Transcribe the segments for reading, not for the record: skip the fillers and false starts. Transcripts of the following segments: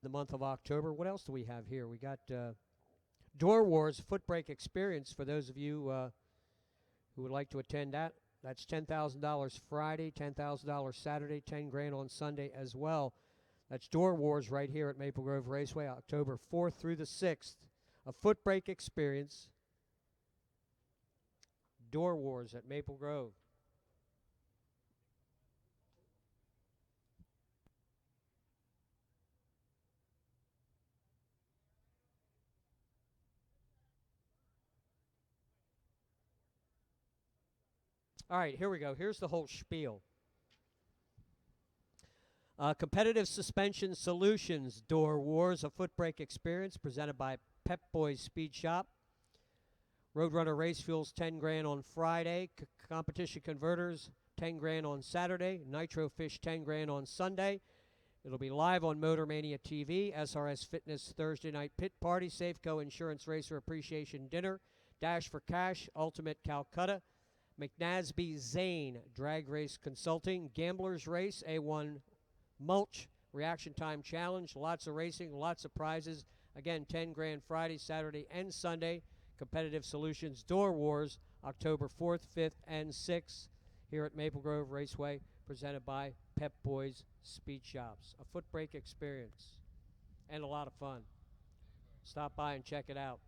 the month of October. What else do we have here? We got Door Wars Foot Brake Experience for those of you who would like to attend that. That's $10,000 Friday, $10,000 Saturday, 10 grand on Sunday as well. That's Door Wars right here at Maple Grove Raceway, October 4th through the 6th. A foot brake experience. Door Wars at Maple Grove. All right, here we go. Here's the whole spiel. Competitive Suspension Solutions, Door Wars, a foot brake experience presented by Pep Boys Speed Shop. Roadrunner Race Fuels, 10 grand on Friday. Competition Converters, 10 grand on Saturday. Nitro Fish, 10 grand on Sunday. It'll be live on Motor Mania TV. SRS Fitness Thursday night pit party. Safeco Insurance Racer Appreciation Dinner. Dash for Cash, Ultimate Calcutta. McNasby Zane, Drag Race Consulting. Gamblers Race, A1 Mulch, Reaction Time Challenge. Lots of racing, lots of prizes. Again, 10 grand Friday, Saturday, and Sunday. Competitive Solutions Door Wars, October 4th, 5th, and 6th here at Maple Grove Raceway, presented by Pep Boys Speed Shops. A foot brake experience and a lot of fun. Stop by and check it out.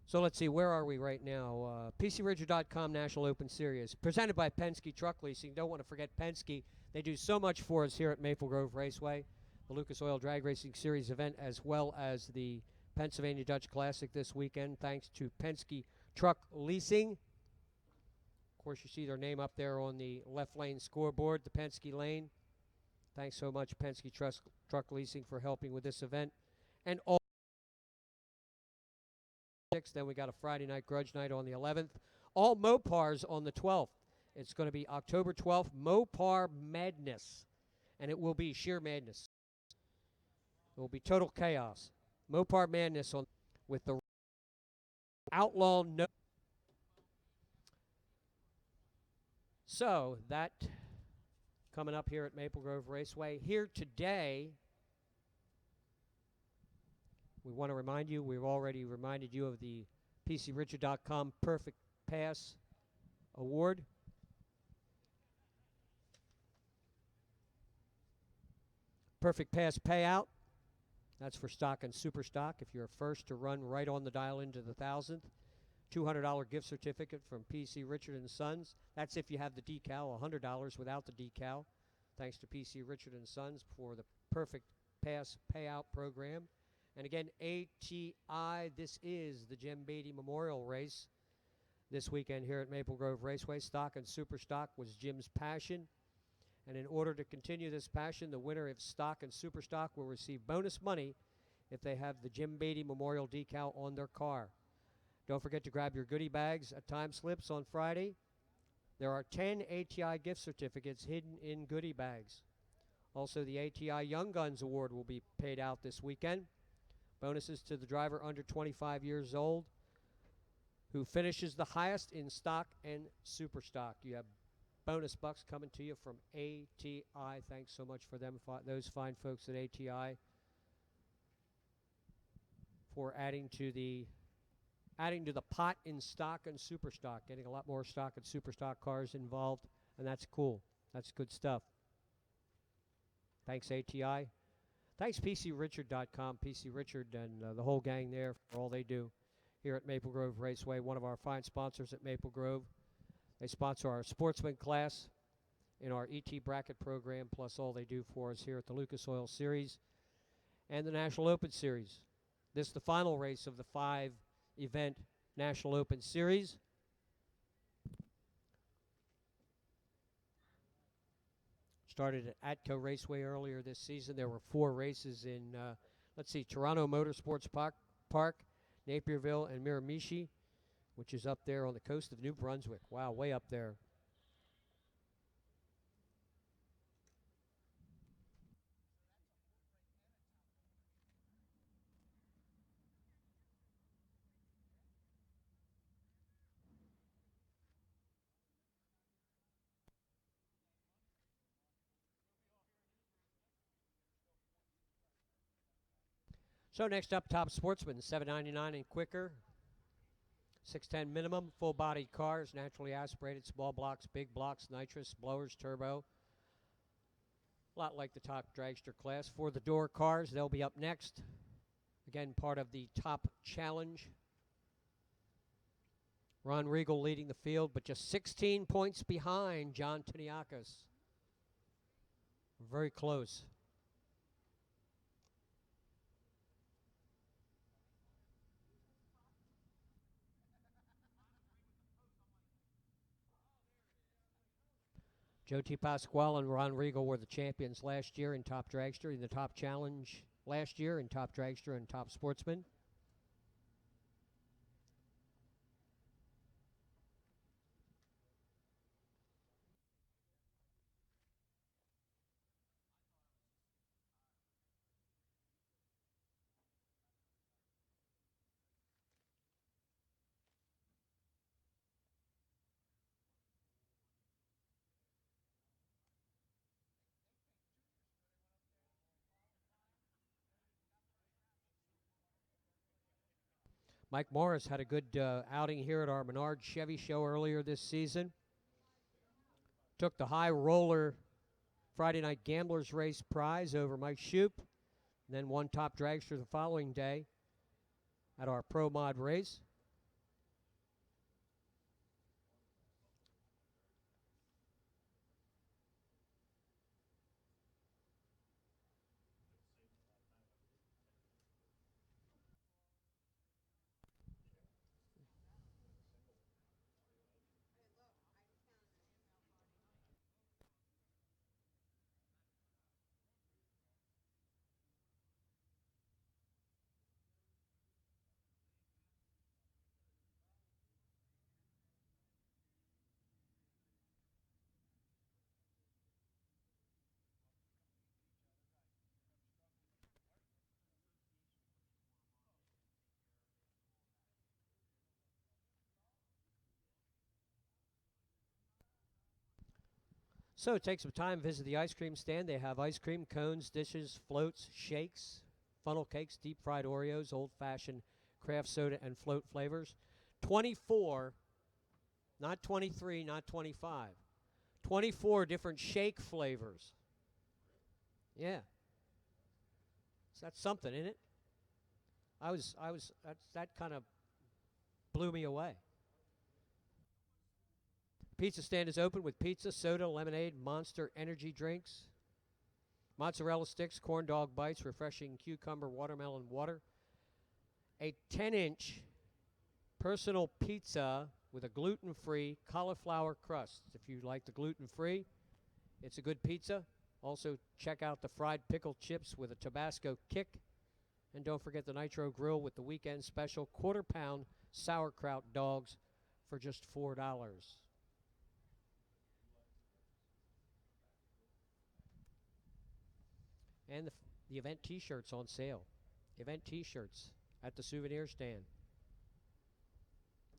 So let's see, where are we right now? PCRidger.com National Open Series, presented by Penske Truck Leasing. Don't want to forget Penske. They do so much for us here at Maple Grove Raceway. The Lucas Oil Drag Racing Series event, as well as the Pennsylvania Dutch Classic this weekend, thanks to Penske Truck Leasing. Of course, you see their name up there on the left lane scoreboard, the Penske lane. Thanks so much, Penske Truck Leasing, for helping with this event. And all then we got a Friday night grudge night on the 11th. All Mopars on the 12th. It's going to be October 12th, Mopar Madness. And it will be sheer madness. It will be total chaos. Mopar Madness on with the Outlaw No. So that coming up here at Maple Grove Raceway. Here today, we want to remind you, we've already reminded you of the PCRidger.com Perfect Pass Award. Perfect Pass Payout. That's for stock and super stock. If you're first to run right on the dial into the 1,000th, $200 gift certificate from PC Richard & Sons. That's if you have the decal, $100 without the decal. Thanks to PC Richard & Sons for the Perfect Pass Payout program. And again, ATI, this is the Jim Beatty Memorial Race this weekend here at Maple Grove Raceway. Stock and super stock was Jim's passion. And in order to continue this passion, the winner of stock and super stock will receive bonus money if they have the Jim Beatty Memorial decal on their car. Don't forget to grab your goodie bags at time slips on Friday. There are 10 ATI gift certificates hidden in goodie bags. Also, the ATI Young Guns Award will be paid out this weekend. Bonuses to the driver under 25 years old who finishes the highest in stock and super stock. You have bonus bucks coming to you from ATI. Thanks so much for them, those fine folks at ATI, for adding to the pot in stock and super stock, getting a lot more stock and super stock cars involved, and that's cool. That's good stuff. Thanks, ATI. Thanks, PCRidger.com, PC Richard and the whole gang there for all they do here at Maple Grove Raceway, one of our fine sponsors at Maple Grove. They sponsor our sportsman class in our ET bracket program, plus all they do for us here at the Lucas Oil Series and the National Open Series. This is the final race of the 5-event National Open Series. Started at Atco Raceway earlier this season. There were 4 races in, Toronto Motorsports Park, Napierville, and Miramichi, which is up there on the coast of New Brunswick. Wow, way up there. So next up, Top Sportsman, $7.99 and quicker. 610 minimum, full body cars, naturally aspirated, small blocks, big blocks, nitrous, blowers, turbo. A lot like the Top Dragster class. For the door cars, they'll be up next. Again, part of the Top Challenge. Ron Regal leading the field, but just 16 points behind John Tiniakis. Very close. Joe T. Pasquale and Ron Regal were the champions last year in Top Dragster, in the Top Challenge last year in Top Dragster and Top Sportsman. Mike Morris had a good outing here at our Menard Chevy show earlier this season. Took the high roller Friday Night Gamblers Race prize over Mike Shoup, and then won Top Dragster the following day at our Pro Mod race. So take some time, visit the ice cream stand. They have ice cream, cones, dishes, floats, shakes, funnel cakes, deep fried Oreos, old-fashioned craft soda, and float flavors. 24, not 23, not 25. 24 different shake flavors. Yeah. So that's something, isn't it? That kind of blew me away. Pizza stand is open with pizza, soda, lemonade, Monster energy drinks, mozzarella sticks, corn dog bites, refreshing cucumber, watermelon water. A 10-inch personal pizza with a gluten-free cauliflower crust. If you like the gluten-free, it's a good pizza. Also, check out the fried pickled chips with a Tabasco kick. And don't forget the Nitro Grill with the weekend special quarter-pound sauerkraut dogs for just $4. And the event T-shirts on sale. Event T-shirts at the souvenir stand.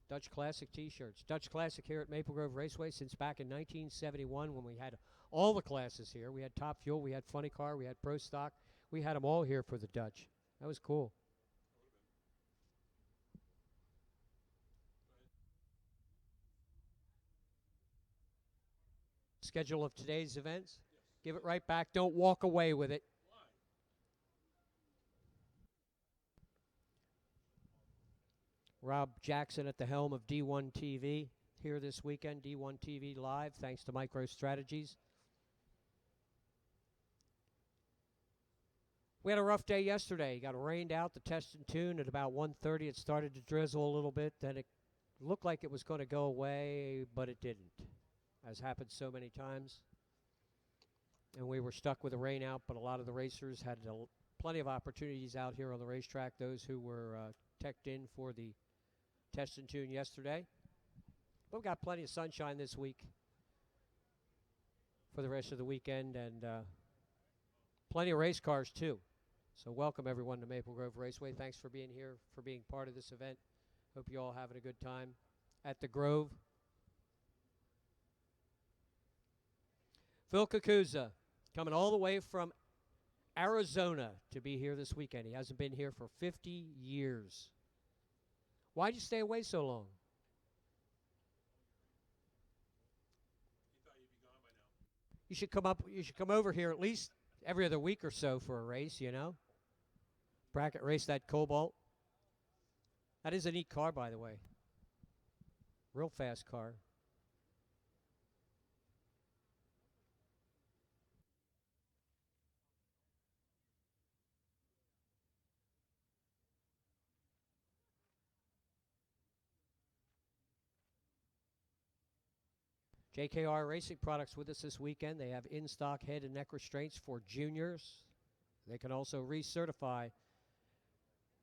Dutch Classic T-shirts. Dutch Classic here at Maple Grove Raceway since back in 1971 when we had all the classes here. We had Top Fuel, we had Funny Car, we had Pro Stock. We had them all here for the Dutch. That was cool. Schedule of today's events. Give it right back. Don't walk away with it. Rob Jackson at the helm of D1TV here this weekend. D1TV live, thanks to MicroStrategies. We had a rough day yesterday. Got rained out, the test and tune at about 1:30. It started to drizzle a little bit. Then it looked like it was going to go away, but it didn't, as happened so many times. And we were stuck with the rain out, but a lot of the racers had plenty of opportunities out here on the racetrack, those who were teched in for the test and tune yesterday. But we've got plenty of sunshine this week for the rest of the weekend, and plenty of race cars too. So welcome everyone to Maple Grove Raceway. Thanks for being here, for being part of this event. Hope you all having a good time at the Grove. Phil Kakuza coming all the way from Arizona to be here this weekend. He hasn't been here for 50 years. Why'd you stay away so long? You should come up. You should come over here at least every other week or so for a race. You know, bracket race that Cobalt. That is a neat car, by the way. Real fast car. JKR Racing Products with us this weekend. They have in-stock head and neck restraints for juniors. They can also recertify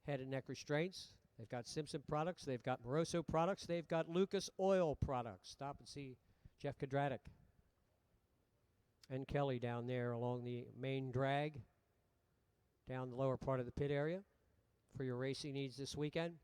head and neck restraints. They've got Simpson products. They've got Moroso products. They've got Lucas Oil products. Stop and see Jeff Kadratic and Kelly down there along the main drag down the lower part of the pit area for your racing needs this weekend.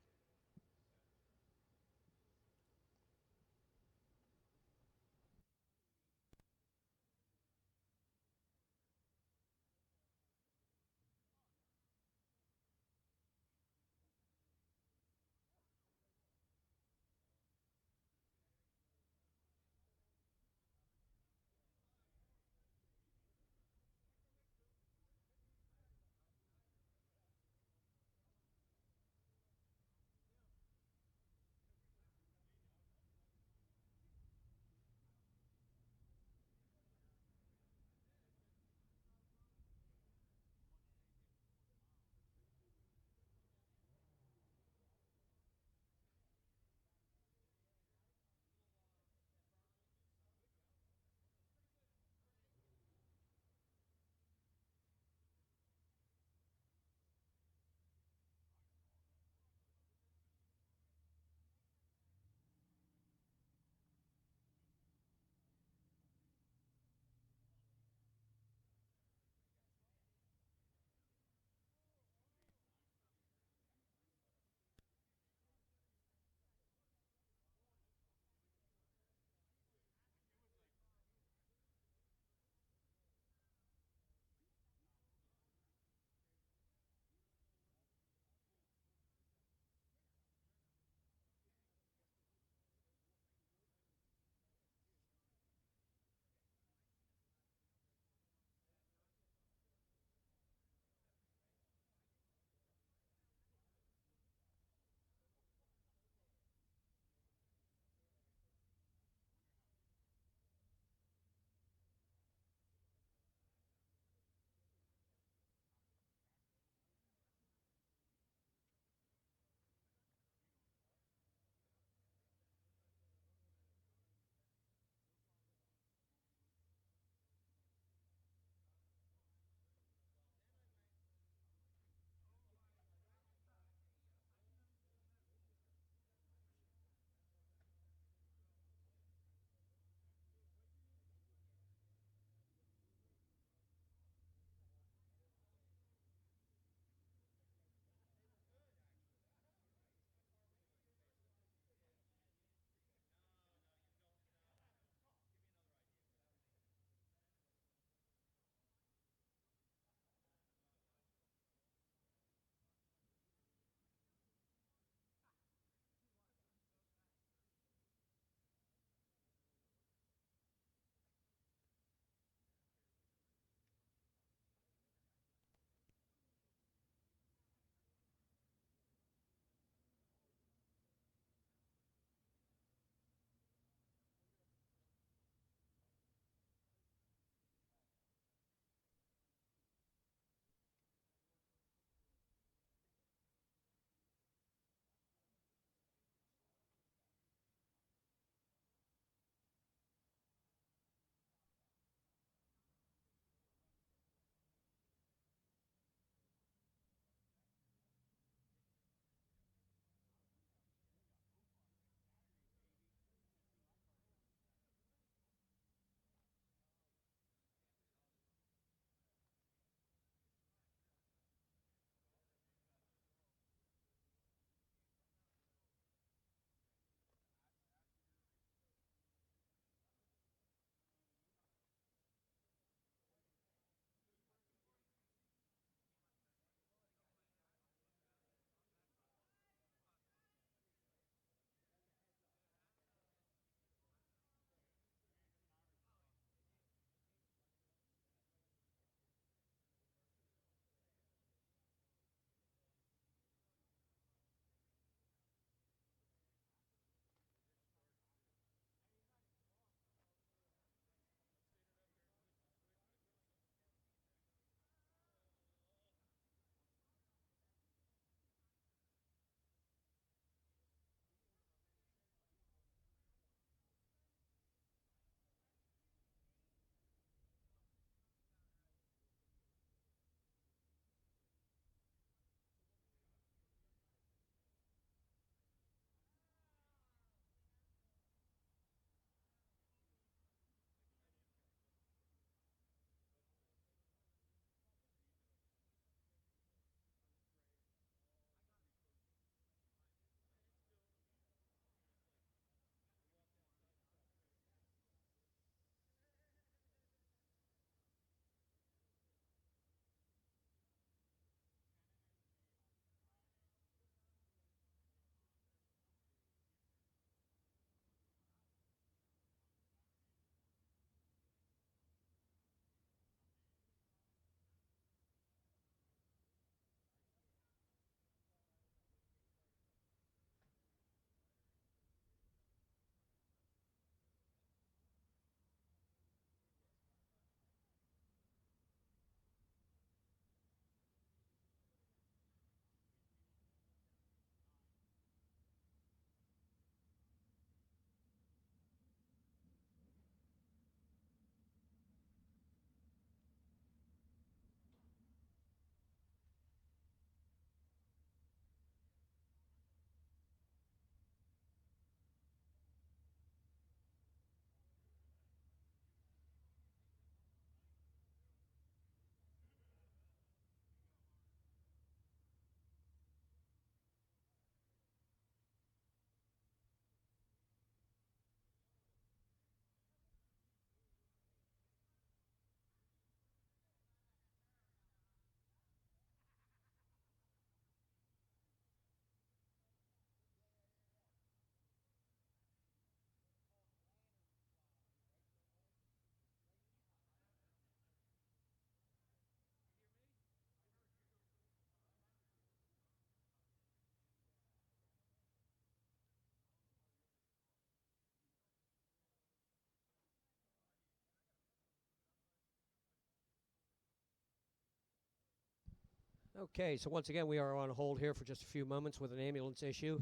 Okay, so once again, we are on hold here for just a few moments with an ambulance issue.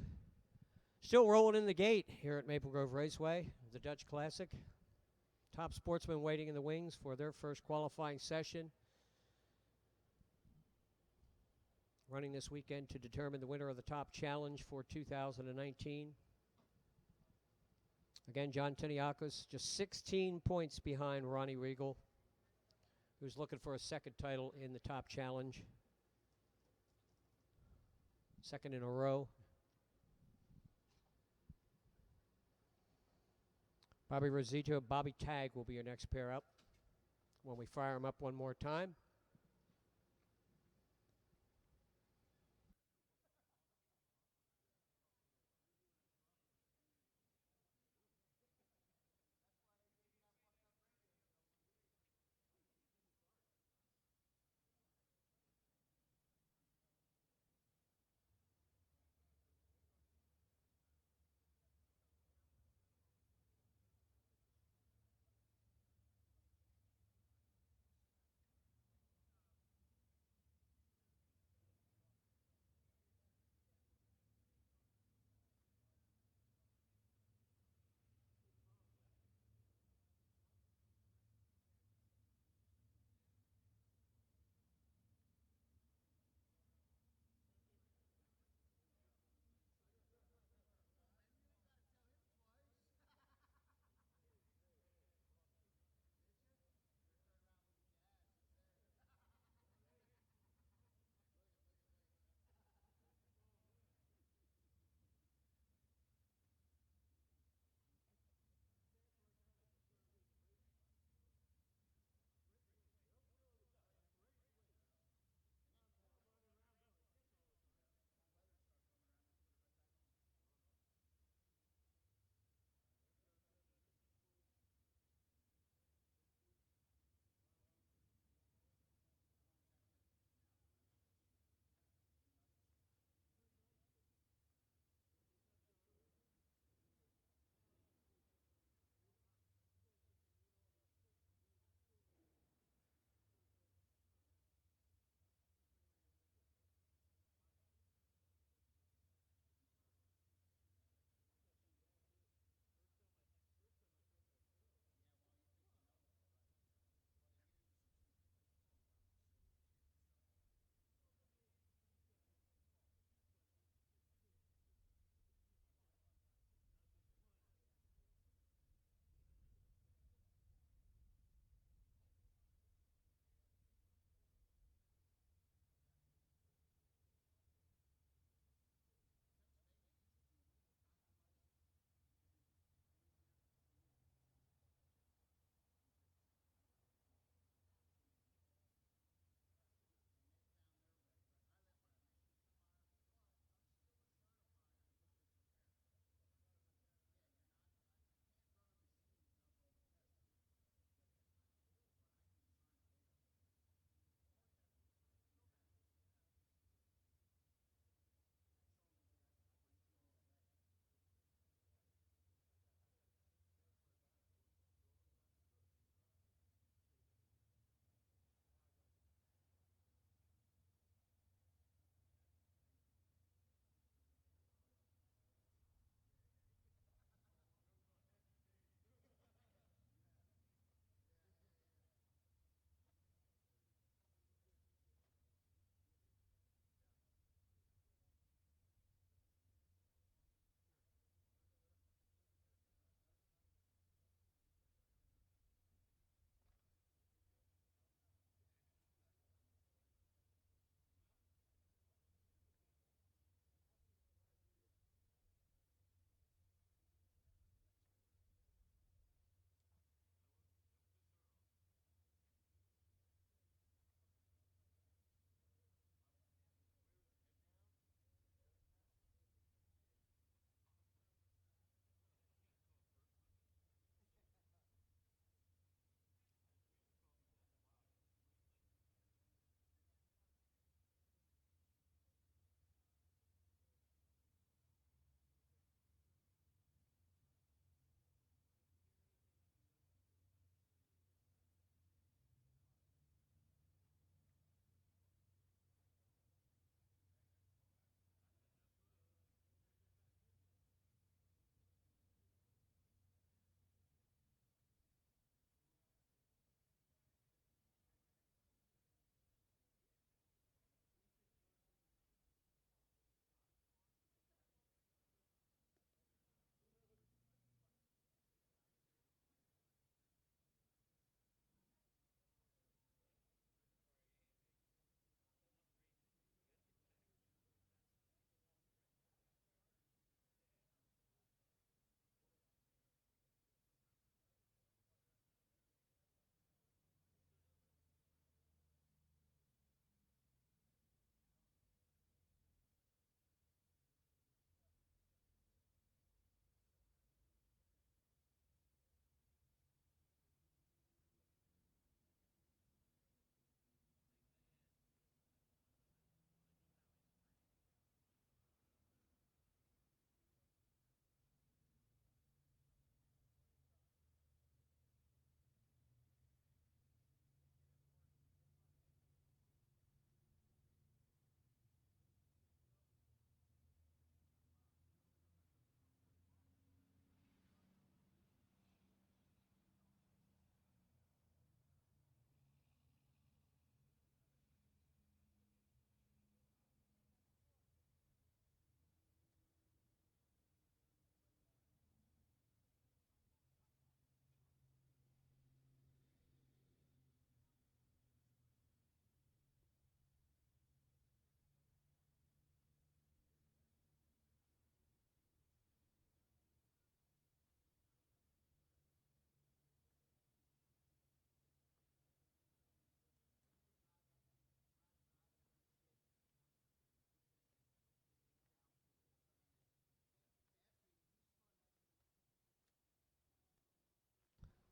Still rolling in the gate here at Maple Grove Raceway, the Dutch Classic. Top sportsmen waiting in the wings for their first qualifying session. Running this weekend to determine the winner of the Top Challenge for 2019. Again, John Tiniakos just 16 points behind Ronnie Regal, who's looking for a second title in the Top Challenge. Second in a row. Bobby Rosito, Bobby Tagg will be your next pair up when we fire them up one more time.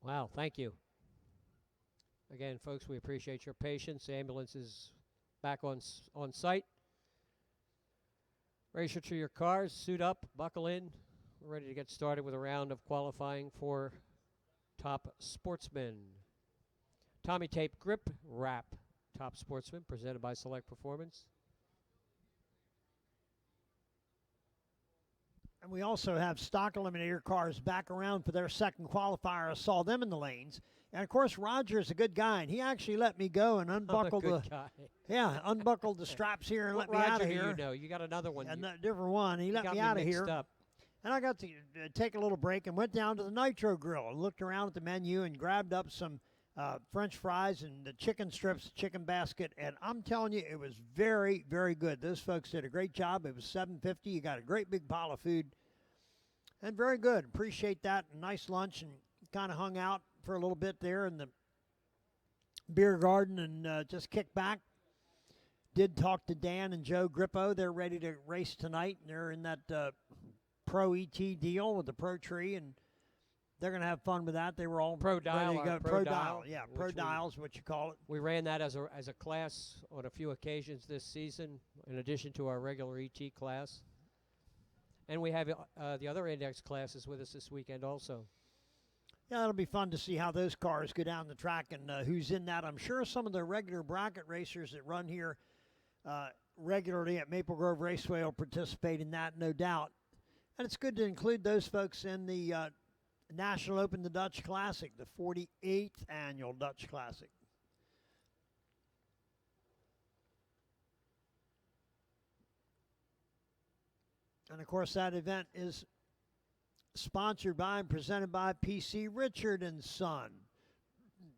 Wow, thank you. Again, folks, we appreciate your patience. The ambulance is back on site. Racer to your cars, suit up, buckle in. We're ready to get started with a round of qualifying for Top Sportsman. Tommy Tape Grip Wrap Top Sportsman, presented by Select Performance. And we also have stock eliminator cars back around for their second qualifier. I saw them in the lanes. And, of course, Roger's a good guy, and he actually let me go and unbuckle unbuckled the straps here and let me out of here. You know, you got another one. And a different one. He let me out of here. Up. And I got to take a little break and went down to the Nitro Grill and looked around at the menu and grabbed up some French fries and the chicken strips, chicken basket. And I'm telling you, it was very, very good. Those folks did a great job. It was $7.50. You got a great big pile of food. And very good. Appreciate that. Nice lunch, and kind of hung out for a little bit there in the beer garden and just kicked back. Did talk to Dan and Joe Grippo. They're ready to race tonight. They're in that Pro ET deal with the Pro Tree, and they're going to have fun with that. They were all Pro Dial. Pro Dial, yeah. Pro Dial's what you call it. We ran that as a class on a few occasions this season, in addition to our regular ET class. And we have the other index classes with us this weekend also. Yeah, it'll be fun to see how those cars go down the track and who's in that. I'm sure some of the regular bracket racers that run here regularly at Maple Grove Raceway will participate in that, no doubt. And it's good to include those folks in the National Open, the Dutch Classic, the 48th annual Dutch Classic. And, of course, that event is sponsored by and presented by PC Richard & Son.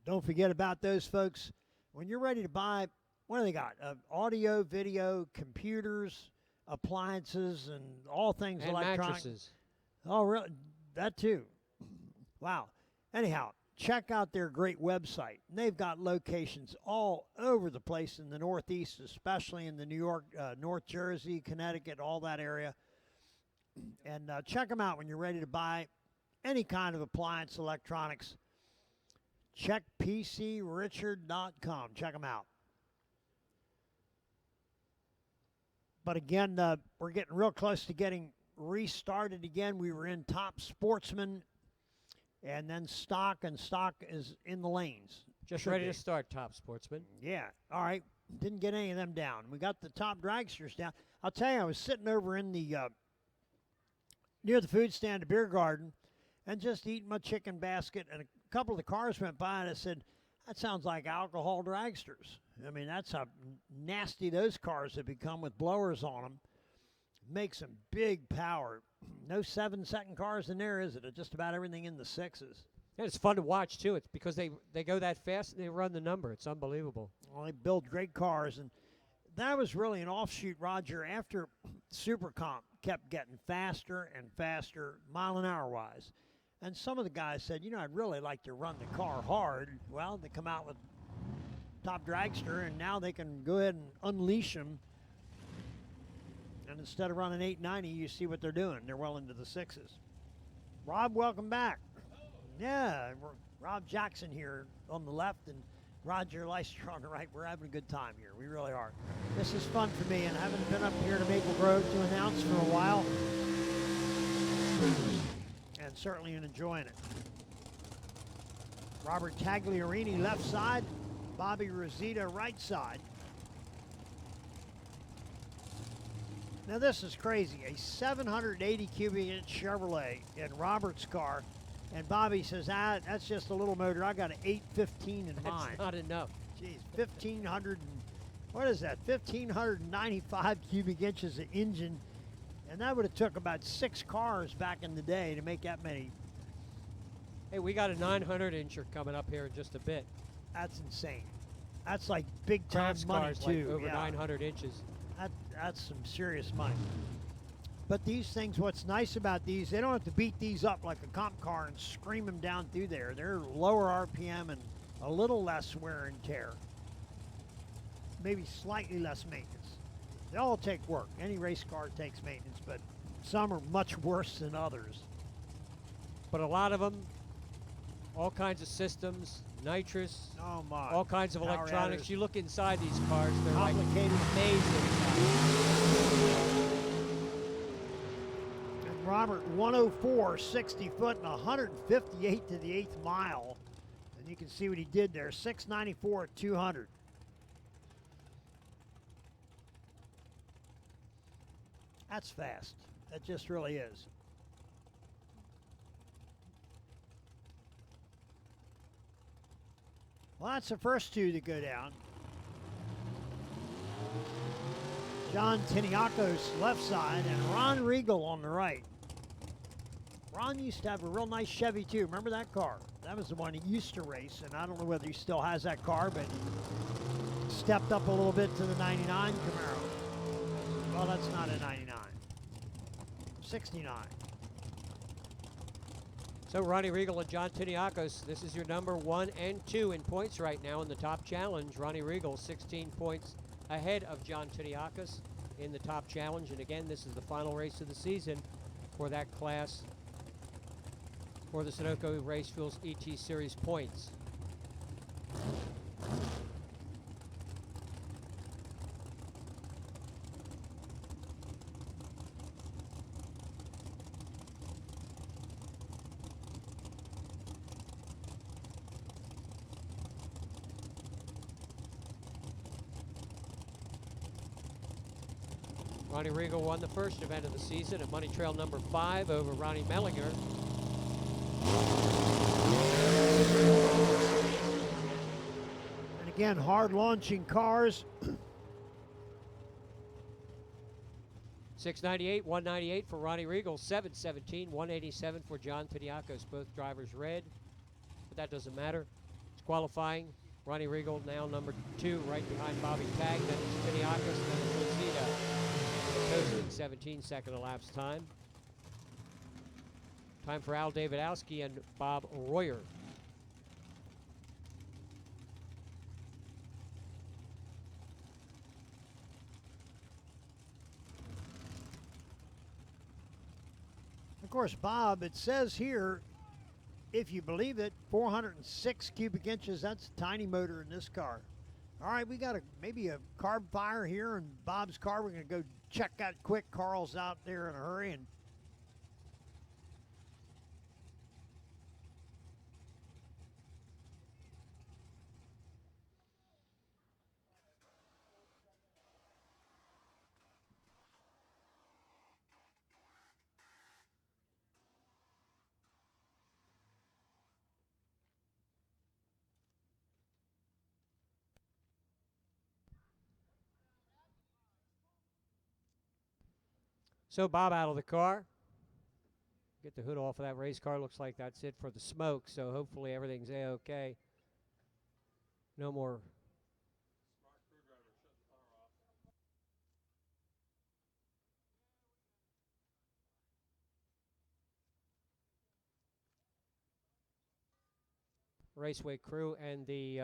Don't forget about those folks. When you're ready to buy, what do they got? Audio, video, computers, appliances, and all things and electronic. Mattresses. Oh, really? That too. Wow. Anyhow, check out their great website. They've got locations all over the place in the Northeast, especially in the New York, North Jersey, Connecticut, all that area. And check them out when you're ready to buy any kind of appliance, electronics. Check PCRichard.com. Check them out. But again, we're getting real close to getting restarted again. We were in Top Sportsman and then Stock, and Stock is in the lanes. Just ready to start Top Sportsman. Yeah. All right. Didn't get any of them down. We got the top dragsters down. I'll tell you, I was sitting over in the near the food stand, the beer garden, and just eating my chicken basket, and a couple of the cars went by, and I said, that sounds like alcohol dragsters. I mean, that's how nasty those cars have become with blowers on them. Make some big power. No 7-second cars in there, is it? It's just about everything in the 6s. And it's fun to watch, too. It's because they go that fast and they run the number. It's unbelievable. Well, they build great cars, and that was really an offshoot, Roger, after Super Comp kept getting faster and faster, mile-an-hour-wise. And some of the guys said, I'd really like to run the car hard. Well, they come out with Top Dragster, and now they can go ahead and unleash them. And instead of running 890, you see what they're doing. They're well into the 6s. Rob, welcome back. Yeah, Rob Jackson here on the left, and Roger Leicester on the right. We're having a good time here. We really are. This is fun for me, and I haven't been up here to Maple Grove to announce for a while. And certainly enjoying it. Robert Tagliarini left side, Bobby Rosita right side. Now this is crazy. A 780 cubic inch Chevrolet in Robert's car. And Bobby says, that's just a little motor. I got an 815 in mine. That's not enough. Geez, 1,500, what is that? 1,595 cubic inches of engine. And that would have took about 6 cars back in the day to make that many. Hey, we got a 900-incher coming up here in just a bit. That's insane. That's like big time Crafts money cars too. like over yeah. 900 inches. That's some serious money. But these things, what's nice about these, they don't have to beat these up like a comp car and scream them down through there. They're lower RPM and a little less wear and tear. Maybe slightly less maintenance. They all take work. Any race car takes maintenance, but some are much worse than others. But a lot of them All kinds of systems, nitrous, Oh my! all kinds of Power electronics. adders. You look inside these cars, they're like Complicated. amazing. And Robert, 104, 60 foot, and 158 to the 8th mile. And you can see what he did there, 694 at 200. That's fast. That just really is. Well, that's the first two to go down. John Tiniakos left side and Ron Regal on the right. Ron used to have a real nice Chevy too. Remember that car? That was the one he used to race, and I don't know whether he still has that car, but stepped up a little bit to the 99 Camaro. Well, that's not a 99. 69. So Ronnie Regal and John Tiniakos, this is your number 1 and 2 in points right now in the top challenge. Ronnie Regal 16 points ahead of John Tiniakos in the top challenge. And again, this is the final race of the season for that class for the Sunoco Race Fuels ET Series points. Ronnie Regal won the first event of the season at Money Trail number 5 over Ronnie Mellinger. And again, hard launching cars. 698, 198 for Ronnie Regal, 717, 187 for John Tiniakos. Both drivers red, but that doesn't matter. It's qualifying. Ronnie Regal now number 2, right behind Bobby Tagg. Then it's Tiniakos, then it's Rosita. Posting 17-second elapsed time. Time for Al Davidowski and Bob Royer. Of course, Bob, it says here, if you believe it, 406 cubic inches. That's a tiny motor in this car. All right, we got maybe a carb fire here in Bob's car. We're going to go check that quick. Carl's out there in a hurry. And So Bob out of the car. Get the hood off of that race car. Looks like that's it for the smoke. So hopefully everything's A-okay. No more. Raceway crew and the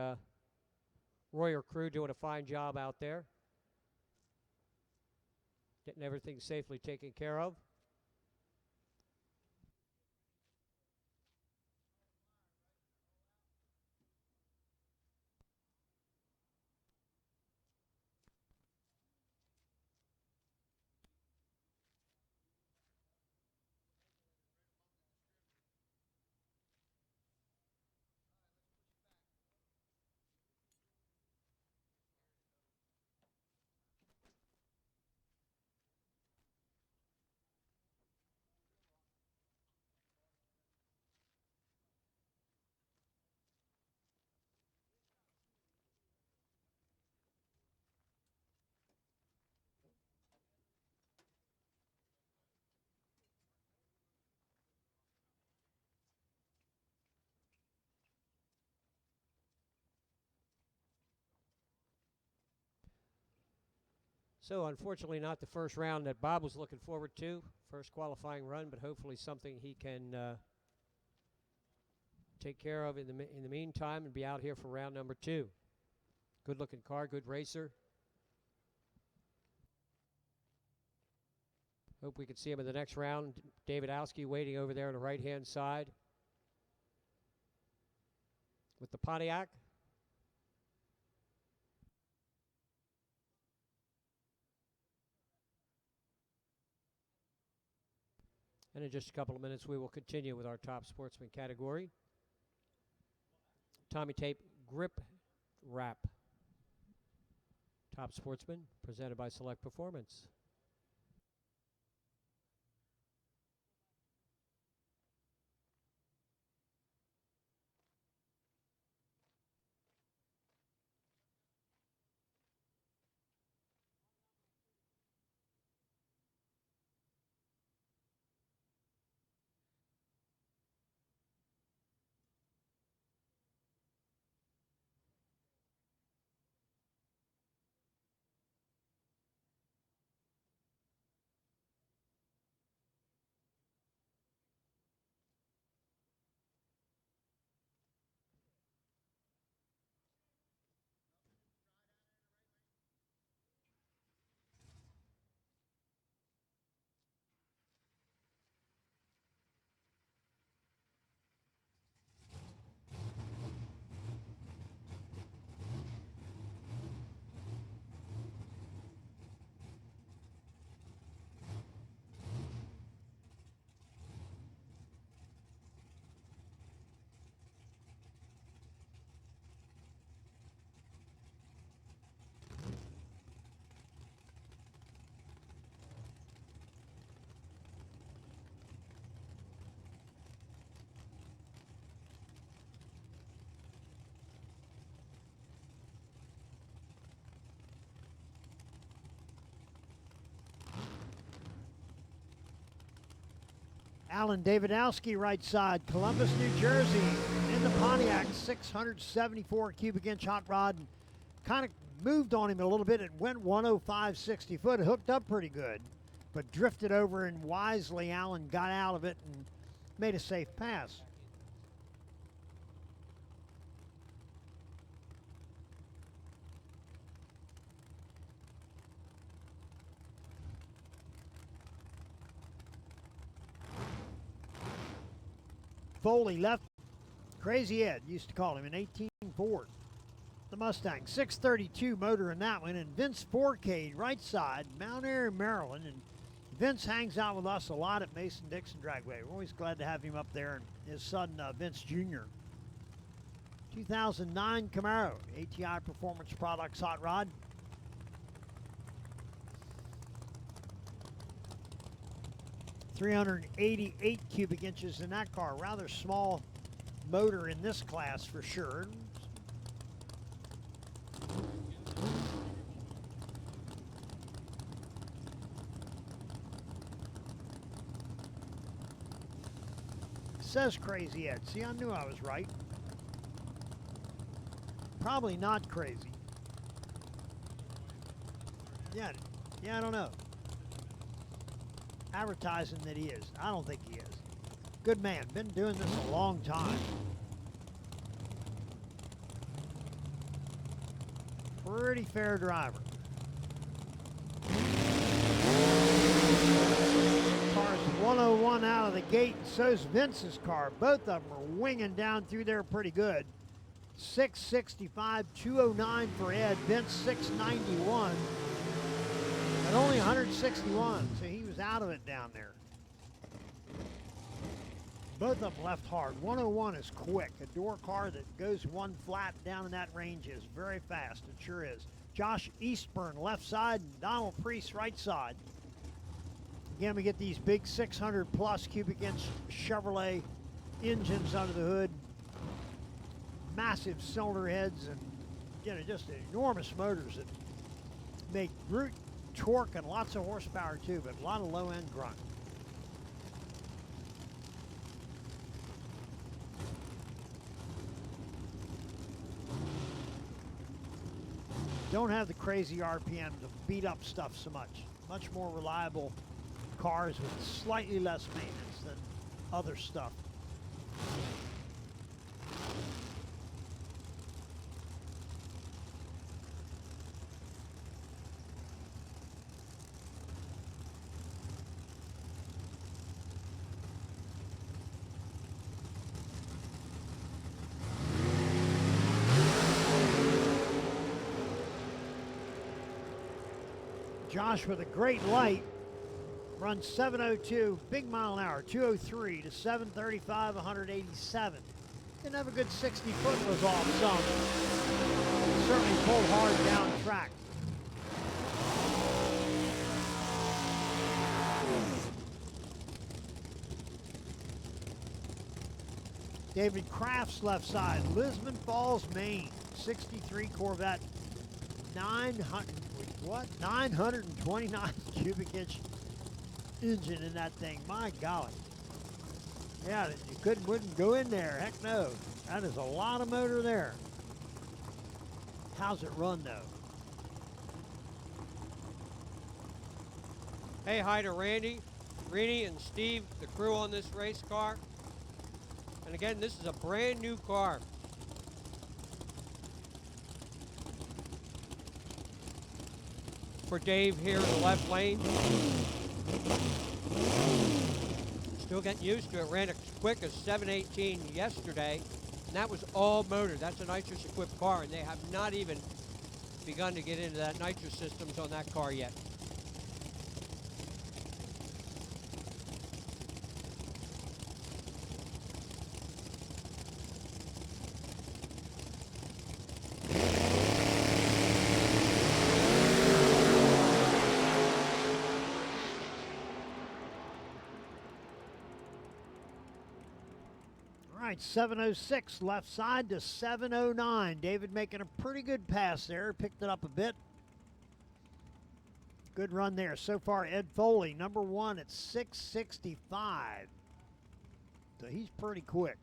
Royer crew doing a fine job out there. Getting everything safely taken care of. So unfortunately not the first round that Bob was looking forward to. First qualifying run, but hopefully something he can take care of in the meantime and be out here for round number 2. Good looking car, good racer. Hope we can see him in the next round. David Owski waiting over there on the right hand side. with the Pontiac. And in just a couple of minutes, we will continue with our top sportsman category. Tommy Tape Grip Wrap. Top sportsman, presented by Select Performance. Alan Davidowski, right side, Columbus, New Jersey, in the Pontiac, 674 cubic inch hot rod. Kind of moved on him a little bit. It went 105 60 foot, hooked up pretty good, but drifted over, and wisely Alan got out of it and made a safe pass. Foley left. Crazy Ed used to call him, an 18 Ford. The Mustang, 632 motor in that one. And Vince Forcade, right side, Mount Airy, Maryland. And Vince hangs out with us a lot at Mason-Dixon Dragway. We're always glad to have him up there, and his son, Vince Jr. 2009 Camaro, ATI Performance Products hot rod. .388 cubic inches in that car. Rather small motor in this class for sure. Says Crazy Ed. See, I knew I was right. Probably not crazy. Yeah, I don't know. Advertising that he is. I don't think he is. Good man. Been doing this a long time. Pretty fair driver. Car's 101 out of the gate, and so's Vince's car. Both of them are winging down through there pretty good. 665, 209 for Ed. Vince 691. At only 161, so he was out of it down there. Both of them left hard. 101 is quick. A door car that goes one flat down in that range is very fast. It sure is. Josh Eastburn, left side, and Donald Priest, right side. Again, we get these big 600 plus cubic inch Chevrolet engines under the hood. Massive cylinder heads, and just enormous motors that make brute torque and lots of horsepower too, but a lot of low end grunt. Don't have the crazy RPM to beat up stuff so much. Much more reliable cars with slightly less maintenance than other stuff. Josh with a great light. Runs 702, big mile an hour, 203 to 735, 187. Didn't have a good 60 foot, was off some. Certainly pulled hard down track. David Kraft's left side, Lisbon Falls, Maine, 63 Corvette, 929 cubic inch engine in that thing. My golly. Yeah, you wouldn't go in there. Heck no. That is a lot of motor there. How's it run though? Hey, hi to Randy, Rini, and Steve, the crew on this race car. And again, this is a brand new car. For Dave here in the left lane. Still getting used to it. Ran as quick as 718 yesterday, and that was all motor. That's a nitrous equipped car, and they have not even begun to get into that nitrous systems on that car yet. All right, 706 left side to 709. David making a pretty good pass there. Picked it up a bit. Good run there. So far, Ed Foley, number one at 665. So he's pretty quick.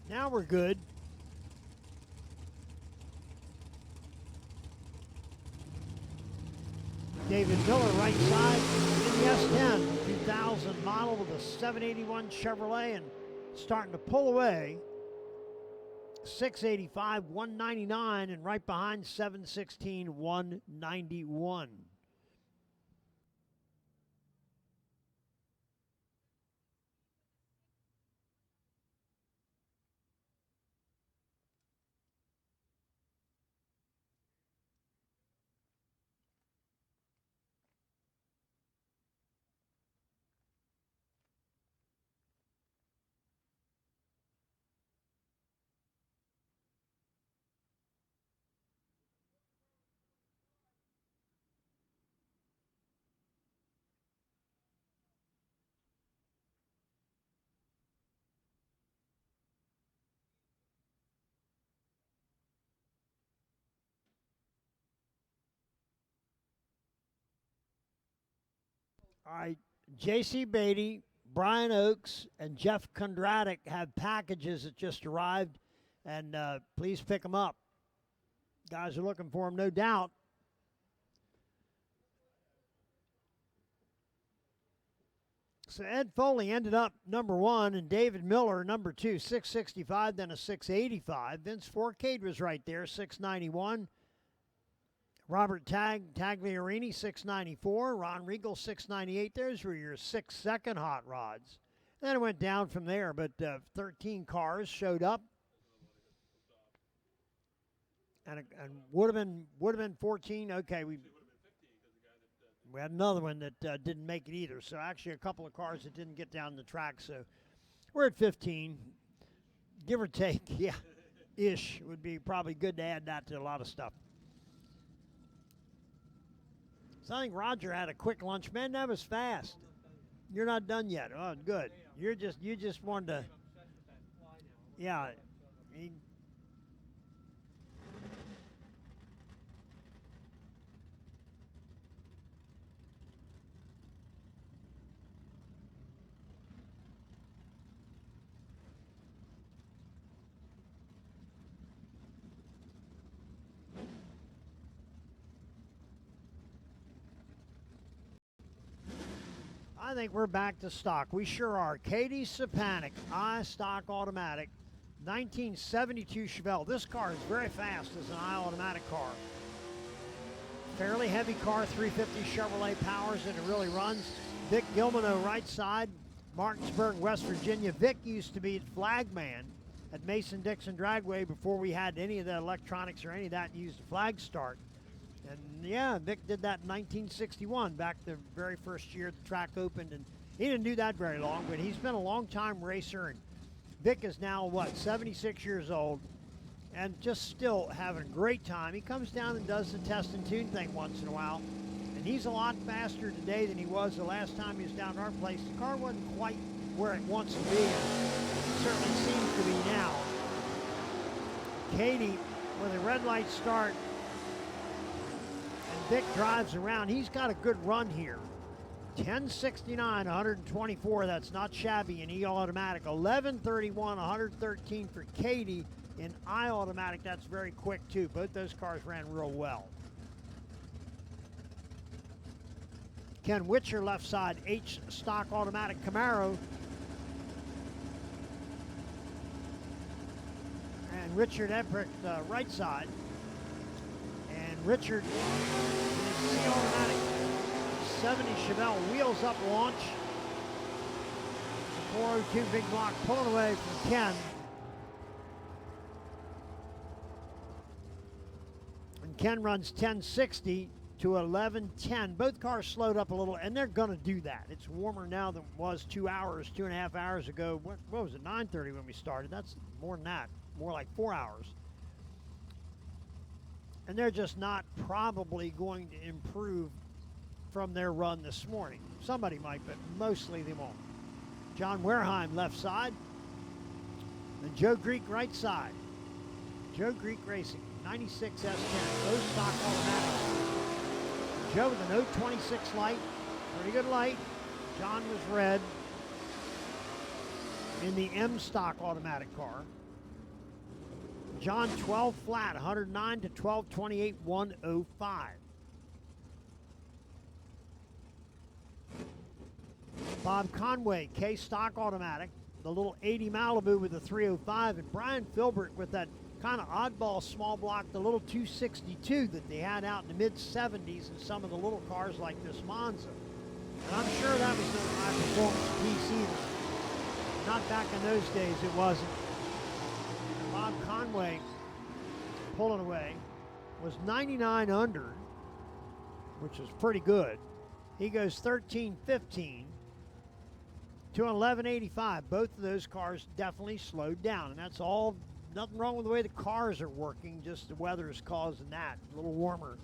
Now we're good. David Miller, right side, in the S10, 2000 model with a 781 Chevrolet, and starting to pull away. 685, 199, and right behind 716, 191. All right, J.C. Beatty, Brian Oakes, and Jeff Kondratic have packages that just arrived, and please pick them up. Guys are looking for them, no doubt. So Ed Foley ended up number 1, and David Miller number 2, 665, then a 685. Vince Forcade was right there, 691. Robert Tagliarini, 694. Ron Regal, 698. Those were your 6-second hot rods. Then it went down from there, but 13 cars showed up. And would have been 14. Okay, we had another one that didn't make it either. So actually a couple of cars that didn't get down the track. So we're at 15, give or take. Yeah, ish would be probably good to add that to a lot of stuff. So I think Roger had a quick lunch. Man, that was fast. You're not done yet. Oh, good. You just wanted to. Yeah. I think we're back to stock. We sure are. Katie Sapanic, I-Stock Automatic, 1972 Chevelle. This car is very fast as an I-Automatic car. Fairly heavy car, 350 Chevrolet powers, and it really runs. Vic Gilmano, right side, Martinsburg, West Virginia. Vic used to be flagman at Mason-Dixon Dragway before we had any of the electronics or any of that and used a flag start. And yeah, Vic did that in 1961, back the very first year the track opened. And he didn't do that very long, but he's been a long-time racer. And Vic is now, 76 years old and just still having a great time. He comes down and does the test and tune thing once in a while. And he's a lot faster today than he was the last time he was down at our place. The car wasn't quite where it wants to be, and it certainly seems to be now. Katie, with a red light start, Vic drives around. He's got a good run here. 1069, 124. That's not shabby in E-Automatic. 1131, 113 for Katie in I-Automatic. That's very quick, too. Both those cars ran real well. Ken Witcher, left side, H-Stock Automatic Camaro. And Richard Eprick, right side. And Richard, C-Automatic 70 Chevelle wheels up launch. The 402 big block pulling away from Ken. And Ken runs 1060 to 1110. Both cars slowed up a little, and they're going to do that. It's warmer now than it was 2.5 hours ago. What was it, 9:30 when we started? That's more than that, more like 4 hours. And they're just not probably going to improve from their run this morning. Somebody might, but mostly they won't. John Wareheim, left side. And Joe Greek, right side. Joe Greek Racing, 96 S10, those stock automatics. Joe with an 026 light, pretty good light. John was red in the M stock automatic car. John 12 flat, 109 to 1228, 105. Bob Conway, K stock automatic, the little 80 Malibu with the 305, and Brian Filbert with that kind of oddball small block, the little 262 that they had out in the mid-70s in some of the little cars like this Monza. And I'm sure that was no high-performance piece either. Not back in those days, it wasn't. Bob Conway, pulling away, was 99 under, which is pretty good. He goes 13-15 to 11.85. Both of those cars definitely slowed down, and that's all. Nothing wrong with the way the cars are working, just the weather is causing that. A little warmer.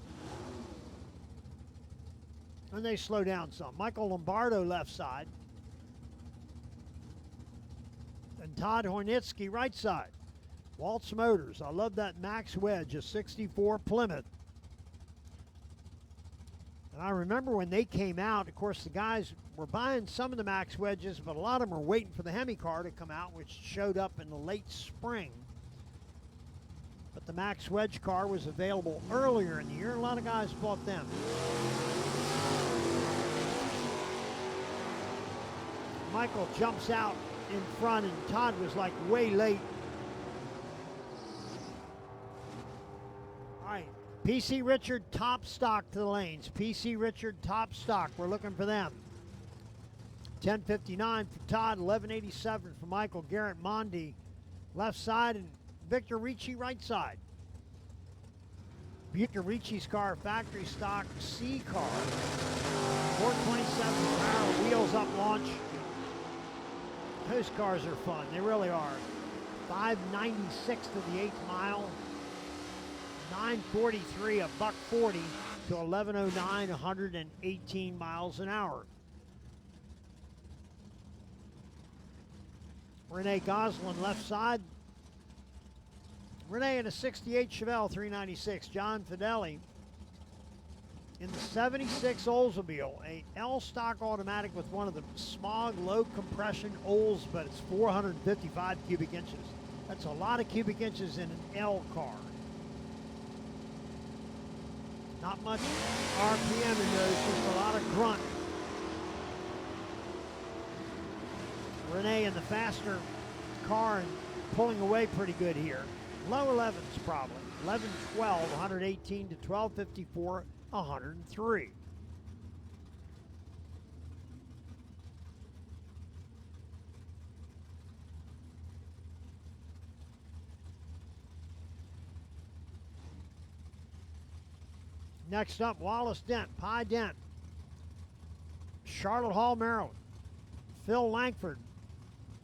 And they slow down some. Michael Lombardo, left side. And Todd Hornitsky, right side. Waltz Motors. I love that Max Wedge, a 64 Plymouth. And I remember when they came out, of course, the guys were buying some of the Max wedges, but a lot of them were waiting for the Hemi car to come out, which showed up in the late spring. But the Max wedge car was available earlier in the year. A lot of guys bought them. Michael jumps out in front, and Todd was like way late. All right, PC Richard top stock to the lanes. PC Richard top stock. We're looking for them. 10:59 for Todd, 11:87 for Michael. Garrett Mondi left side, and Victor Ricci right side. Victor Ricci's car, factory stock C car. 427 power, wheels up launch. Those cars are fun, they really are. 596 to the 8th mile. 943, a buck 40 to 1109, 118 miles an hour. Renee Goslin left side. Renee in a 68 Chevelle 396. John Fideli in the 76 Oldsmobile, a L stock automatic with one of the smog low compression Olds, but it's 455 cubic inches. That's a lot of cubic inches in an L car. Not much RPM in those, just a lot of grunt. Renee in the faster car and pulling away pretty good here. Low 11s probably. 11-12, 118 to 12-54, 103. Next up, Wallace Dent, Pye Dent. Charlotte Hall, Maryland. Phil Langford,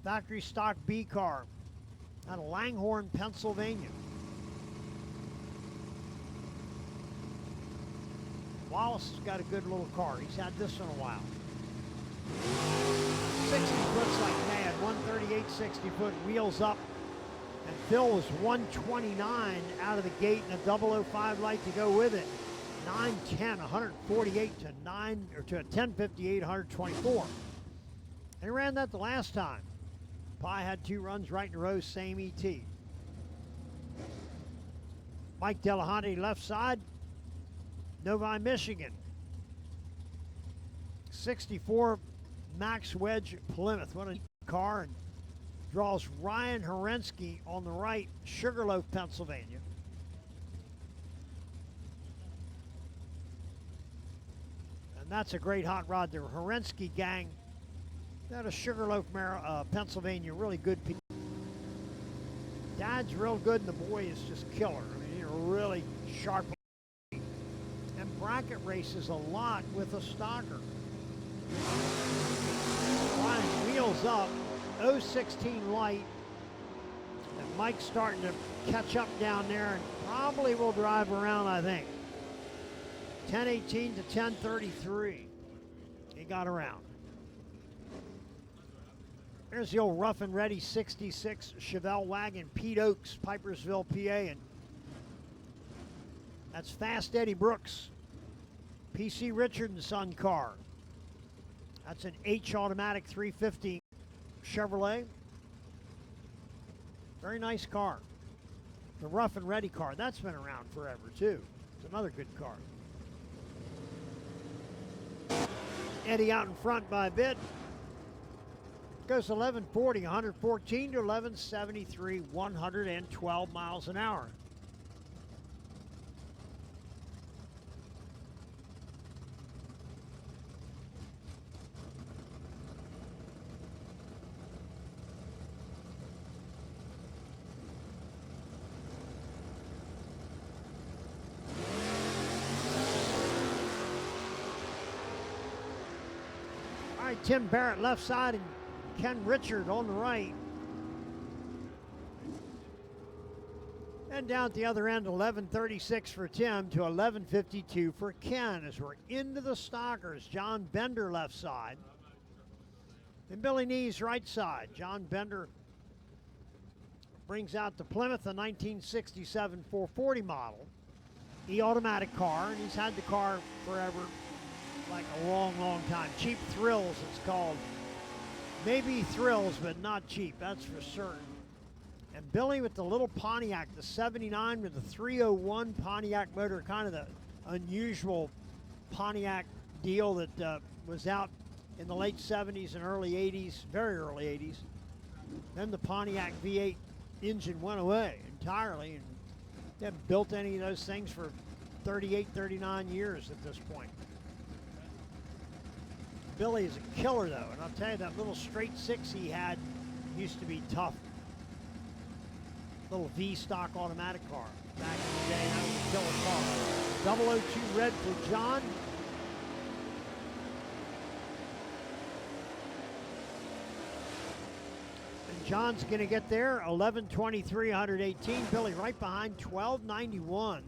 factory stock B car out of Langhorne, Pennsylvania. Wallace has got a good little car. He's had this in a while. 60 foot's like mad, 138, 60 foot, wheels up. And Phil was 129 out of the gate and a 005 light to go with it. 910, 148 to 9 or to a 1058, 124. And he ran that the last time. Pye had 2 runs right in a row, same ET. Mike Delahunty left side, Novi, Michigan. 64 Max Wedge Plymouth. What a car. And draws Ryan Herensky on the right, Sugarloaf, Pennsylvania. And that's a great hot rod. The Herensky gang out of Sugarloaf, Pennsylvania, really good people. Dad's real good, and the boy is just killer. I mean, he's really sharp. And bracket races a lot with a stalker. Ryan wheels up, 016 light, and Mike's starting to catch up down there, and probably will drive around, I think. 1018 to 1033. He got around. There's the old rough and ready 66 Chevelle wagon, Pete Oaks, Pipersville, PA, and that's Fast Eddie Brooks, PC Richard and Son car. That's an H automatic 350 Chevrolet. Very nice car. The rough and ready car, that's been around forever too. It's another good car. Eddie out in front by a bit. Goes 1140, 114 to 1173, 112 miles an hour. All right, Tim Barrett left side and Ken Richard on the right. And down at the other end, 1136 for Tim to 1152 for Ken as we're into the stalkers. John Bender left side. And Billy Nees right side. John Bender brings out the Plymouth, a 1967 440 model. E-automatic car, and he's had the car forever. like a long, long time. Cheap Thrills, it's called. Maybe thrills, but not cheap, that's for certain. And Billy with the little Pontiac, the 79 with the 301 Pontiac motor, kind of the unusual Pontiac deal that was out in the late 70s and early 80s, very early 80s. Then the Pontiac V8 engine went away entirely, and they haven't built any of those things for 38, 39 years at this point. Billy is a killer though, and I'll tell you, that little straight six he had used to be tough. Little V-stock automatic car back in the day, that was a killer car. 002 red for John. And John's gonna get there, 11:23, 118. Billy right behind, 12:91.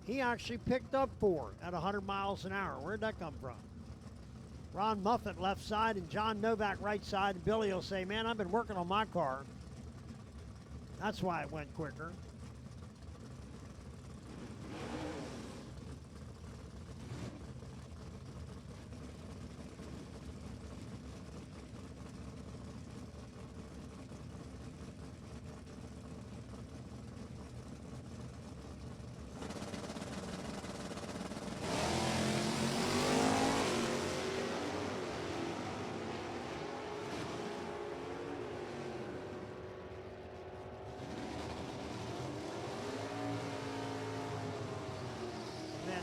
He actually picked up 4 at 100 miles an hour. Where'd that come from? Ron Muffett left side and John Novak right side. And Billy will say, man, I've been working on my car. That's why it went quicker.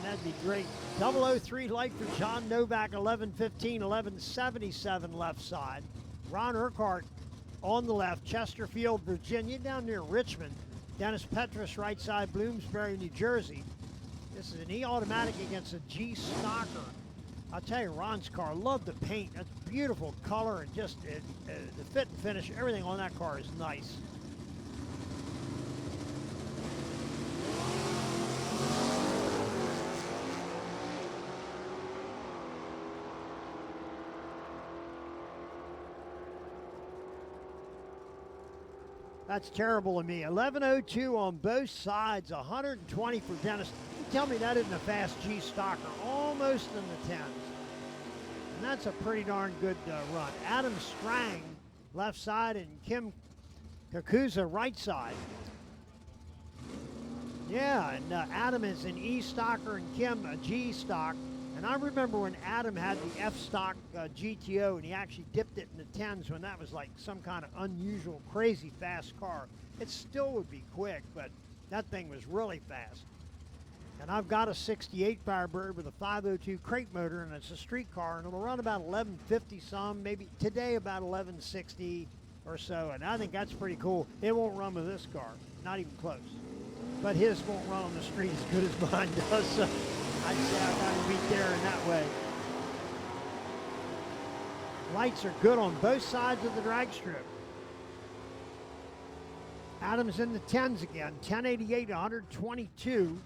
That'd be great. 003 light for John Novak, 11:15, 11:77 left side. Ron Urquhart on the left, Chesterfield, Virginia, down near Richmond. Dennis Petrus right side, Bloomsbury, New Jersey. This is an E-automatic against a G-stocker. I'll tell you, Ron's car, love the paint. That's beautiful color, and just the fit and finish, everything on that car is nice. That's terrible of me. 11:02 on both sides, 120 for Dennis. You tell me that isn't a fast G-stocker, almost in the 10s. And that's a pretty darn good run. Adam Strang, left side, and Kim Kakuza, right side. Yeah, and Adam is an E-stocker and Kim a G-stock. And I remember when Adam had the F-stock GTO, and he actually dipped it in the 10s when that was like some kind of unusual, crazy fast car. It still would be quick, but that thing was really fast. And I've got a 68 Firebird with a 502 crate motor, and it's a street car, and it'll run about 1150 some, maybe today about 1160 or so, and I think that's pretty cool. It won't run with this car, not even close. But his won't run on the street as good as mine does, so I'd say I've got to beat there in that way. Lights are good on both sides of the drag strip. Adams in the 10s again, 1088, 122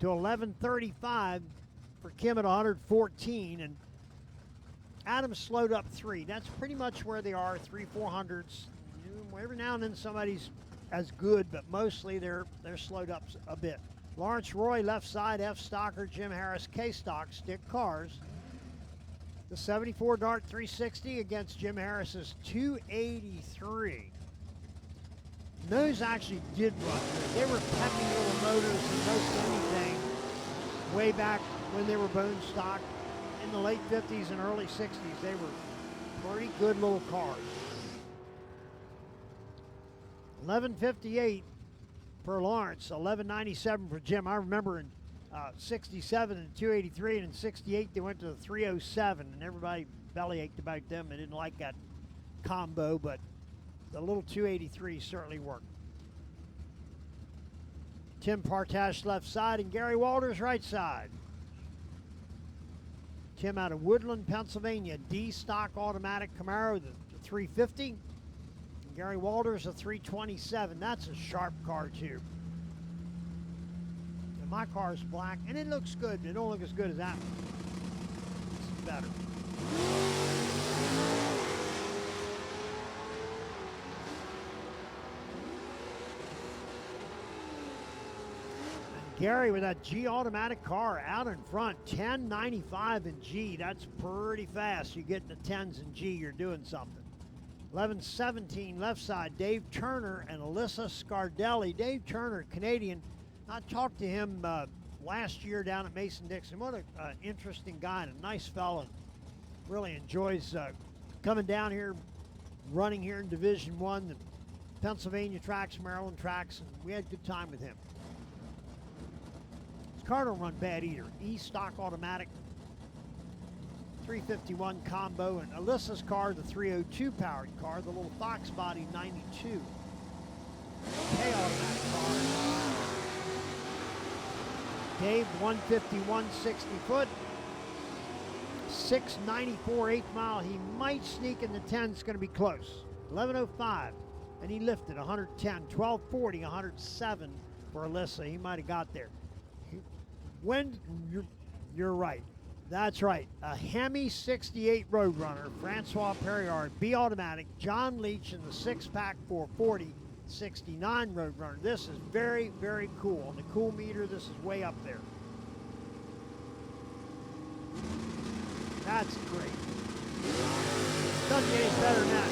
to 1135 for Kim at 114, and Adams slowed up 3. That's pretty much where they are, 3/400s. Every now and then somebody's as good, but mostly they're slowed up a bit. Lawrence Roy, left side, F-stocker, Jim Harris, K-stock, stick cars. The 74 Dart 360 against Jim Harris's 283. Those actually did run good. They were peppy little motors and most anything way back when they were bone stock in the late 50s and early 60s. They were pretty good little cars. 1158 for Lawrence, 1197 for Jim. I remember in 67 and 283, and in 68 they went to the 307, and everybody bellyached about them. They didn't like that combo, but the little 283 certainly worked. Tim Partash left side and Gary Walters right side. Tim out of Woodland, Pennsylvania, D-stock automatic Camaro, the 350. Gary Walters a 327. That's a sharp car too. And my car is black and it looks good, but it don't look as good as that one. This is better. And Gary with that G automatic car out in front, 10.95 in G. That's pretty fast. You get in the 10s in G, you're doing something. 11.17 left side, Dave Turner and Alyssa Scardelli. Dave Turner, Canadian. I talked to him last year down at Mason-Dixon. What an interesting guy and a nice fellow. Really enjoys coming down here, running here in Division I, the Pennsylvania tracks, Maryland tracks, and we had a good time with him. His car don't run bad either. E-stock automatic, 351 combo, and Alyssa's car, the 302 powered car, the little Fox body 92. K automatic car. Dave, 151 60 foot. 694 8th mile. He might sneak in the 10. It's going to be close. 11:05, and he lifted 110. 12:40, 107 for Alyssa. He might have got there. You're right. That's right. A Hemi 68 Roadrunner, Francois Perriard, B automatic, John Leach in the 6-pack 440 69 Roadrunner. This is very, very cool. On the cool meter, this is way up there. That's great. Doesn't get any better than that.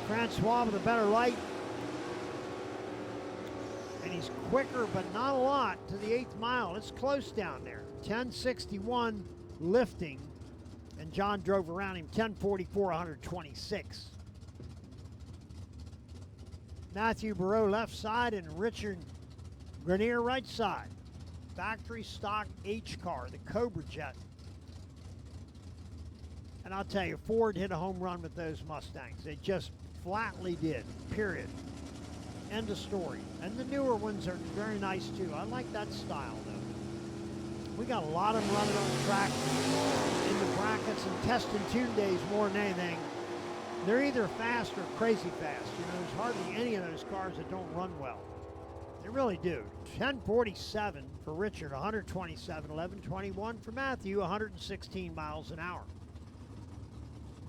Francois with a better light. And he's quicker, but not a lot, to the 8th mile. It's close down there. 10.61 lifting. And John drove around him 10.44, 126. Matthew Barreau left side and Richard Grenier right side. Factory stock H car, the Cobra Jet. And I'll tell you, Ford hit a home run with those Mustangs. They just flatly did, period. End of story. And the newer ones are very nice too. I like that style though. We got a lot of them running on the track in the brackets and test and tune days more than anything. They're either fast or crazy fast. You know, there's hardly any of those cars that don't run well. They really do. 10.47 for Richard, 127, 11.21 for Matthew, 116 miles an hour.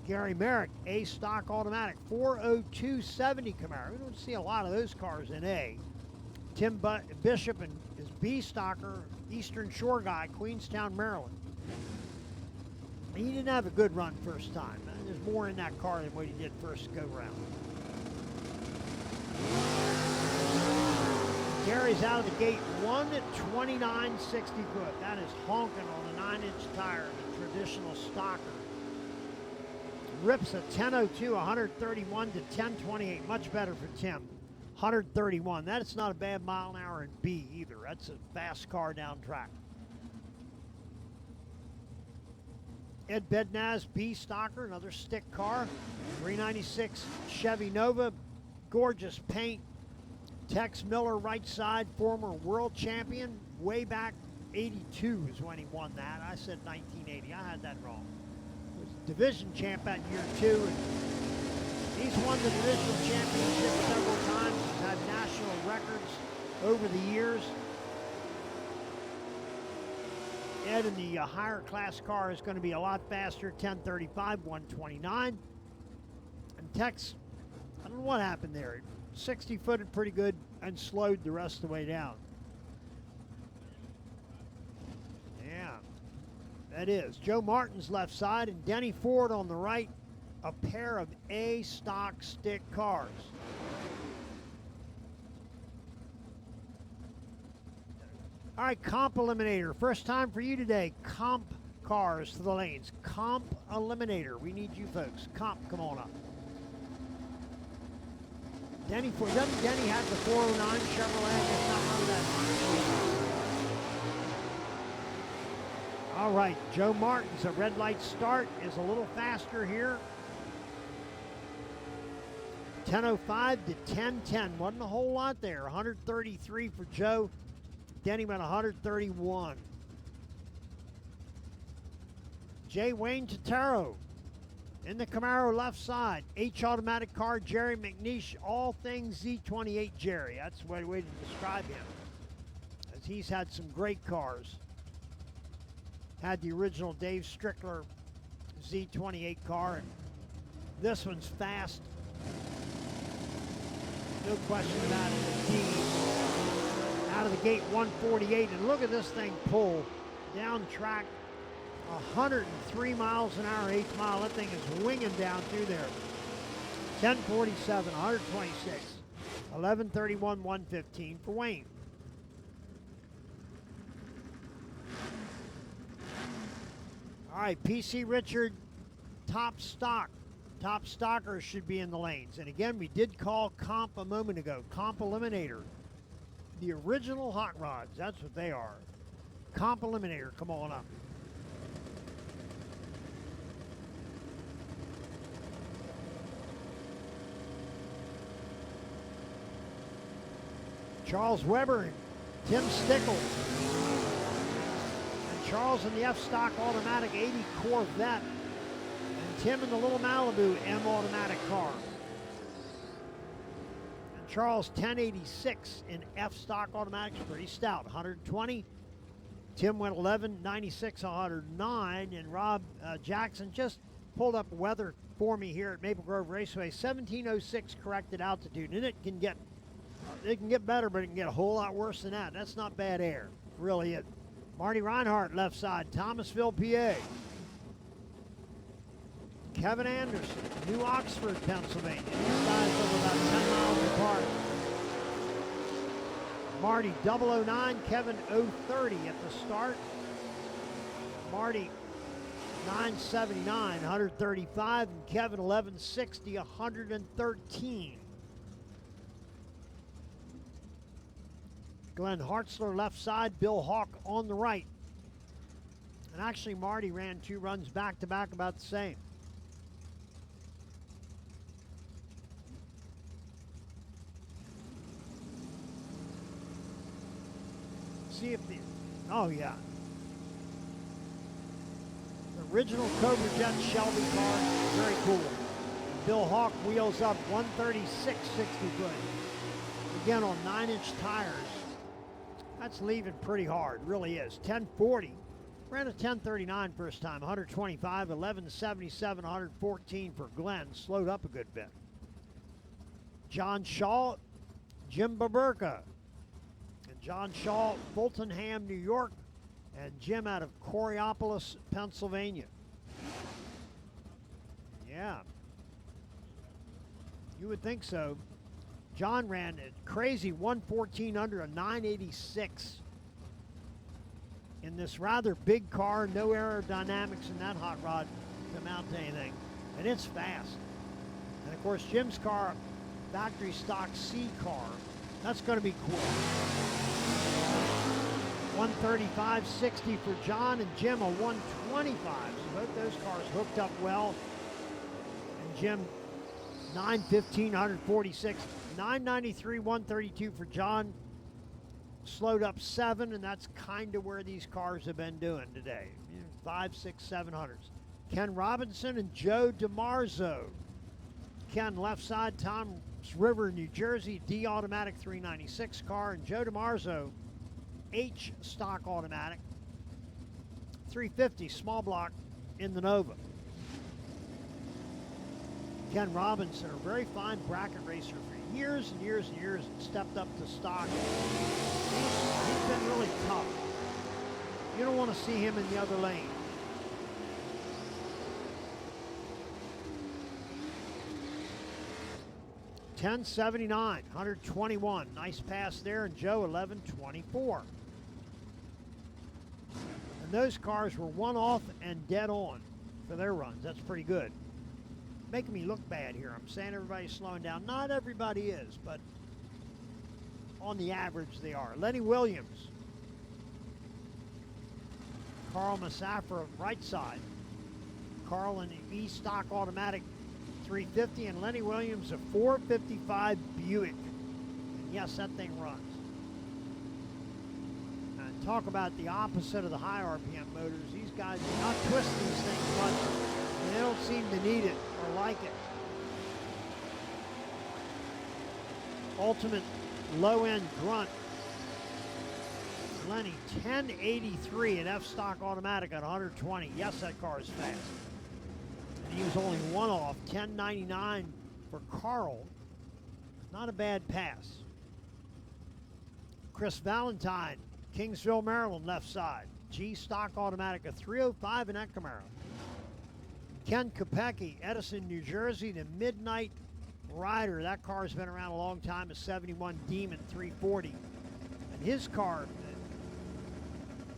Gary Merrick, A stock automatic, 40270 Camaro. We don't see a lot of those cars in A. Tim Bishop and his B stocker, Eastern Shore guy, Queenstown, Maryland. He didn't have a good run first time. There's more in that car than what he did first go round. Gary's out of the gate, 1:29.60 foot. That is honking on a 9-inch tire, the traditional stocker. Rips a 10.02, 131 to 10.28. Much better for Tim. 131. That's not a bad mile an hour in B either. That's a fast car down track. Ed Bednaz, B stocker, another stick car. 396 Chevy Nova. Gorgeous paint. Tex Miller, right side, former world champion. Way back, 82 is when he won that. I said 1980. I had that wrong. He was division champ that year, too. And he's won the divisional championship several times. He's had national records over the years. Ed in the higher class car is going to be a lot faster, 10.35, 129. And Tex, I don't know what happened there. 60-footed pretty good and slowed the rest of the way down. Yeah, that is. Joe Martin's left side and Denny Ford on the right. A pair of A stock stick cars. All right, Comp Eliminator. First time for you today. Comp cars to the lanes. Comp Eliminator. We need you folks. Comp, come on up. Denny Ford. Doesn't Denny have the 409 Chevrolet? It's not none of that. All right, Joe Martin's a red light start is a little faster here. 10.05 to 10.10. Wasn't a whole lot there. 133 for Joe. Denny went 131. J. Wayne Totaro in the Camaro left side. H automatic car, Jerry McNeish. All things Z28 Jerry. That's the way to describe him. As he's had some great cars. Had the original Dave Strickler Z28 car. And this one's fast. No question about it. D. Out of the gate, 148. And look at this thing pull down track, 103 miles an hour, 8th mile. That thing is winging down through there. 10:47, 126. 11:31, 115 for Wayne. All right, PC Richard, top stock. Top stockers should be in the lanes. And again, we did call comp a moment ago. Comp Eliminator. The original hot rods. That's what they are. Comp Eliminator. Come on up. Charles Weber and Tim Stickles. And Charles in the F-Stock Automatic 80 Corvette. And Tim in the little Malibu M Automatic car. And Charles 1086 in F-Stock Automatics, pretty stout, 120. Tim went 1196, 109. And Rob Jackson just pulled up weather for me here at Maple Grove Raceway. 1706 corrected altitude, and it can get better, but it can get a whole lot worse than that. That's not bad air, really is. Marty Reinhardt, left side, Thomasville, PA. Kevin Anderson, New Oxford, Pennsylvania. These guys live about 10 miles apart. Marty 009, Kevin 030 at the start. Marty 979, 135, and Kevin 1160, 113. Glenn Hartzler left side, Bill Hawk on the right. And actually Marty ran 2 runs back to back about the same. See if the, oh yeah. The original Cobra Jet Shelby car, very cool. Bill Hawk wheels up 136 60-foot. Again on 9-inch tires. That's leaving pretty hard, really is. 1040. Ran a 1039 first time, 125, 1177, 114 for Glenn. Slowed up a good bit. John Shaw, Jim Baburka. And John Shaw, Fultonham, New York. And Jim out of Coriopolis, Pennsylvania. Yeah. You would think so. John ran a crazy 114 under a 986 in this rather big car. No aerodynamics in that hot rod to mount to anything. And it's fast. And of course, Jim's car, factory stock C car, that's going to be cool. 135.60 for John, and Jim a 125. So both those cars hooked up well. And Jim 915, 146. 993, 132 for John. Slowed up 7, and that's kind of where these cars have been doing today. 5, 6, 700s. Ken Robinson and Joe DiMarzo. Ken left side, Tom's River, New Jersey, D Automatic 396 car, and Joe DiMarzo, H stock automatic 350 small block in the Nova. Ken Robinson, a very fine bracket racer for years and years and years, and stepped up to stock. He's been really tough. You don't want to see him in the other lane. $10.79, 121. Nice pass there, and Joe 11.24. And those cars were one off and dead on for their runs. That's pretty good. Making me look bad here. I'm saying everybody's slowing down. Not everybody is, but on the average they are. Lenny Williams. Carl Massafra, right side. Carl in the E-Stock Automatic 350, and Lenny Williams a 455 Buick. And yes, that thing runs. And talk about the opposite of the high RPM motors. These guys do not twist these things much. And they don't seem to need it or like it. Ultimate low-end grunt. Lenny, 1083 an F-Stock Automatic at 120. Yes, that car is fast. And he was only one off, 1099 for Carl. Not a bad pass. Chris Valentine, Kingsville, Maryland, left side. G stock automatic, a 305 in that Camaro. Ken Kopecki, Edison, New Jersey, the Midnight Rider. That car's been around a long time, a 71 Demon 340. And his car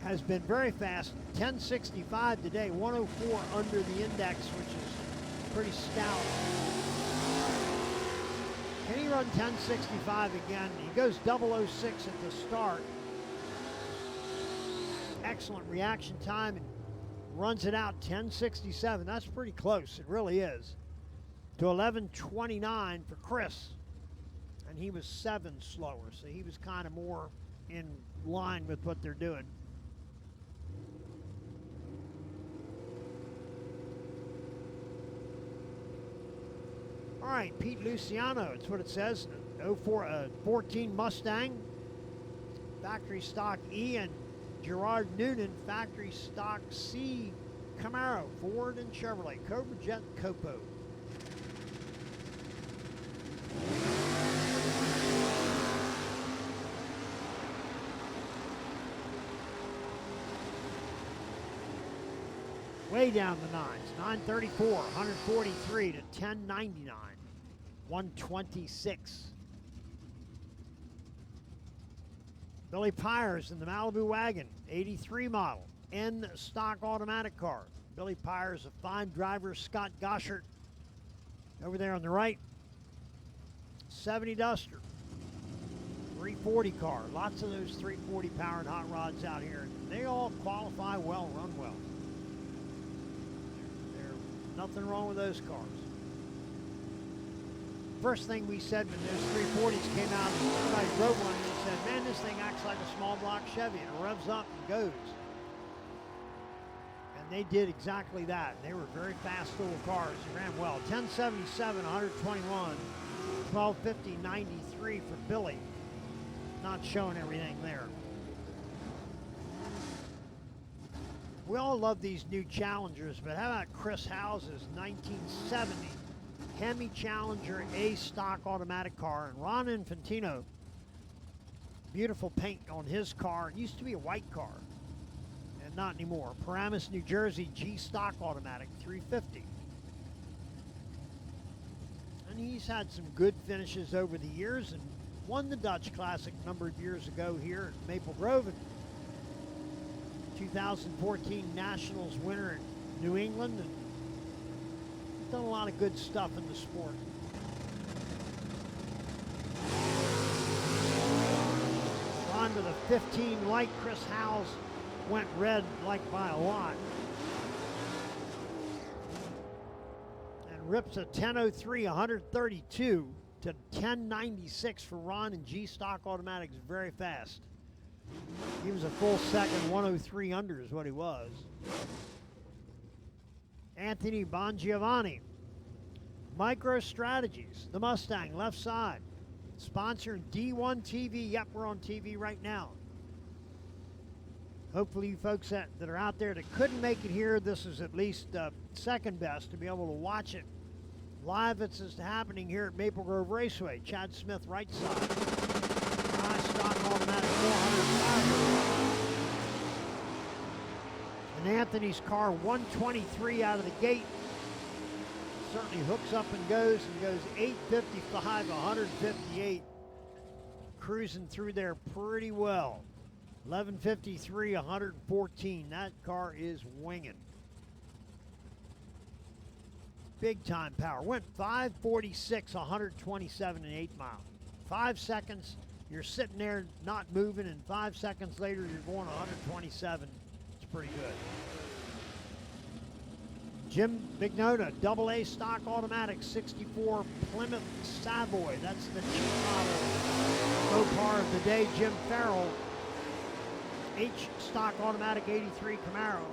has been very fast. 1065 today, 104 under the index, which is pretty stout. Can he run 1065 again? He goes 006 at the start. Excellent reaction time and runs it out 1067. That's pretty close. It really is. To 1129 for Chris. And he was 7 slower, so he was kind of more in line with what they're doing. All right, Pete Luciano, it's what it says. 14 Mustang, factory stock E, and Gerard Noonan, factory stock C Camaro, Ford and Chevrolet, Cobra Jet Copo. Way down the nines, 934, 143 to 1099, 126. Billy Pyers in the Malibu wagon, 83 model, N stock automatic car. Billy Pyers, a fine driver. Scott Goshert over there on the right. 70 Duster, 340 car. Lots of those 340 powered hot rods out here. They all qualify well, run well. Nothing wrong with those cars. First thing we said when those 340s came out, somebody drove one and they said, man, this thing acts like a small block Chevy. It revs up and goes. And they did exactly that. They were very fast little cars. They ran well. 1077, 121, 1250, 93 for Billy. Not showing everything there. We all love these new Challengers, but how about Chris House's 1970 Hemi Challenger A stock automatic car? And Ron Infantino, beautiful paint on his car. It used to be a white car, and not anymore. Paramus, New Jersey G stock automatic 350. And he's had some good finishes over the years and won the Dutch Classic a number of years ago here at Maple Grove. And 2014 Nationals winner in New England, and done a lot of good stuff in the sport. On to the 15 light. Chris Howes went red like by a lot. And rips a 1003, 132 to 1096 for Ron, and G stock automatics very fast. He was a full second, 103 under is what he was. Anthony Bongiovanni, Micro Strategies, the Mustang, left side. Sponsoring D1TV. Yep, we're on TV right now. Hopefully you folks that are out there that couldn't make it here, this is at least second best to be able to watch it live. It's just happening here at Maple Grove Raceway. Chad Smith, right side. High stock automatic 405. And Anthony's car 123 out of the gate. Certainly hooks up and goes 855, 158. Cruising through there pretty well. 1153, 114. That car is winging. Big time power. Went 546, 127 and 8 mile. 5 seconds, you're sitting there not moving, and 5 seconds later you're going 127. It's pretty good. Jim Bignota, double A stock automatic, 64 Plymouth Savoy. That's the cheap model. Mopar of the day, Jim Farrell. H stock automatic, 83 Camaro.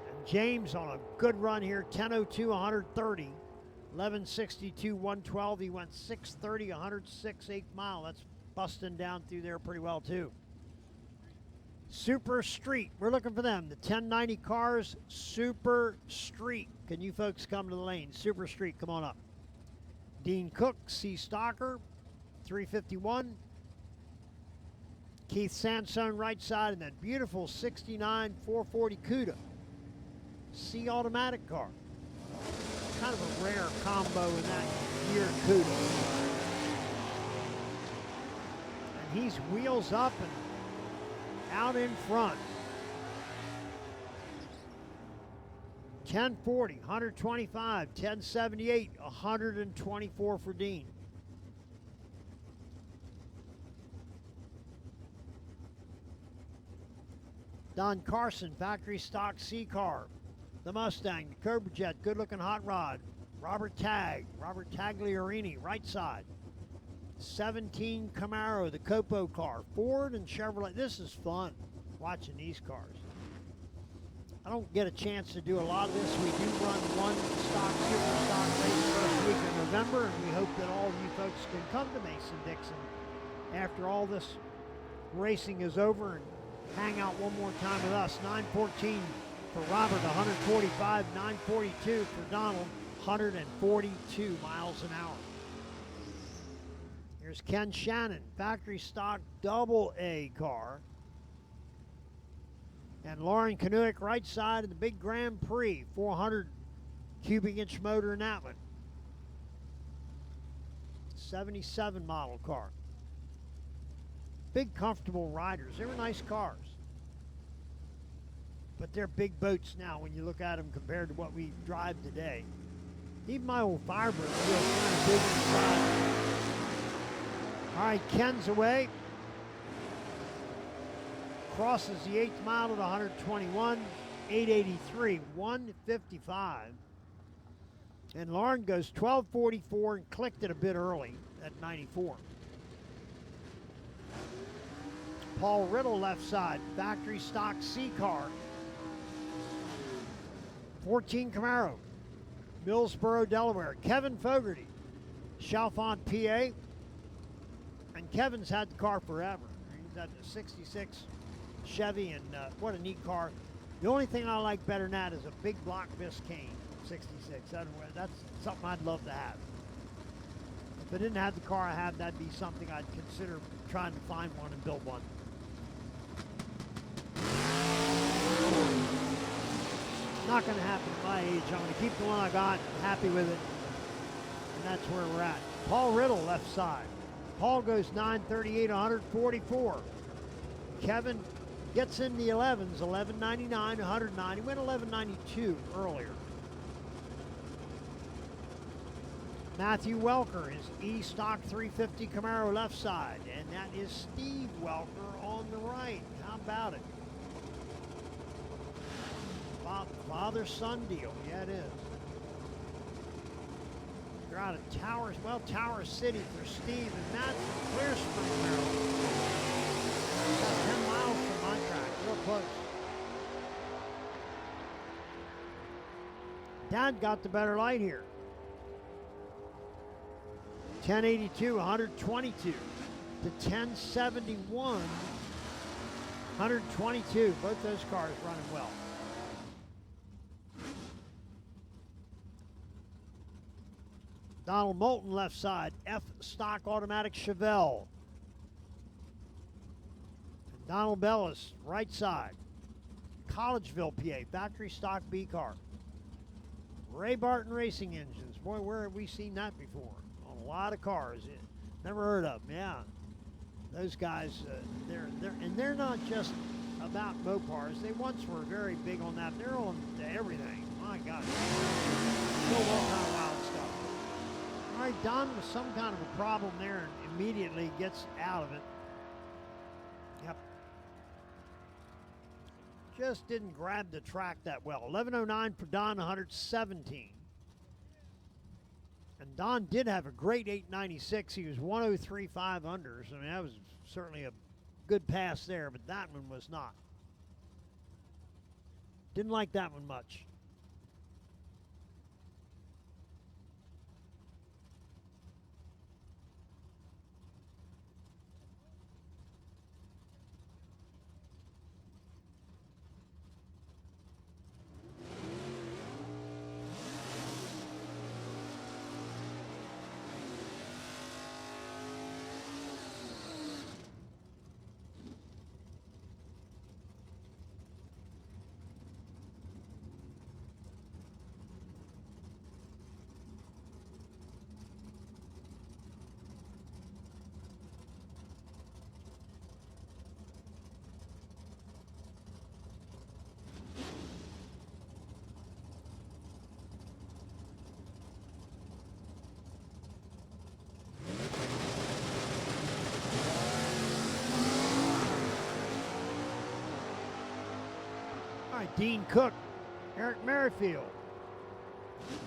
And James on a good run here, 1002, 130. 1162, 112. He went 630, 106, 8 mile. That's busting down through there pretty well too. Super Street, we're looking for them. The 1090 cars, Super Street. Can you folks come to the lane? Super Street, come on up. Dean Cook, C Stalker, 351. Keith Sansone right side, and that beautiful 69 440 CUDA. C automatic car. Kind of a rare combo in that year CUDA. And he's wheels up and out in front. 1040, 125, 1078, 124 for Dean. Don Carson, factory stock C car. The Mustang, the Cobra Jet, good looking hot rod. Robert Tagliarini, right side. 17 Camaro, the Copo car. Ford and Chevrolet. This is fun, watching these cars. I don't get a chance to do a lot of this. We do run one stock, super stock race first week in November, and we hope that all of you folks can come to Mason-Dixon after all this racing is over and hang out one more time with us. 914 for Robert, 145, 942 for Donald, 142 miles an hour. Here's Ken Shannon, factory stock double A car. And Lauren Kanuick, right side of the big Grand Prix, 400 cubic inch motor in that one. 77 model car. Big, comfortable riders. They were nice cars. But they're big boats now when you look at them compared to what we drive today. Even my old Firebird feels kind of big inside. All right, Ken's away. Crosses the 8th mile at 121, 883, 155. And Lauren goes 1244 and clicked it a bit early at 94. Paul Riddle left side, factory stock C car. 14 Camaro, Millsboro, Delaware. Kevin Fogarty, Chalfont, PA. And Kevin's had the car forever. He's had the 66 Chevy, and what a neat car. The only thing I like better than that is a big block Biscayne 66. That's something I'd love to have. If I didn't have the car I have, that'd be something I'd consider trying to find one and build one. Not going to happen at my age. I'm going to keep the one I got, happy with it, and that's where we're at. Paul Riddle left side. Paul goes 938, 144. Kevin gets in the 11s, 1199, 190. Went 1192 earlier. Matthew Welker is E-Stock 350 Camaro left side, and that is Steve Welker on the right. How about it? Father-son deal. Yeah, it is. They're out of Towers, well, Tower City for Steve, and Matt from Clear Spring, Maryland. About 10 miles from my track, real close. Dad got the better light here. 1082, 122 to 1071, 122. Both those cars running well. Donald Moulton left side, F stock automatic Chevelle. And Donald Bellis right side, Collegeville, PA, factory stock B car. Ray Barton Racing Engines. Boy, where have we seen that before? On a lot of cars. Never heard of them. Yeah, those guys. They're not just about Mopars. They once were very big on that. They're on to everything. My God, still all kind of wild stuff. All right, Don with some kind of a problem there and immediately gets out of it. Yep. Just didn't grab the track that well. 1109 for Don, 117. And Don did have a great 896. He was 103.5 unders. I mean, that was certainly a good pass there, but that one was not. Didn't like that one much. Dean Cook, Eric Merrifield.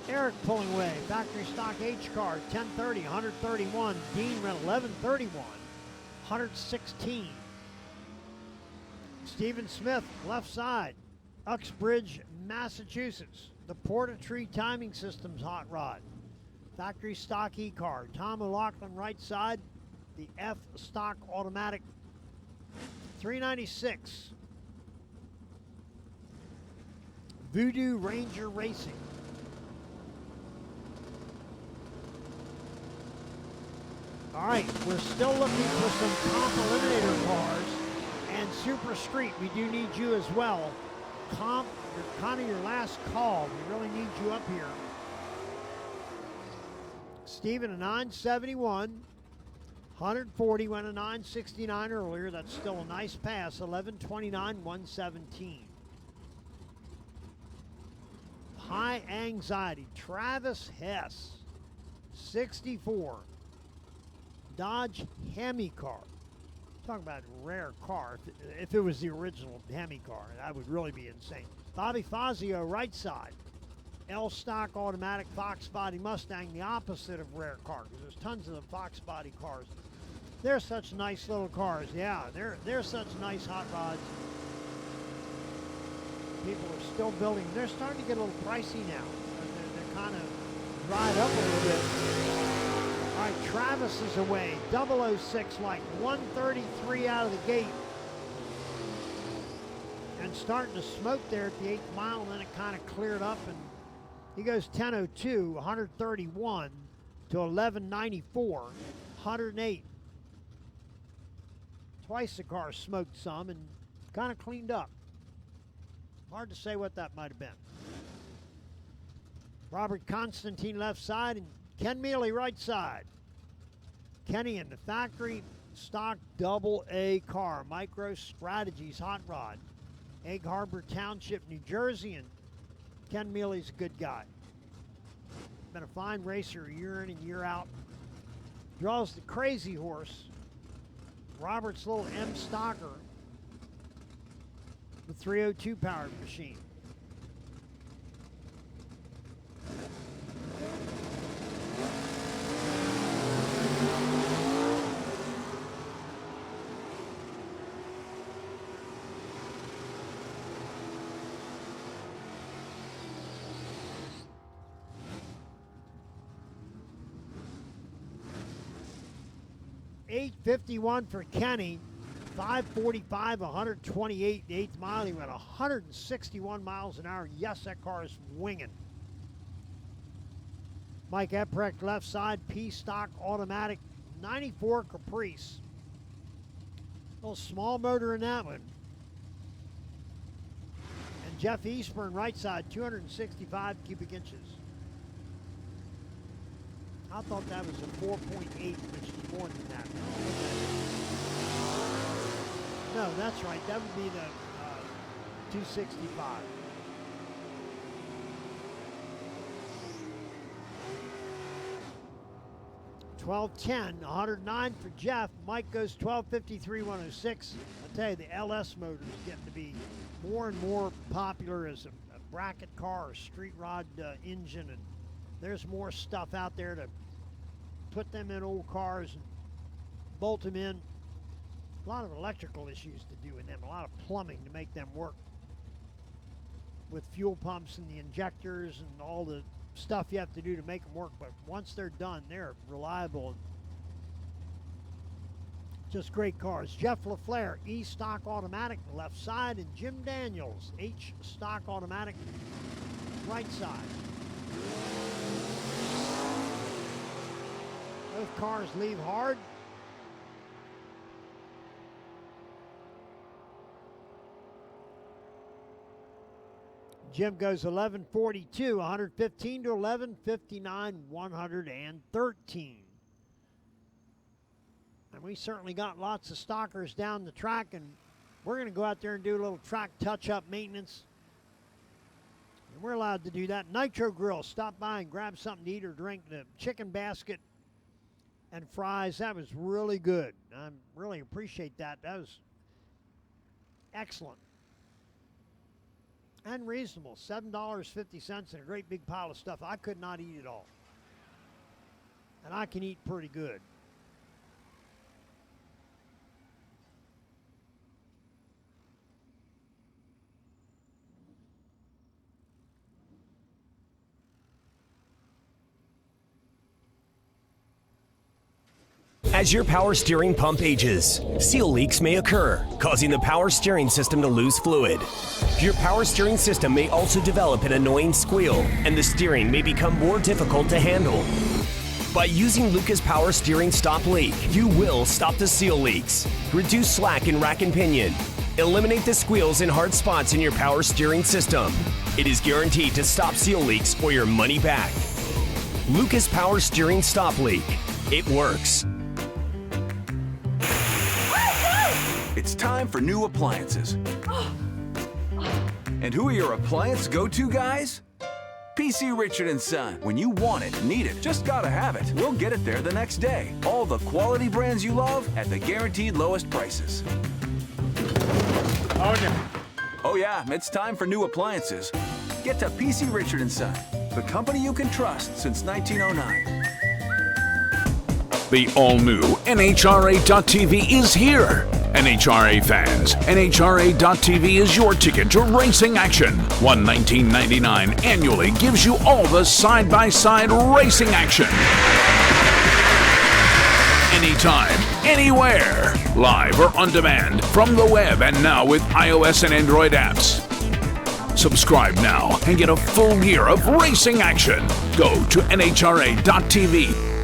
Eric pulling away. Factory stock H car, 1030, 131. Dean ran 1131, 116. Stephen Smith, left side, Uxbridge, Massachusetts. The Portatree Timing Systems hot rod. Factory stock E car. Tom O'Loughlin, right side, the F stock automatic, 396. Voodoo Ranger Racing. All right, we're still looking for some comp eliminator cars and Super Street. We do need you as well. Comp, you're kind of your last call. We really need you up here. Steven, a 971. 140, went a 969 earlier. That's still a nice pass. 1129, 117. High anxiety. Travis Hess, 64. Dodge Hemi car. Talk about a rare car. If it was the original Hemi car, that would really be insane. Bobby Fazio, right side. L stock automatic Fox body Mustang, the opposite of rare car, because there's tons of the Fox body cars. They're such nice little cars. Yeah, they're such nice hot rods. People are still building. They're starting to get a little pricey now. They're kind of dried up a little bit. All right, Travis is away. 006, like 133 out of the gate. And starting to smoke there at the 8th mile, and then it kind of cleared up, and he goes 10:02, 131 to 1194, 108. Twice the car smoked some and kind of cleaned up. Hard to say what that might have been. Robert Constantine left side and Ken Mealy right side. Kenny in the factory stock AA car, Micro Strategies hot rod. Egg Harbor Township, New Jersey, and Ken Mealy's a good guy. Been a fine racer year in and year out. Draws the Crazy Horse, Robert's little M Stocker, the 302 powered machine. $851 for Kenny, 545, 128, the 8th mile. He went 161 miles an hour. Yes, that car is winging. Mike Eprecht left side, P stock automatic, 94 Caprice. Little small motor in that one. And Jeff Eastburn right side, 265 cubic inches. I thought that was a 4.8, which is more than that. No, that's right. That would be the 265. $12.10, 109 for Jeff. Mike goes 12.53, 106. I tell you, the LS motor is getting to be more and more popular as a bracket car or street rod engine, and there's more stuff out there to put them in old cars and bolt them in. A lot of electrical issues to do in them, a lot of plumbing to make them work with fuel pumps and the injectors and all the stuff you have to do to make them work. But once they're done, they're reliable and just great cars. Jeff LaFleur, E stock automatic left side, and Jim Daniels, H stock automatic right side. Both cars leave hard. Jim goes 11.42, 115 to 11.59, 113. And we certainly got lots of stockers down the track, and we're going to go out there and do a little track touch-up maintenance. And we're allowed to do that. Nitro Grill, stop by and grab something to eat or drink. The chicken basket and fries, that was really good. I really appreciate that. That was excellent. and reasonable. $7.50 and a great big pile of stuff. I could not eat it all. And I can eat pretty good. As your power steering pump ages, seal leaks may occur, causing the power steering system to lose fluid. Your power steering system may also develop an annoying squeal, and the steering may become more difficult to handle. By using Lucas Power Steering Stop Leak, you will stop the seal leaks, reduce slack in rack and pinion, eliminate the squeals and hard spots in your power steering system. It is guaranteed to stop seal leaks or your money back. Lucas Power Steering Stop Leak. It works. It's time for new appliances. And who are your appliance go-to guys? PC Richard & Son. When you want it, need it, just gotta have it. We'll get it there the next day. All the quality brands you love at the guaranteed lowest prices. Oh yeah, it's time for new appliances. Get to PC Richard & Son, the company you can trust since 1909. The all-new NHRA.TV is here. NHRA fans, NHRA.TV is your ticket to racing action. $19.99 annually gives you all the side-by-side racing action. Anytime, anywhere, live or on demand, from the web and now with iOS and Android apps. Subscribe now and get a full year of racing action. Go to NHRA.TV.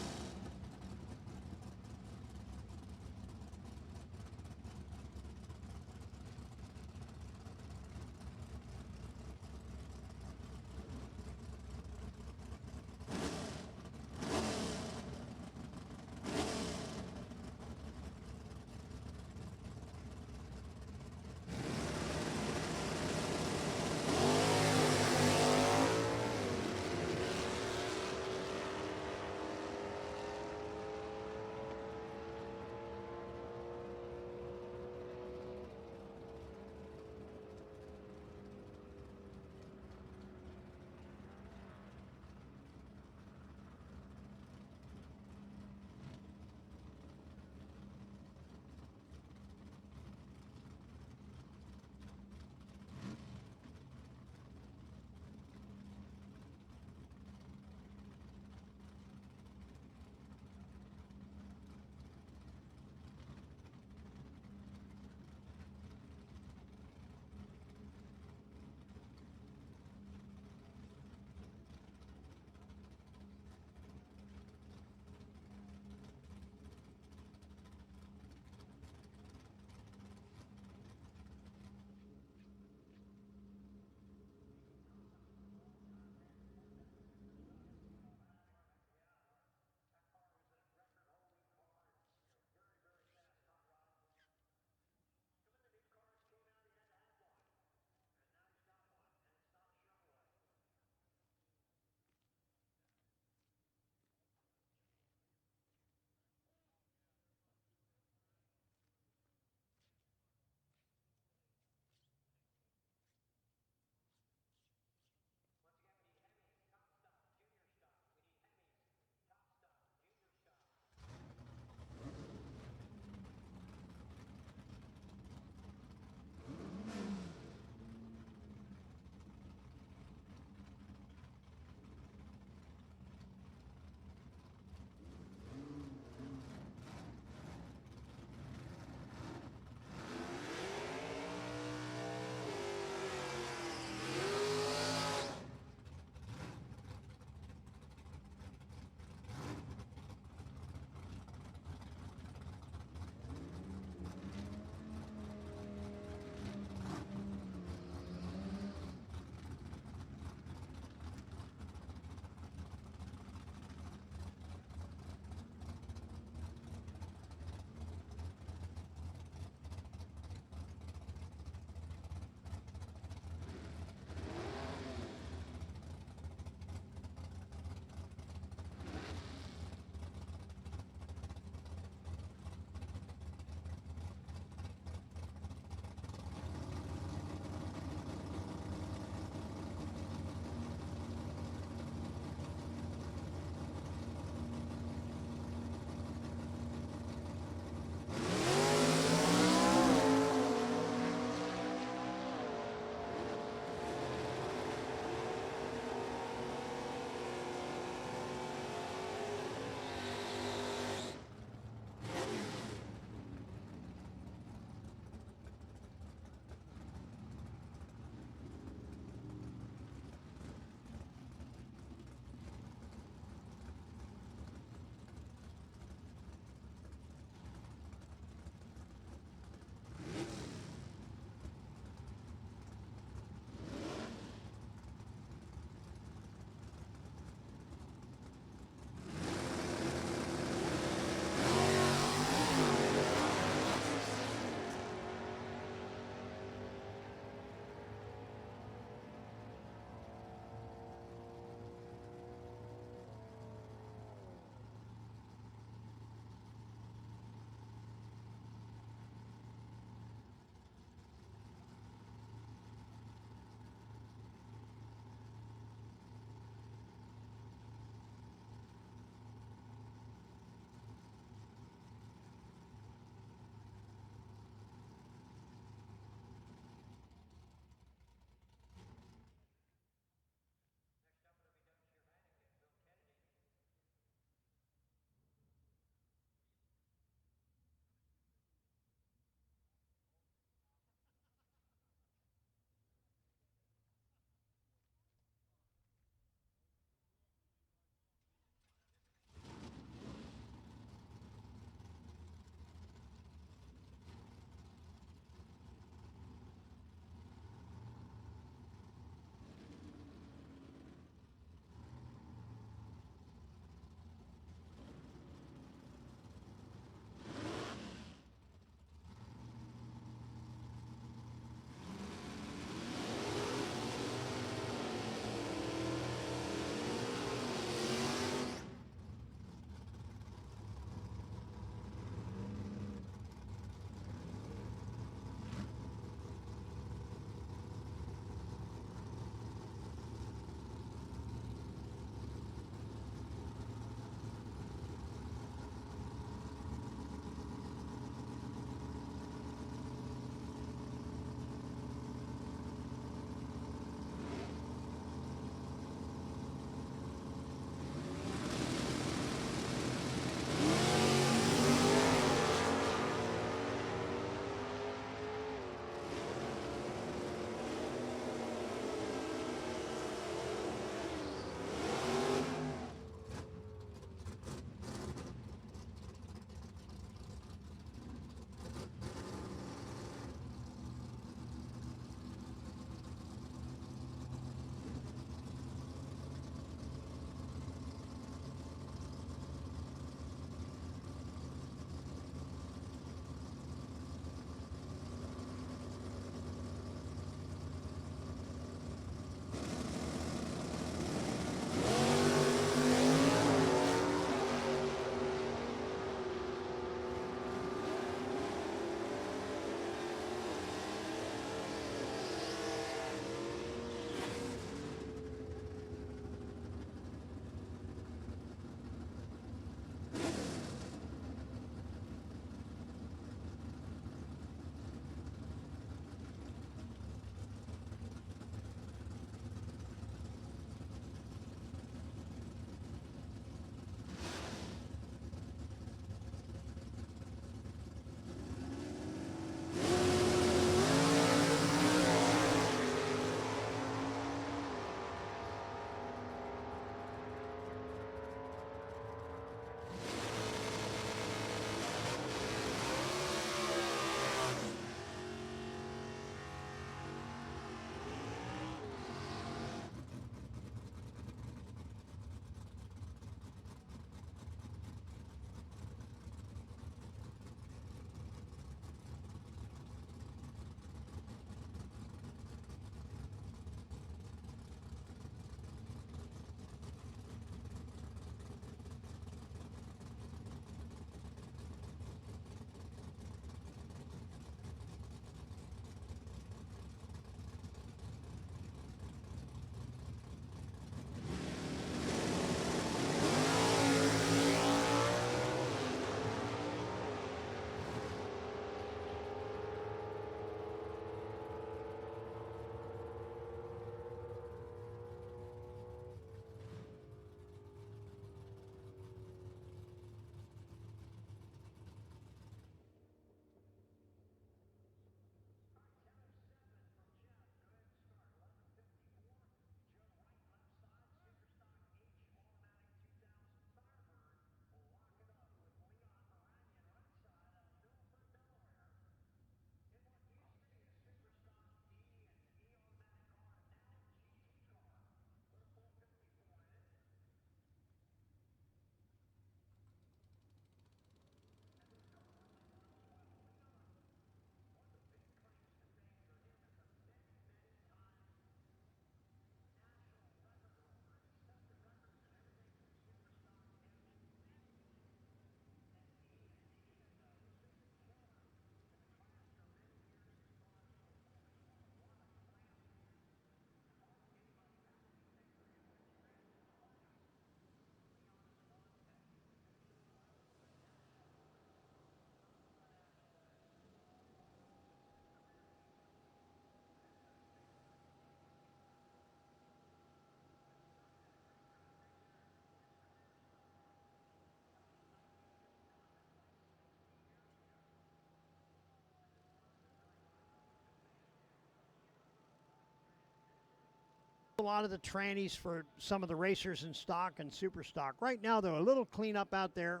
A lot of the trannies for some of the racers in stock and super stock. Right now, though, a little cleanup out there.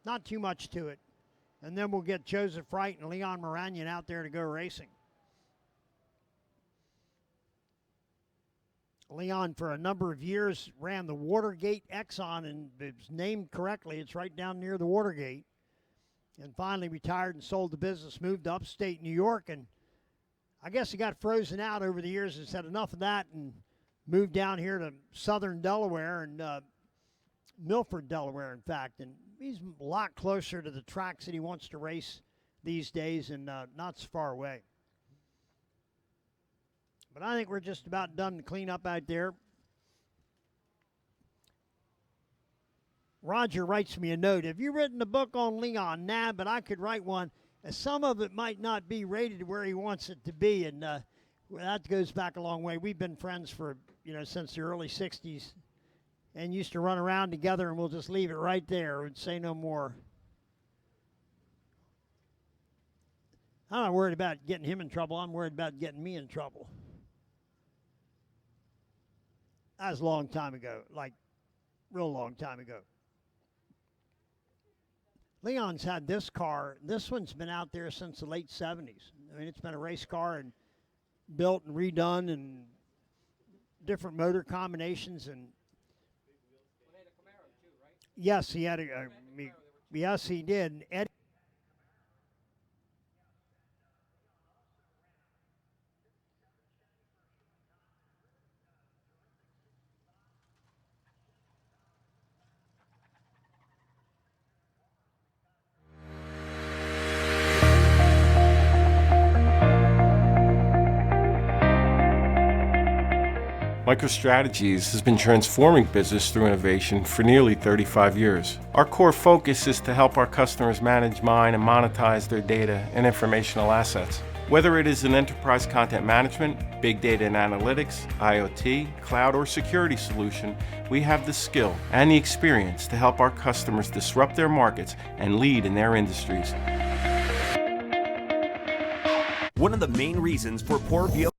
Not too much to it. And then we'll get Joseph Wright and Leon Moranian out there to go racing. Leon, for a number of years, ran the Watergate Exxon, and it's named correctly. It's right down near the Watergate. And finally retired and sold the business, moved to upstate New York, and I guess he got frozen out over the years and said enough of that and moved down here to southern Delaware and Milford, Delaware, in fact. And he's a lot closer to the tracks that he wants to race these days and not so far away. But I think we're just about done to clean up out there. Roger writes me a note. Have you written a book on Leon? Nah, but I could write one. Some of it might not be rated where he wants it to be, and that goes back a long way. We've been friends for, since the early 60s and used to run around together, and we'll just leave it right there and say no more. I'm not worried about getting him in trouble. I'm worried about getting me in trouble. That was a long time ago, like real long time ago. Leon's had this car. This one's been out there since the late 70s. I mean, it's been a race car and built and redone and different motor combinations. And Well, they had a Camaro too, right? yes, he had yes, he did. And Eddie. MicroStrategies has been transforming business through innovation for nearly 35 years. Our core focus is to help our customers manage, mine, and monetize their data and informational assets. Whether it is in enterprise content management, big data and analytics, IoT, cloud, or security solution, we have the skill and the experience to help our customers disrupt their markets and lead in their industries. One of the main reasons for poor vehicle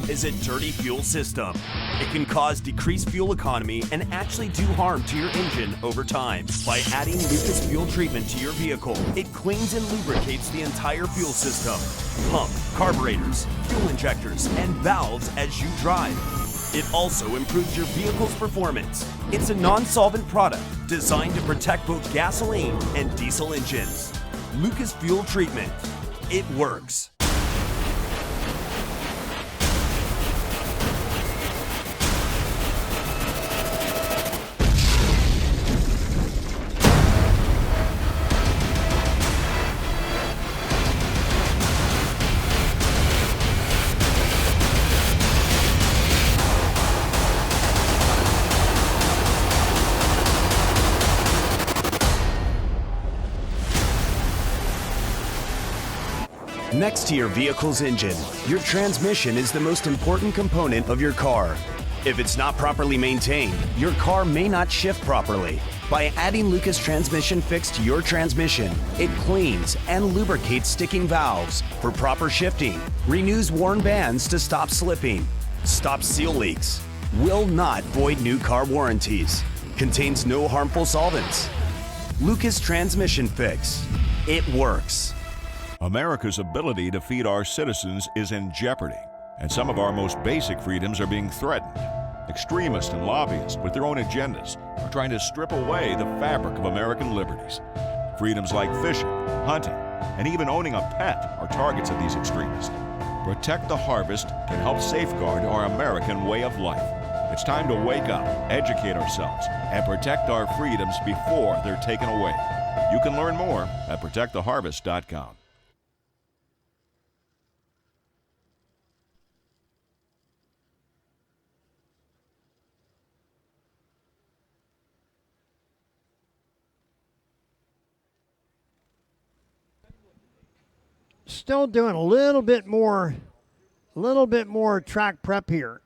is a dirty fuel system. It can cause decreased fuel economy and actually do harm to your engine over time. By adding Lucas Fuel Treatment to your vehicle, it cleans and lubricates the entire fuel system, pump, carburetors, fuel injectors, and valves as you drive. It also improves your vehicle's performance. It's a non-solvent product designed to protect both gasoline and diesel engines. Lucas Fuel Treatment. It works. Next to your vehicle's engine, your transmission is the most important component of your car. If it's not properly maintained, your car may not shift properly. By adding Lucas Transmission Fix to your transmission, it cleans and lubricates sticking valves for proper shifting, renews worn bands to stop slipping, stops seal leaks, will not void new car warranties, contains no harmful solvents. Lucas Transmission Fix. It works. America's ability to feed our citizens is in jeopardy, and some of our most basic freedoms are being threatened. Extremists and lobbyists with their own agendas are trying to strip away the fabric of American liberties. Freedoms like fishing, hunting, and even owning a pet are targets of these extremists. Protect the Harvest can help safeguard our American way of life. It's time to wake up, educate ourselves, and protect our freedoms before they're taken away. You can learn more at protecttheharvest.com. Still doing a little bit more track prep here.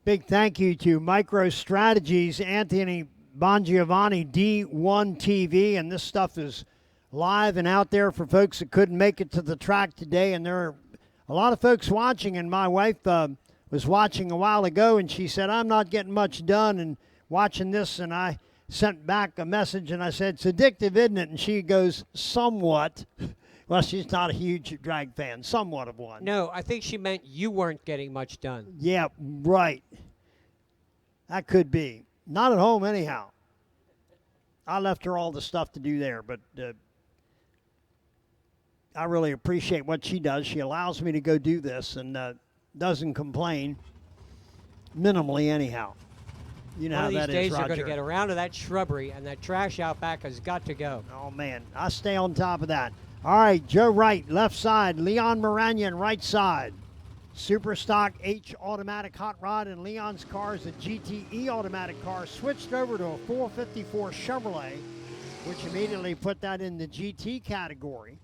Big thank you to MicroStrategies, Anthony Bongiovanni, D1TV, and this stuff is live and out there for folks that couldn't make it to the track today, and there are a lot of folks watching, and my wife was watching a while ago, and she said, I'm not getting much done and watching this, and I sent back a message, and I said, it's addictive, isn't it? And she goes, somewhat. Well, she's not a huge drag fan, somewhat of one. No, I think she meant you weren't getting much done. Yeah, right. That could be. Not at home anyhow. I left her all the stuff to do there, but I really appreciate what she does. She allows me to go do this and doesn't complain, minimally anyhow. You know how that is, Roger. One of these days you're going to get around to that shrubbery, and that trash out back has got to go. Oh, man. I stay on top of that. All right, Joe Wright, left side. Leon Moranyan, right side. Super Stock H automatic hot rod, and Leon's car is a GTE automatic car. Switched over to a 454 Chevrolet, which immediately put that in the GT category.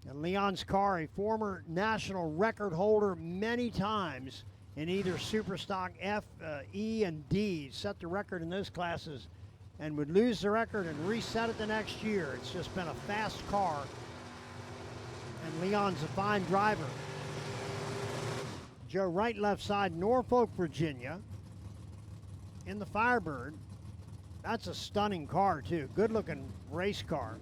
And Leon's car, a former national record holder many times in either Super Stock F, E, and D. Set the record in those classes and would lose the record and reset it the next year. It's just been a fast car. And Leon's a fine driver. Joe Wright, left side, Norfolk, Virginia, in the Firebird. That's a stunning car, too. Good-looking race car.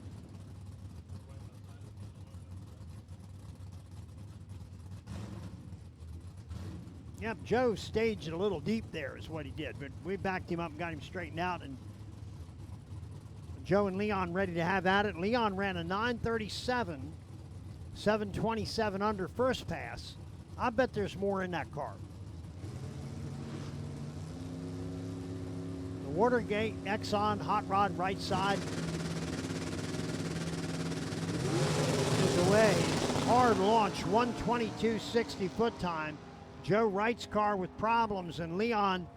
Yep, Joe staged a little deep there is what he did, but we backed him up and got him straightened out, and Joe and Leon ready to have at it. Leon ran a 937, 727 under first pass. I bet there's more in that car. The Watergate Exxon hot rod right side is away. Hard launch, 122.60 foot time. Joe Wright's car with problems, and Leon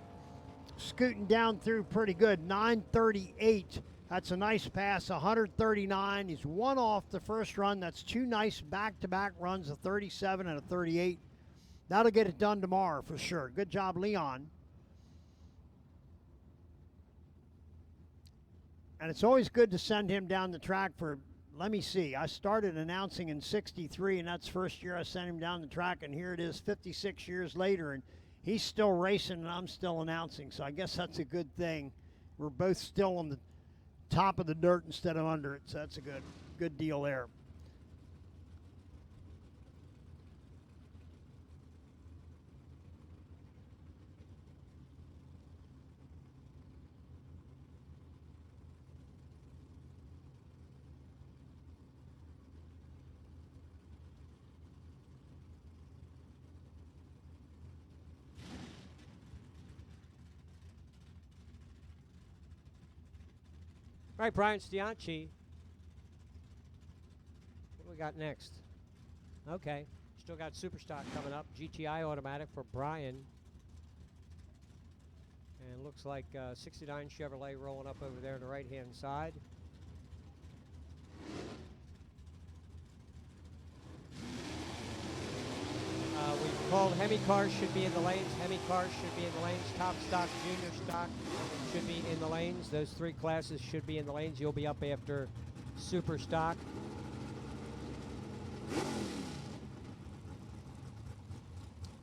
scooting down through pretty good. 938. That's a nice pass, 139. He's one off the first run. That's two nice back-to-back runs, a 37 and a 38. That'll get it done tomorrow for sure. Good job, Leon. And it's always good to send him down the track for, let me see, I started announcing in '63, and that's first year I sent him down the track, and here it is 56 years later, and he's still racing and I'm still announcing, so I guess that's a good thing. We're both still on the top of the dirt instead of under it, so that's a good deal there. All right, Brian Stianci. What do we got next? Okay, still got Super Stock coming up. GTI automatic for Brian. And looks like 69 Chevrolet rolling up over there on the right-hand side. We've called Hemi cars should be in the lanes. Hemi cars should be in the lanes. Top stock, junior stock should be in the lanes. Those three classes should be in the lanes. You'll be up after Super Stock.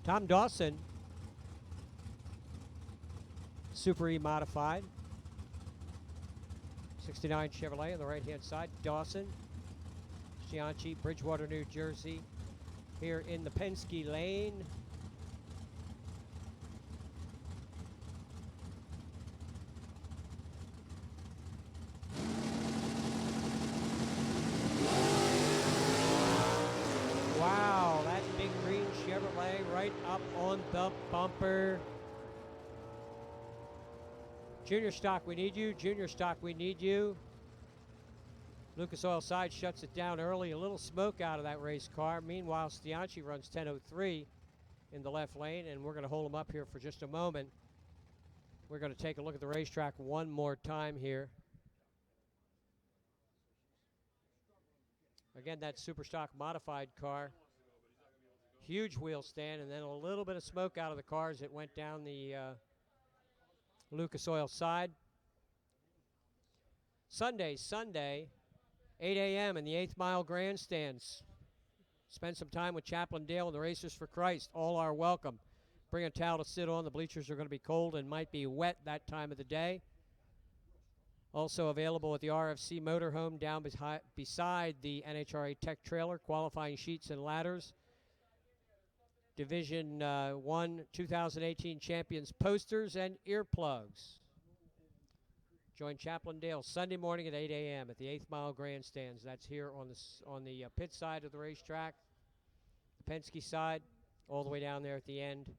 Tom Dawson, Super E modified. 69 Chevrolet on the right-hand side. Dawson, Stianci, Bridgewater, New Jersey. Here in the Penske lane. Wow, that big green Chevrolet right up on the bumper. Junior Stock, we need you. Junior Stock, we need you. Lucas Oil Side shuts it down early. A little smoke out of that race car. Meanwhile, Stianci runs 10:03 in the left lane, and we're going to hold him up here for just a moment. We're going to take a look at the racetrack one more time here. Again, that Super Stock modified car. Huge wheel stand, and then a little bit of smoke out of the cars that went down the Lucas Oil side. Sunday, 8 a.m. in the 8th Mile Grandstands. Spend some time with Chaplain Dale and the Racers for Christ. All are welcome. Bring a towel to sit on. The bleachers are going to be cold and might be wet that time of the day. Also available at the RFC Motorhome down beside the NHRA Tech Trailer. Qualifying sheets and ladders. Division 1 2018 champions posters and earplugs. Join Chaplain Dale Sunday morning at 8 a.m. at the 8th Mile Grandstands. That's here on the pit side of the racetrack, the Penske side, all the way down there at the end.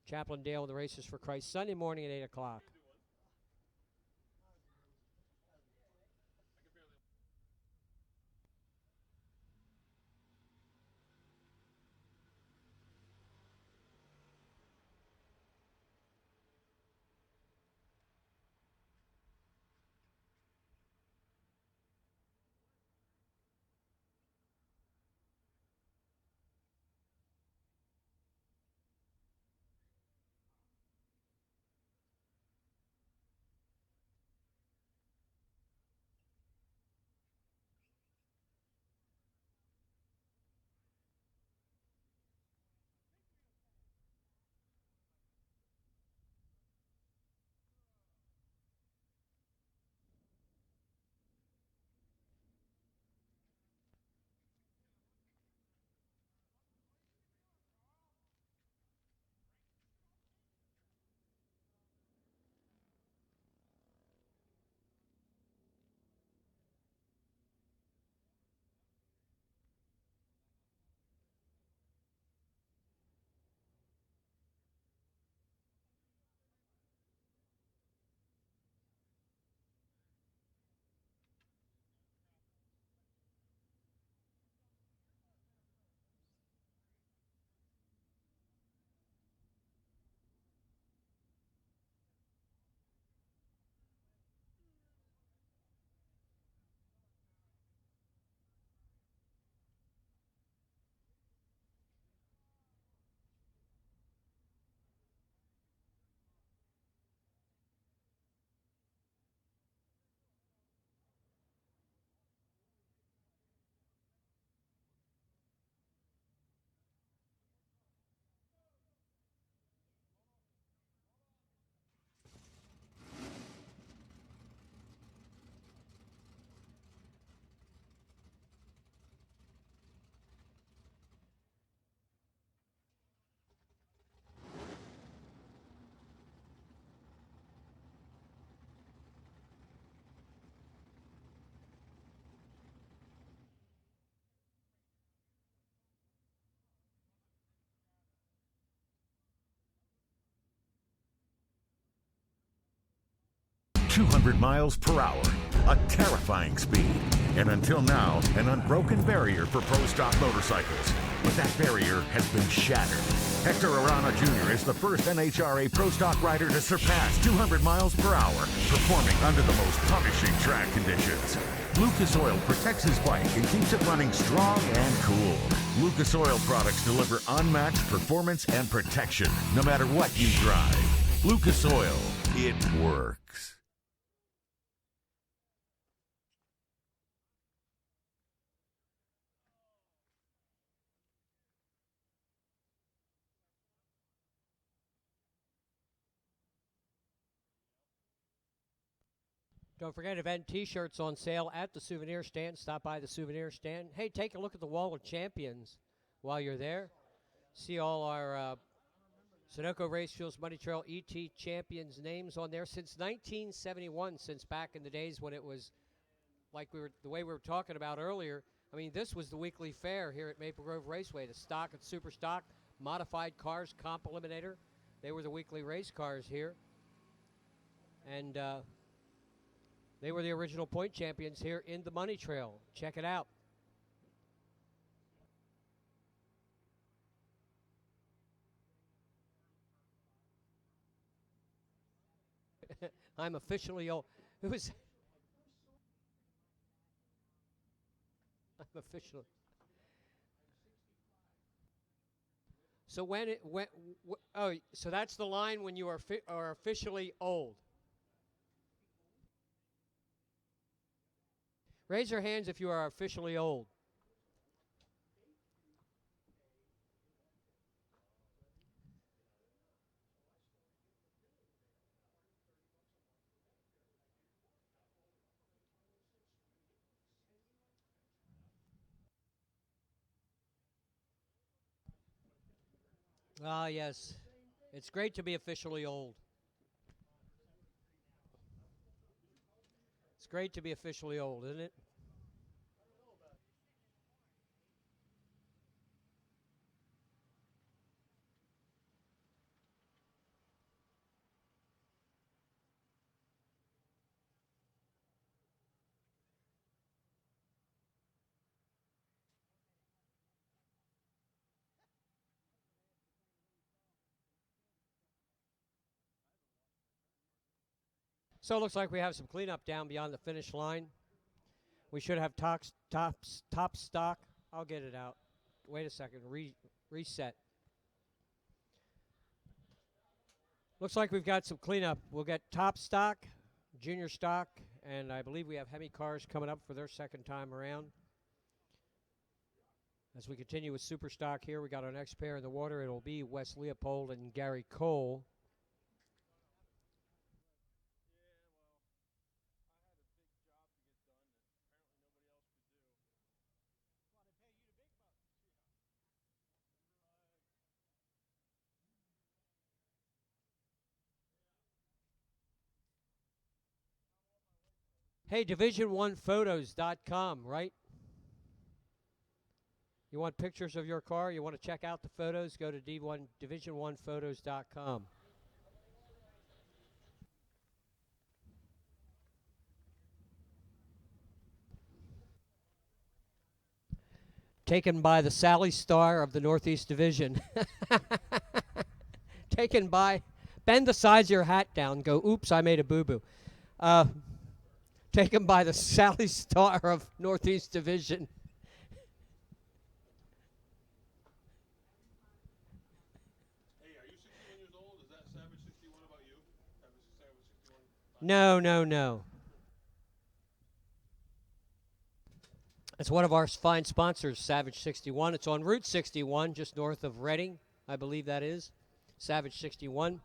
Chaplain Dale and the Racers for Christ, Sunday morning at 8 o'clock. 200 miles per hour, a terrifying speed, and until now, an unbroken barrier for pro stock motorcycles. But that barrier has been shattered. Hector Arana Jr. is the first NHRA pro stock rider to surpass 200 miles per hour, performing under the most punishing track conditions. Lucas Oil protects his bike and keeps it running strong and cool. Lucas Oil products deliver unmatched performance and protection, no matter what you drive. Lucas Oil, it works. Don't forget, event T-shirts on sale at the souvenir stand. Stop by the souvenir stand. Hey, take a look at the Wall of Champions while you're there. See all our Sunoco Race Fuels Money Trail ET champions names on there since 1971, since back in the days when it was like the way we were talking about earlier. I mean, this was the weekly fair here at Maple Grove Raceway. The stock and super stock, modified cars, comp eliminator. They were the weekly race cars here. And they were the original point champions here in the Money Trail. Check it out. I'm officially old. Who's? I'm officially. So so that's the line when you are officially old. Raise your hands if you are officially old. Ah, yes. It's great to be officially old. It's great to be officially old, isn't it? So it looks like we have some cleanup down beyond the finish line. We should have top stock. I'll get it out. Wait a second. Reset. Looks like we've got some cleanup. We'll get top stock, junior stock, and I believe we have Hemi cars coming up for their second time around. As we continue with super stock here, we got our next pair in the water. It'll be Wes Leopold and Gary Cole. Hey, division1photos.com, right? You want pictures of your car? You want to check out the photos? Go to division1photos.com. Taken by the Sally Star of the Northeast Division. Taken by, bend the sides of your hat down, go, oops, I made a boo-boo. Taken by the Sally Star of Northeast Division. Hey, are you 61 years old? Is that Savage 61 about you? Savage 61? No. It's one of our fine sponsors, Savage 61. It's on Route 61, just north of Reading, I believe that is. Savage 61,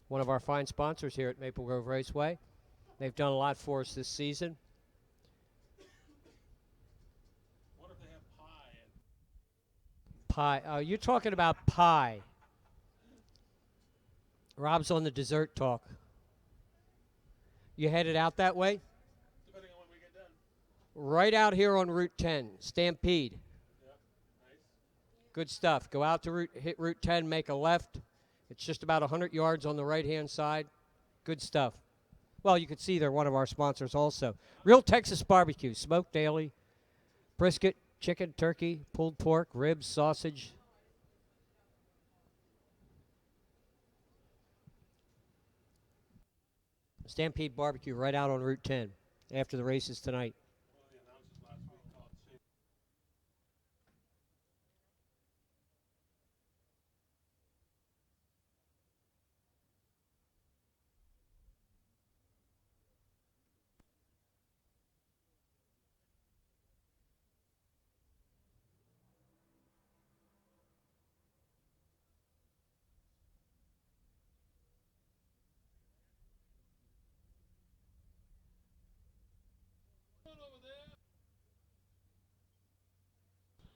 one of our fine sponsors here at Maple Grove Raceway. They've done a lot for us this season. What if they have pie? Pie. You're talking about pie. Rob's on the dessert talk. You headed out that way? Depending on when we get done. Right out here on Route 10, Stampede. Yep, nice. Good stuff. Go out to hit Route 10, make a left. It's just about 100 yards on the right-hand side. Good stuff. Well, you can see they're one of our sponsors also. Real Texas Barbecue, smoked daily, brisket, chicken, turkey, pulled pork, ribs, sausage. Stampede Barbecue right out on Route 10 after the races tonight.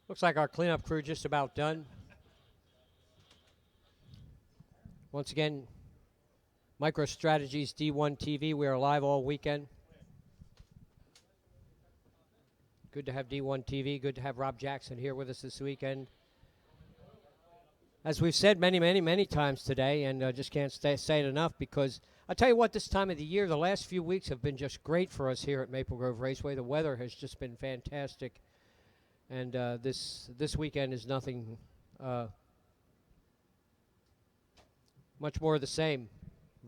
Looks like our cleanup crew just about done. Once again, MicroStrategies D1TV. We are live all weekend. Good to have D1TV. Good to have Rob Jackson here with us this weekend. As we've said many times today, and just can't say it enough, because I'll tell you what, this time of the year, the last few weeks have been just great for us here at Maple Grove Raceway. The weather has just been fantastic. And this weekend is nothing much more of the same.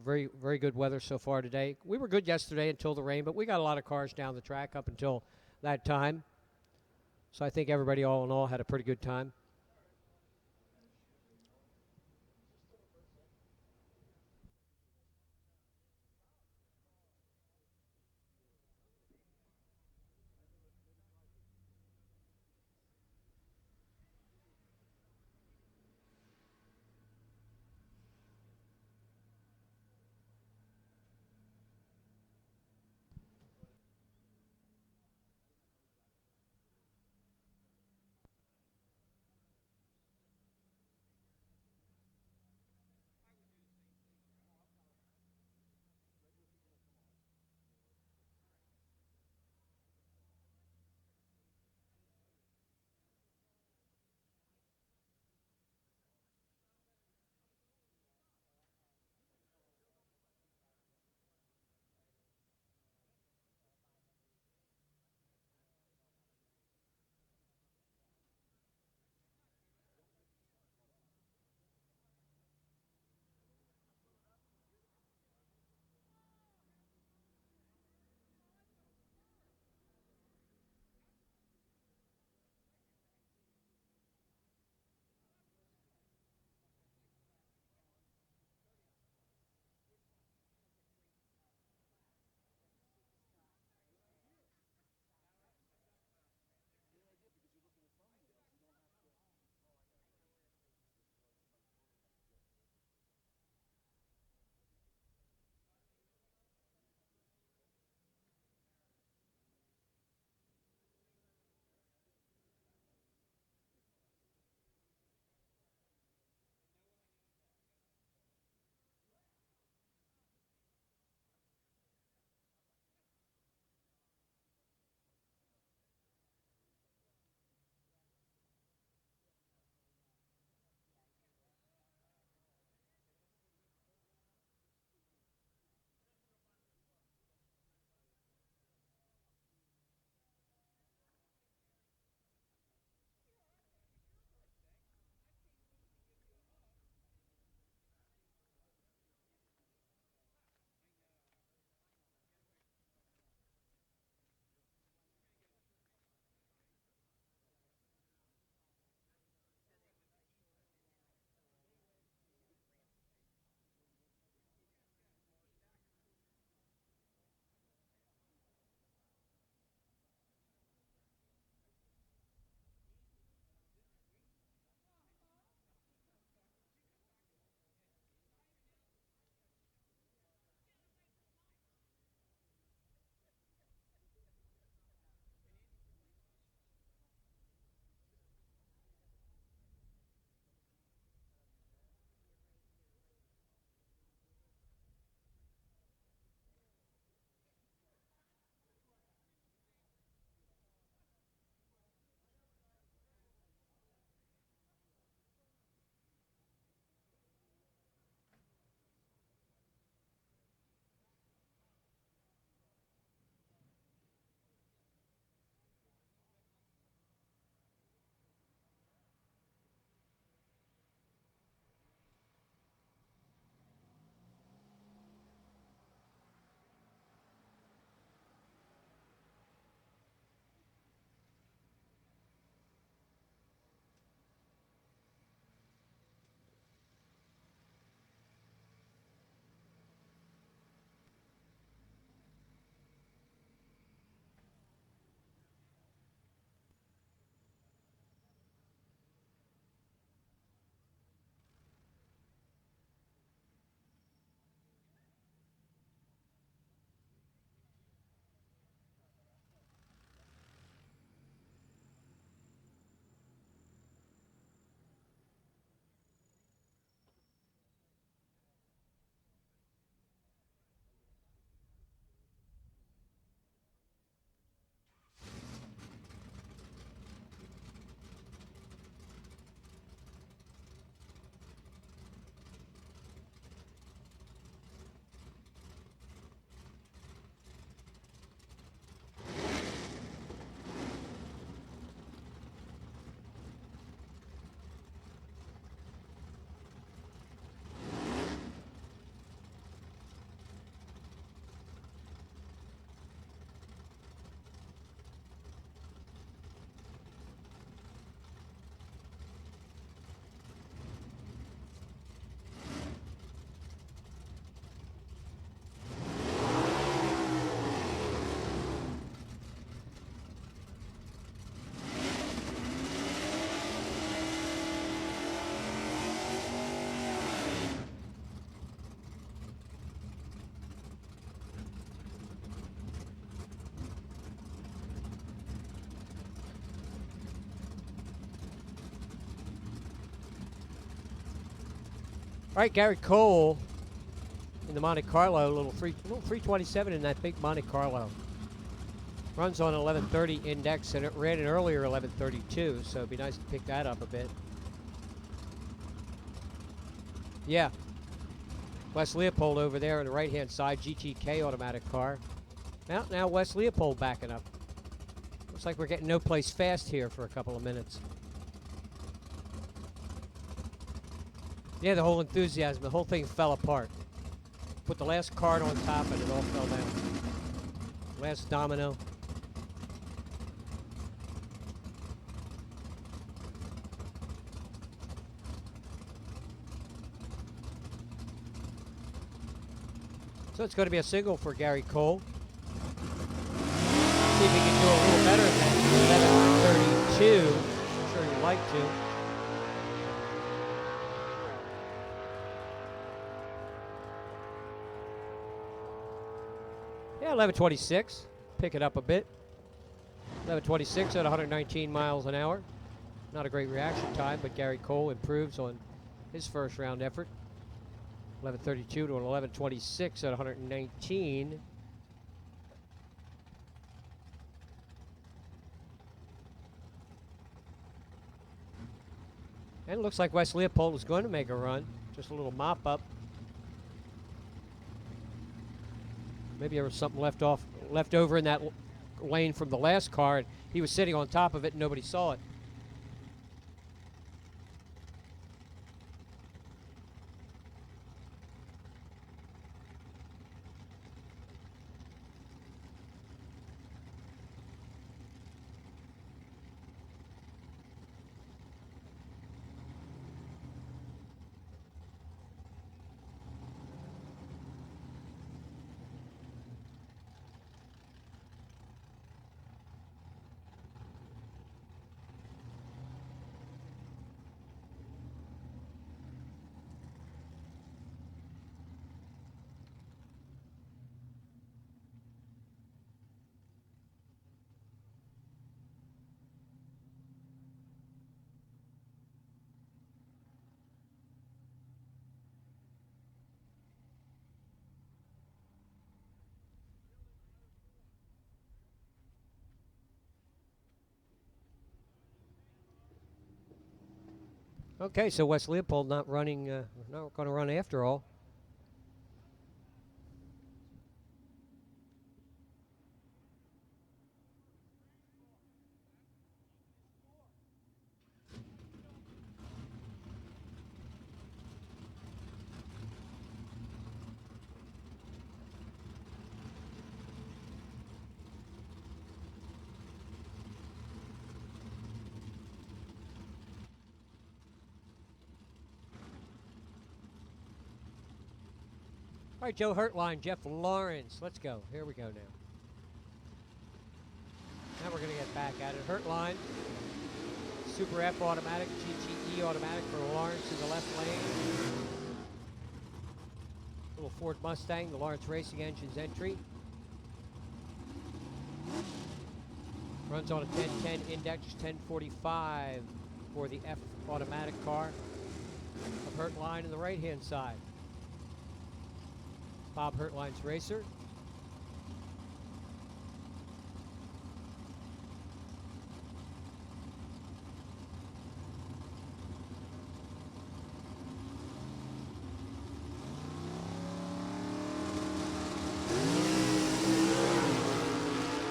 Very good weather so far today. We were good yesterday until the rain, but we got a lot of cars down the track up until that time. So I think everybody all in all had a pretty good time. All right, Gary Cole in the Monte Carlo, little 327 in that big Monte Carlo. Runs on 1130 index, and it ran an earlier 1132, so it'd be nice to pick that up a bit. Yeah. West Leopold over there on the right-hand side, GTK automatic car. Now West Leopold backing up. Looks like we're getting no place fast here for a couple of minutes. Yeah, the whole enthusiasm, the whole thing fell apart. Put the last card on top and it all fell down. Last domino. So it's going to be a single for Gary Cole. See if he can do a little better than 11:32. I'm sure you'd like to. Yeah, 11:26. Pick it up a bit. 11:26 at 119 miles an hour. Not a great reaction time, but Gary Cole improves on his first round effort. 11:32 to an 11:26 at 119. And it looks like West Leopold was going to make a run. Just a little mop up. Maybe there was something left over in that lane from the last car, and he was sitting on top of it and nobody saw it. Okay, so West Leopold not running, not going to run after all. All right, Joe Hurtline, Jeff Lawrence. Let's go. Here we go now. Now we're going to get back at it. Hurtline, Super F automatic, GTE automatic for Lawrence in the left lane. Little Ford Mustang, the Lawrence Racing Engines entry. Runs on a 1010 index, 1045 for the F automatic car of Hurtline in the right-hand side. Bob Hurtline's racer.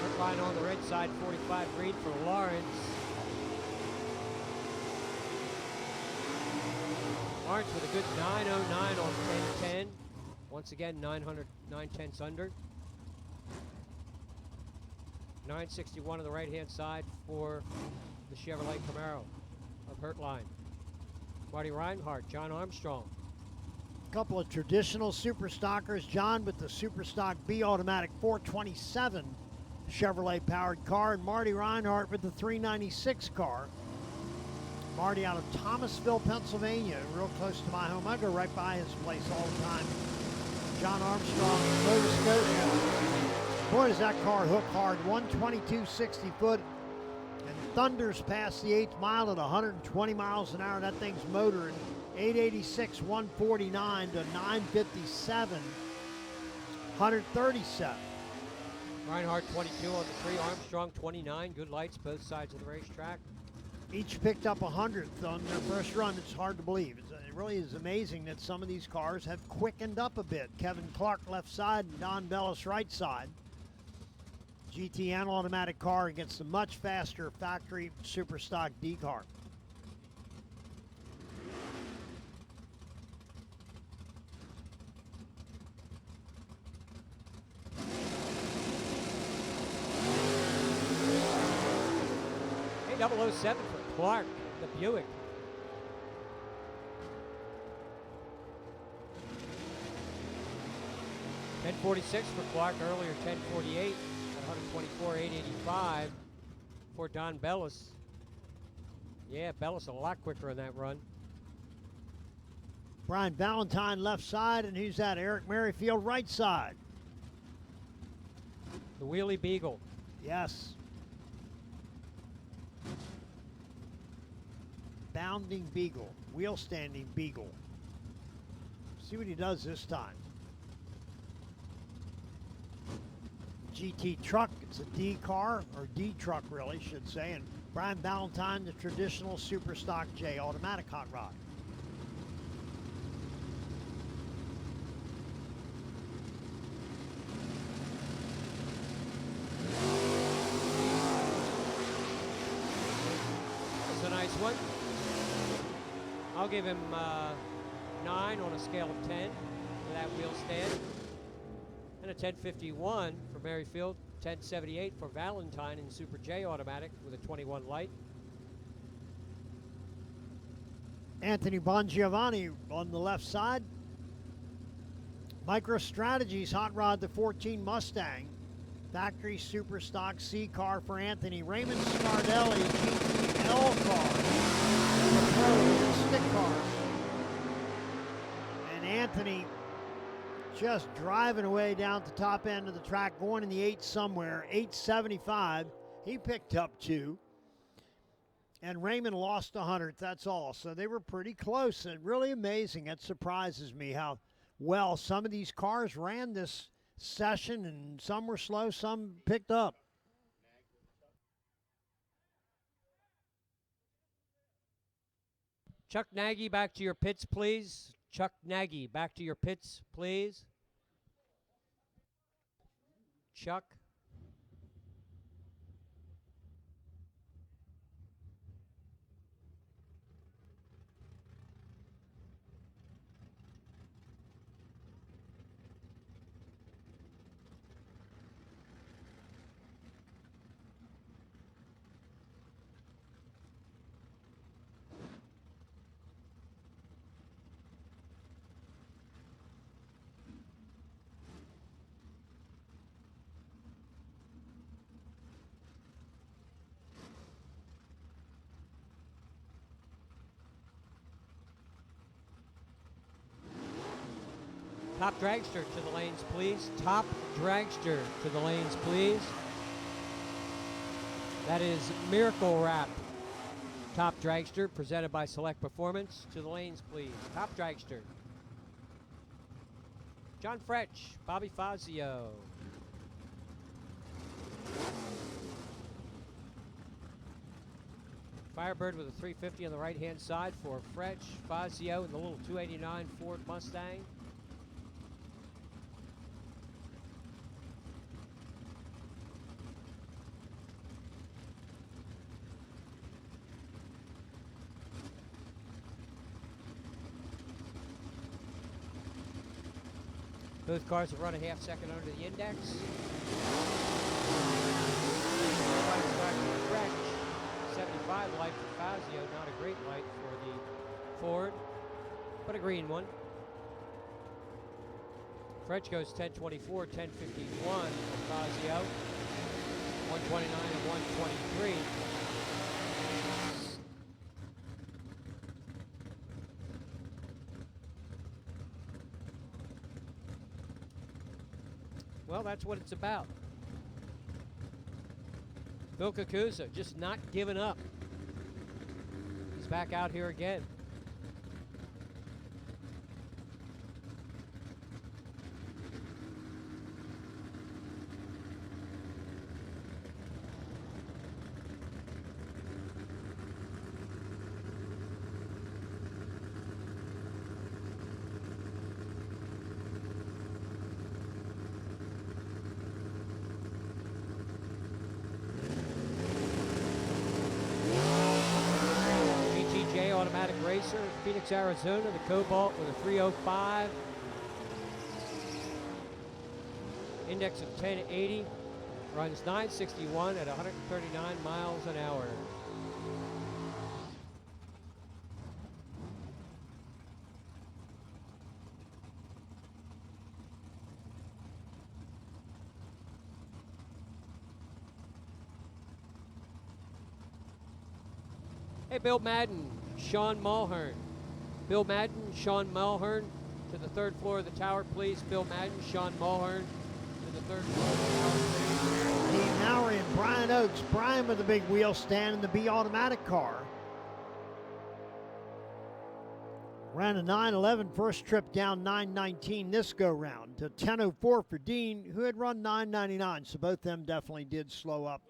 Hurtline on the red side, 45 green for Lawrence. Lawrence with a good 909 on 1010. Once again, 9/10 under. 961 on the right-hand side for the Chevrolet Camaro of Hurtline. Marty Reinhardt, John Armstrong. A couple of traditional super stockers. John with the Super Stock B Automatic 427 Chevrolet powered car, and Marty Reinhardt with the 396 car. Marty out of Thomasville, Pennsylvania, real close to my home. I go right by his place all the time. John Armstrong, Nova Scotia. Boy, does that car hook hard. 122 60-foot and thunders past the 8th mile at 120 miles an hour. That thing's motoring. 886, 149 to 957, 137. Reinhardt 22 on the 3, Armstrong 29. Good lights both sides of the racetrack. Each picked up 100th on their first run. It's hard to believe. It really is amazing that some of these cars have quickened up a bit. Kevin Clark left side and Don Bellis right side. GTN automatic car against the much faster factory super stock D car. Hey, 007 for Clark, the Buick. $10.46 for Clark earlier, $10.48 at 124.885 for Don Bellis. Yeah, Bellis a lot quicker in that run. Brian Valentine left side, and who's that? Eric Merrifield right side. The Wheelie Beagle. Yes. Bounding Beagle, wheel standing Beagle. See what he does this time. GT truck, it's a D car, or D truck really, should say, and Brian Valentine, the traditional super stock J automatic hot rod. That's a nice one. I'll give him 9 on a scale of 10 for that wheel stand. And a 1051 for Merrifield, 1078 for Valentine in Super J automatic with a 21 light. Anthony Bongiovanni on the left side. MicroStrategies hot rod, the 14 Mustang. Factory super stock C car for Anthony. Raymond Scardelli GTL car. The Pro stick car. And Anthony just driving away down at the top end of the track, going in the 8 somewhere, 875. He picked up 2. And Raymond lost 100th, that's all. So they were pretty close, and really amazing. It surprises me how well some of these cars ran this session, and some were slow, some picked up. Chuck Nagy, back to your pits, please. Chuck Nagy, back to your pits, please. Chuck. Top dragster to the lanes, please. Top dragster to the lanes, please. That is Miracle Wrap. Top dragster presented by Select Performance. To the lanes, please. Top dragster. John Fretch, Bobby Fazio. Firebird with a 350 on the right-hand side for Fretch, Fazio, and the little 289 Ford Mustang. Both cars have run a half second under the index. 75 light for Fazio, not a great light for the Ford, but a green one. Fretch goes 1024, 1051 for Fazio, 129 and 123. Well, that's what it's about. Phil Kakusa just not giving up. He's back out here again. racer, Phoenix, Arizona, the Cobalt with a 305. Index of 1080. Runs 961 at 139 miles an hour. Hey, Bill Madden, Sean Mulhern. Bill Madden, Sean Mulhern to the third floor of the tower, please. Bill Madden, Sean Mulhern to the third floor of the tower, please. Dean Mowry and Brian Oakes. Brian with the big wheel stand in the B automatic car. Ran a 9:11 first trip down 9:19 this go round to 10:04 for Dean, who had run 9:99. So both them definitely did slow up.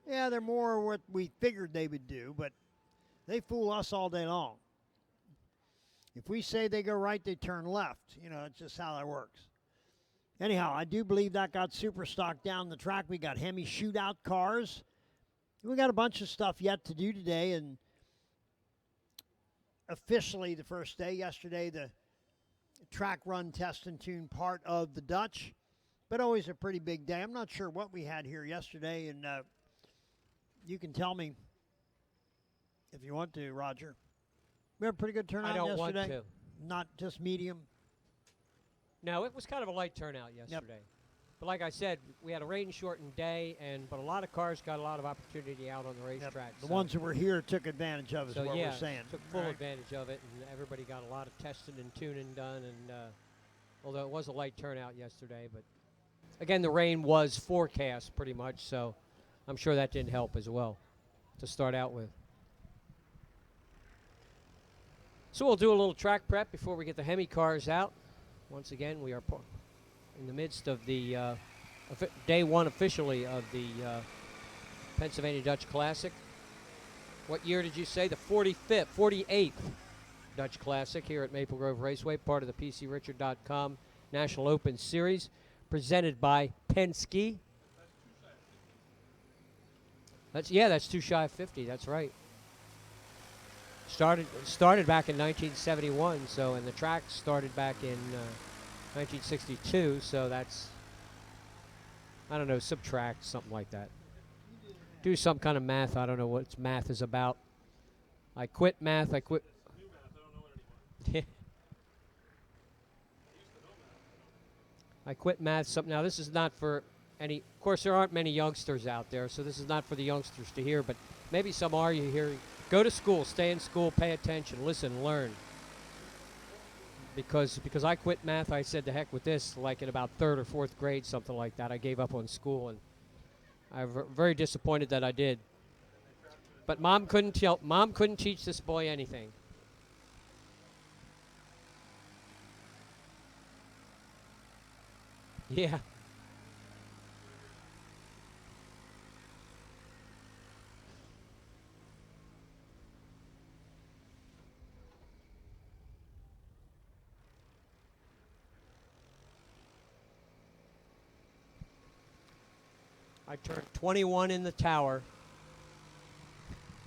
Yeah, they're more what we figured they would do, but they fool us all day long. If we say they go right, they turn left. You know, it's just how that works. Anyhow, I do believe that got super stock down the track. We got Hemi shootout cars. We got a bunch of stuff yet to do today, and officially the first day. Yesterday, the track run test and tune part of the Dutch, but always a pretty big day. I'm not sure what we had here yesterday, and you can tell me if you want to, Roger. We had a pretty good turnout I don't yesterday. want to. Not just medium. No, it was kind of a light turnout yesterday. But like I said, we had a rain-shortened day, but a lot of cars got a lot of opportunity out on the racetrack. The ones that were here took advantage of it, is what we're saying. Took full advantage of it, and everybody got a lot of testing and tuning done. And although it was a light turnout yesterday, but again, the rain was forecast pretty much, so I'm sure that didn't help as well to start out with. So we'll do a little track prep before we get the Hemi cars out. Once again, we are in the midst of the day one officially of the Pennsylvania Dutch Classic. What year did you say? The 48th Dutch Classic here at Maple Grove Raceway, part of the PCRichard.com National Open Series, presented by Penske. That's too shy of 50. That's right. Started back in 1971, and the track started back in 1962, so that's, I don't know, subtract, something like that. Do some kind of math. I don't know what math is about. I quit math. I quit. I quit math. Now, this is not for any, of course, there aren't many youngsters out there, so this is not for the youngsters to hear, but maybe some are you here. Go to school, stay in school, pay attention, listen, learn. Because I quit math, I said to heck with this, like in about third or fourth grade, something like that. I gave up on school, and I'm very disappointed that I did. But Mom couldn't teach this boy anything. Yeah. I turned 21 in the tower,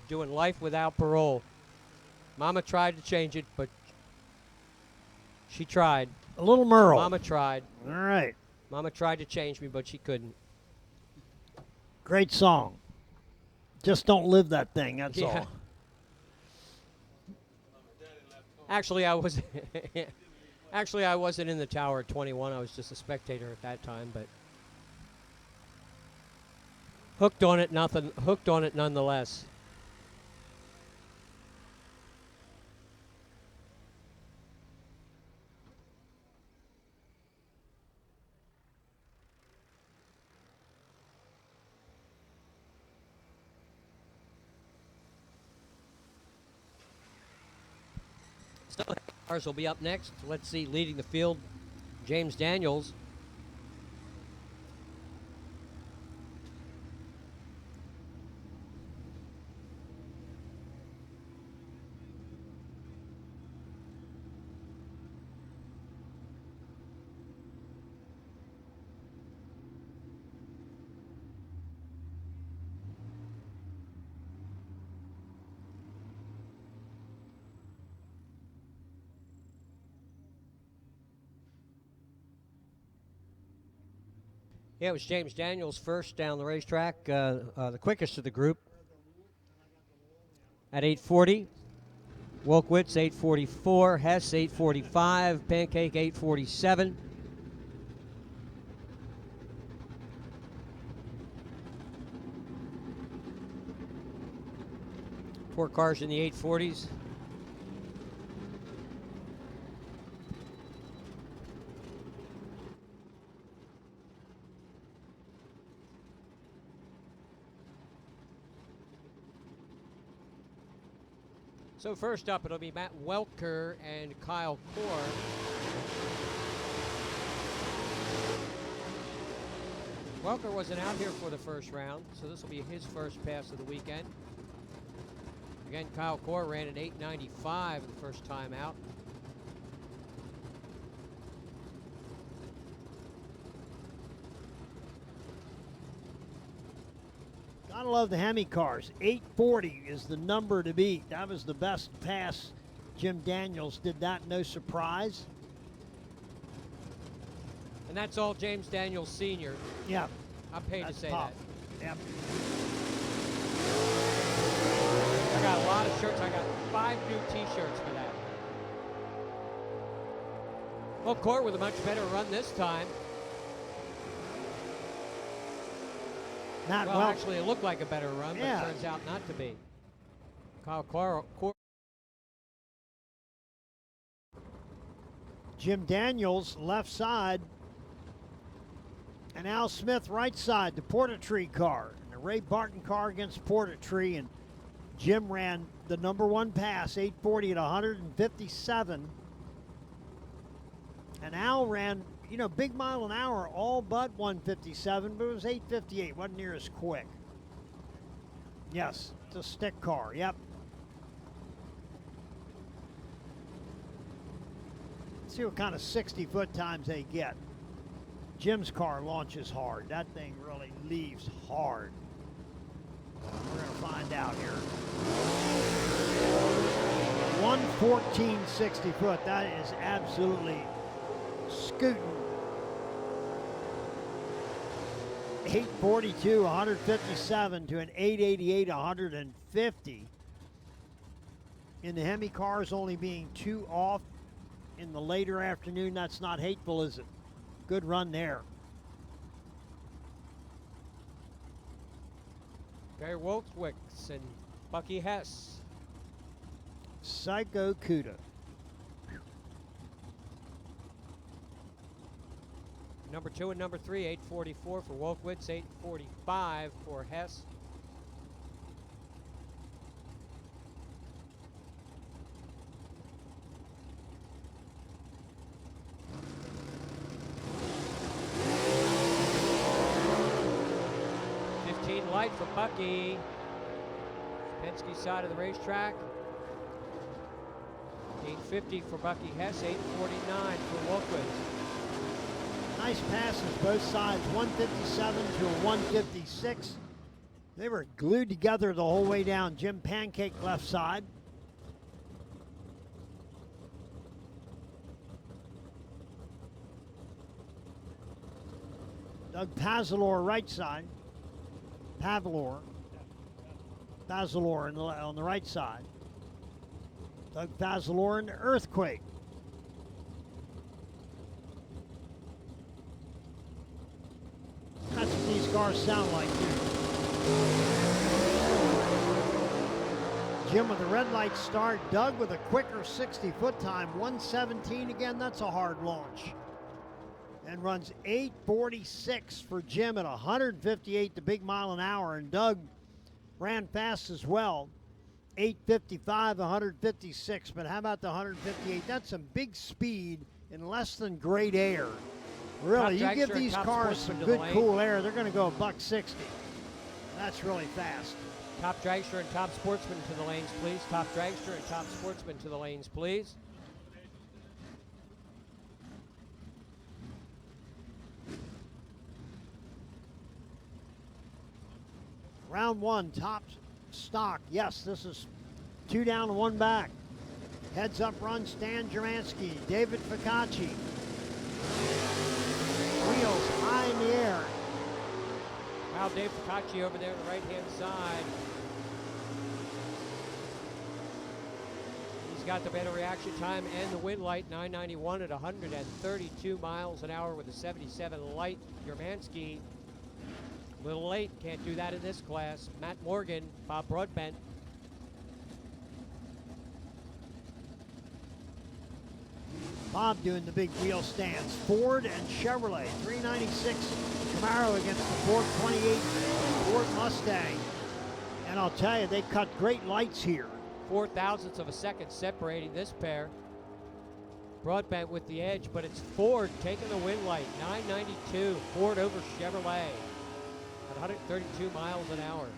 doing life without parole. Mama tried to change it, but she tried. A little Merle. Mama tried. All right. Mama tried to change me, but she couldn't. Great song. Just don't live that thing, that's Yeah. all. Actually, I was actually I wasn't in the tower at 21. I was just a spectator at that time, but hooked on it nonetheless. So ours will be up next. Let's see, leading the field, James Daniels. Yeah, it was James Daniels first down the racetrack, the quickest of the group. At 8:40, Wolkowitz 8:44, Hess 8:45, Pancake 8:47. Four cars in the 840s. So first up, it'll be Matt Welker and Kyle Core. Welker wasn't out here for the first round, so this will be his first pass of the weekend. Again, Kyle Core ran an 8:95 the first time out. Gotta love the Hemi cars. 840 is the number to beat. That was the best pass. Jim Daniels did that, no surprise. And that's all James Daniels Sr. Yeah. I'm paid That's to say top. that. Yep. I got a lot of shirts. I got 5 new t-shirts for that. Well, Core with a much better run this time. Not Well, well. actually, it looked like a better run, Yeah. but it turns out not to be. Kyle Core. Jim Daniels left side, and Al Smith right side. The Portatree car, and the Ray Barton car against Portatree, and Jim ran the number one pass, 840 at 157, and Al ran, you know, big mile an hour, all but 157, but it was 858. Wasn't near as quick. Yes, it's a stick car. Yep. Let's see what kind of 60-foot times they get. Jim's car launches hard. That thing really leaves hard. We're going to find out here. 114 60-foot. That is absolutely scooting. 842, 157 to an 888, 150. In the Hemi cars only being 2 off in the later afternoon. That's not hateful, is it? Good run there. Gary Wolkowitz and Bucky Hess. Psycho Cuda. Number 2 and number 3, 844 for Wolkowitz, 845 for Hess. Light for Bucky. Penske side of the racetrack. 850 for Bucky Hess, 849 for Wolkowitz. Nice passes both sides, 157 to a 156. They were glued together the whole way down. Jim Pancake left side. Doug Pazalor right side. Pavalor on the right side. Doug Pazalor in the Earthquake. That's what these cars sound like, too. Jim with a red light start. Doug with a quicker 60-foot time. 117 again. That's a hard launch. And runs 846 for Jim at 158, the big mile an hour. And Doug ran fast as well. 855, 156. But how about the 158? That's some big speed in less than great air. Really, you give these cars some good cool air, they're going to go $160. That's really fast. Top dragster and top sportsman to the lanes, please. Top dragster and top sportsman to the lanes, please. Round 1, top stock. Yes, this is 2 down and 1 back. Heads up run, Stan Juransky, David Ficacci. Wheels high in the air. Now Dave Focacci over there on the right-hand side. He's got the better reaction time and the wind light, 991 at 132 miles an hour with a 77 light. Yermansky, a little late, can't do that in this class. Matt Morgan, Bob Broadbent. Bob doing the big wheel stands. Ford and Chevrolet, 396 Camaro against the 428 Ford Mustang. And I'll tell you, they cut great lights here. 0.04 of a second separating this pair. Broadbent with the edge, but it's Ford taking the win light. 992, Ford over Chevrolet at 132 miles an hour.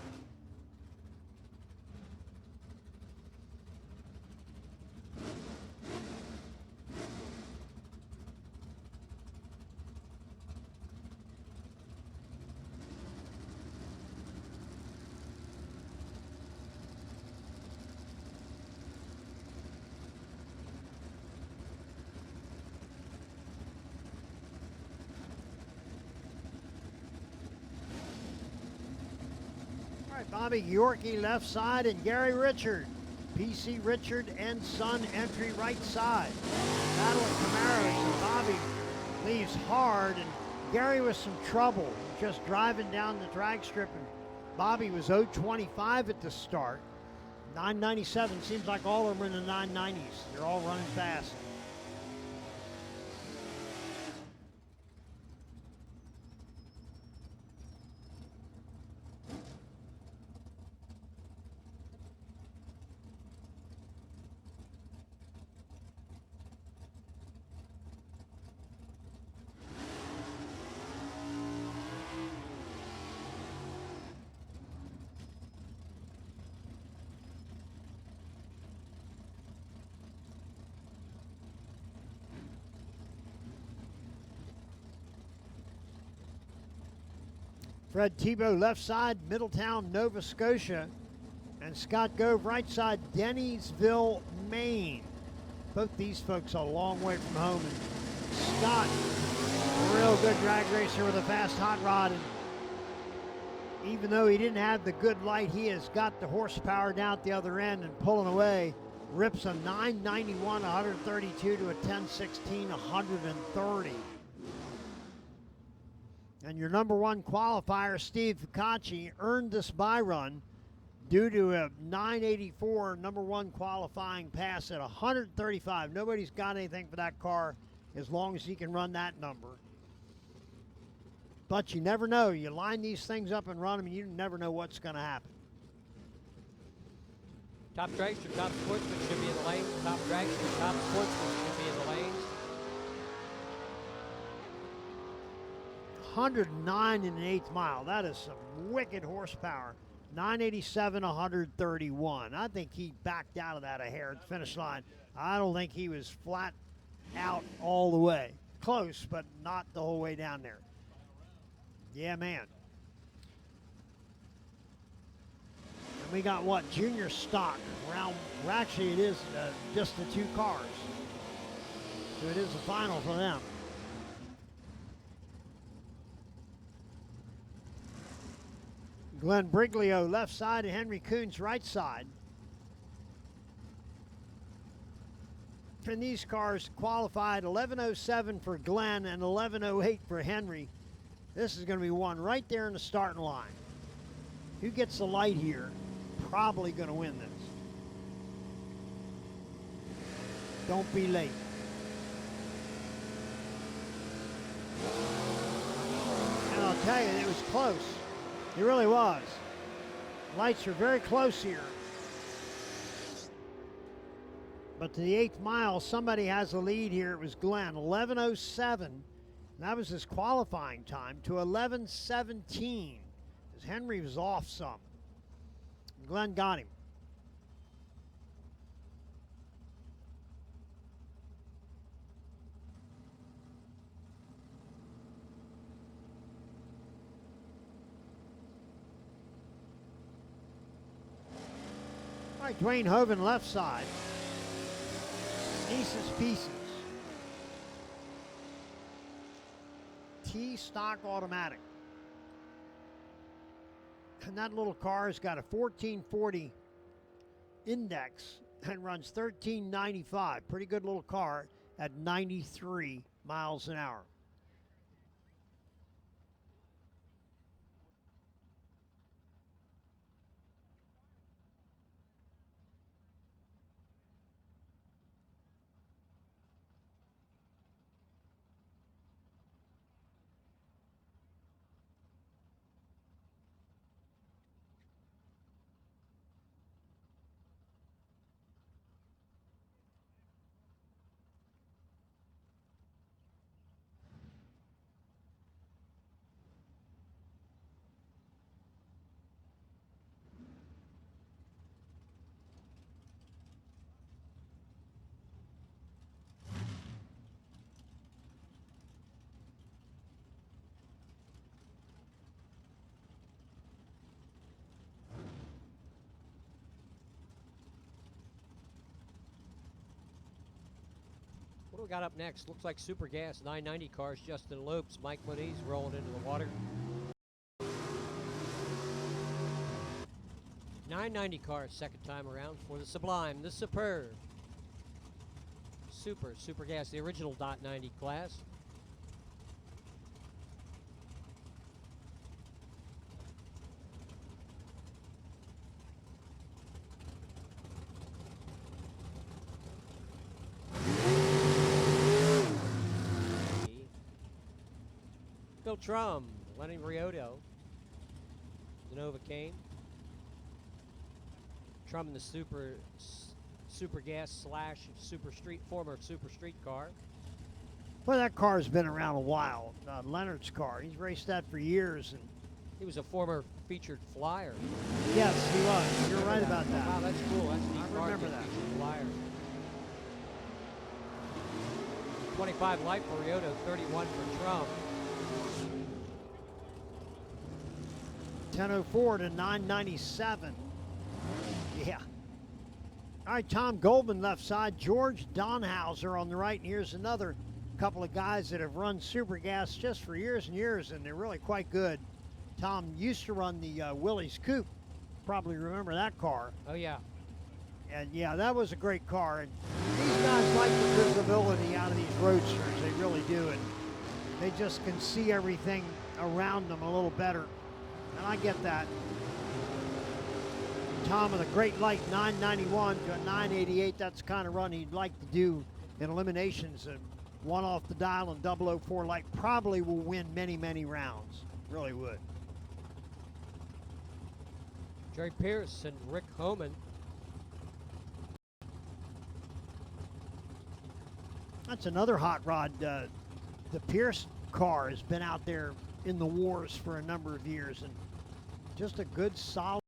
All right, Bobby Yorkie left side and Gary Richard. PC Richard and Son entry right side. Battle of Camaros and Bobby leaves hard and Gary with some trouble just driving down the drag strip, and Bobby was 0.25 at the start. 997 seems like all of them are in the 990s. They're all running fast. Fred Tebow left side, Middletown, Nova Scotia. And Scott Gove right side, Dennisville, Maine. Both these folks are a long way from home. And Scott, a real good drag racer with a fast hot rod. And even though he didn't have the good light, he has got the horsepower down at the other end and pulling away. Rips a 991, 132 to a 1016, 130. And your number one qualifier, Steve Focacci, earned this bye run due to a 984 number one qualifying pass at 135. Nobody's got anything for that car as long as he can run that number. But you never know. You line these things up and run them, and you never know what's going to happen. Top dragster, top sportsman should be in the lanes. Top dragster, top sportsman should be in the lanes. 109 in an eighth mile. That is some wicked horsepower. 987, 131. I think he backed out of that a hair at the finish line. I don't think he was flat out all the way. Close, but not the whole way down there. Yeah, man. And we got what? Junior stock. Round. Well, actually, it is just the two cars. So it is the final for them. Glenn Briglio left side and Henry Coons right side. And these cars qualified 11:07 for Glenn and 11:08 for Henry. This is going to be one right there in the starting line. Who gets the light here? Probably going to win this. Don't be late. And I'll tell you, it was close. It really was. Lights are very close here. But to the eighth mile, somebody has a lead here. It was Glenn, 11:07. That was his qualifying time to 11:17. As Henry was off some. Glenn got him. All right, Dwayne Hoven left side. Nieces Pieces. T-Stock Automatic. And that little car's got a 1440 index and runs 1395. Pretty good little car at 93 miles an hour. What do we got up next? Looks like Super Gas 990 cars. Justin Lopes, Mike Moniz rolling into the water. 990 cars, second time around for the Sublime, the Superb. Super Gas, the original .90 class. Bill Trum, Lenny Riotto, the Novocaine. Trum in the Super Gas slash Super Street, former Super Street car. Well, that car's been around a while. Leonard's car. He's raced that for years. And he was a former featured flyer. yes, he was. You're right about that. Wow, that's cool. That's a neat I car, remember good that. featured flyer. 25 light for Riotto, 31 for Trum. 1004 to 997. Yeah. All right, Tom Goldman left side. George Donhauser on the right. And here's another couple of guys that have run Super Gas just for years and years, and they're really quite good. Tom used to run the Willys Coupe. Probably remember that car. Oh, yeah. And yeah, that was a great car. And these guys like the visibility out of these roadsters. They really do. And they just can see everything around them a little better. And I get that. Tom with a great light, 991 to a 988. That's the kind of run he'd like to do in eliminations. One off the dial and 004 light probably will win many, many rounds. Really would. Jerry Pierce and Rick Homan. That's another hot rod. The Pierce car has been out there in the wars for a number of years, and just a good solid.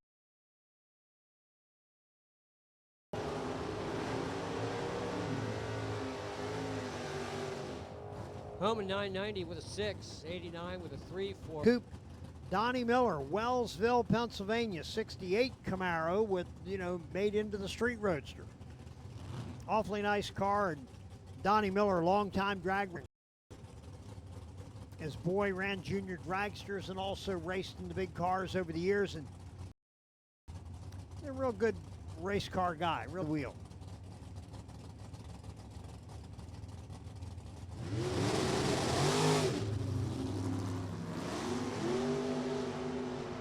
Homan 990 with a 6, 89 with a 3, 4. Coupe. Donnie Miller, Wellsville, Pennsylvania, 68 Camaro with, made into the street roadster. Awfully nice car, and Donnie Miller, longtime drag racer. His boy ran junior dragsters and also raced in the big cars over the years, and a real good race car guy, real wheel.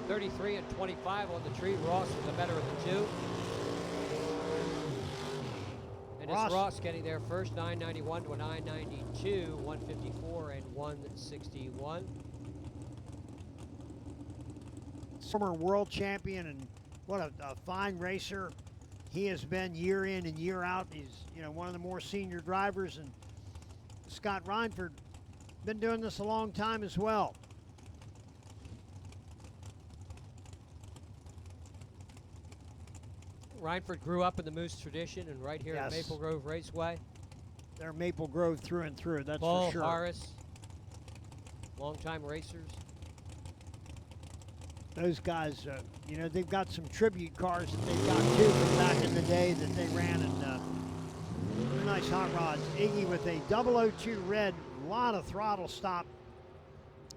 .33 and 25 on the tree. Ross was the better of the two. And it's Ross getting there first, 991 to a 992, 154 and 161. Former world champion, and what a fine racer he has been year in and year out. He's one of the more senior drivers, and Scott Reinford been doing this a long time as well. Reinford grew up in the Moose tradition and right here at Maple Grove Raceway. They're Maple Grove through and through, that's Paul for sure. Harris, longtime racers. Those guys, they've got some tribute cars that they've got too from back in the day that they ran, and they're nice hot rods. Iggy with a 002 red, a lot of throttle stop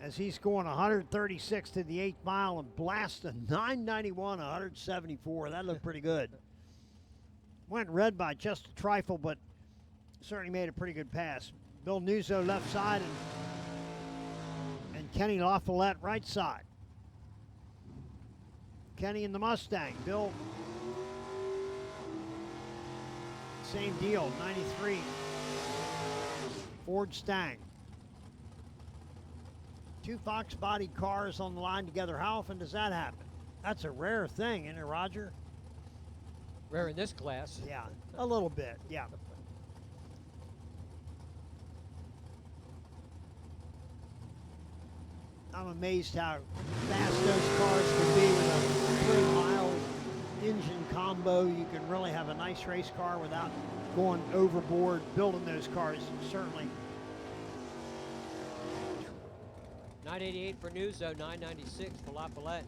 as he's going 136 to the 8th mile and blasting 991, 174. That looked pretty good. Went red by just a trifle, but certainly made a pretty good pass. Bill Nuzzo left side and Kenny LaFollette right side. Kenny in the Mustang. Bill, same deal, 93. Ford Stang. Two Fox-bodied cars on the line together. How often does that happen? That's a rare thing, isn't it, Roger? Rare in this class. Yeah, a little bit, yeah. I'm amazed how fast those cars can be with a 3-mile engine combo. You can really have a nice race car without going overboard. Building those cars, certainly. 988 for Nuzzo, 996 for LaFollette.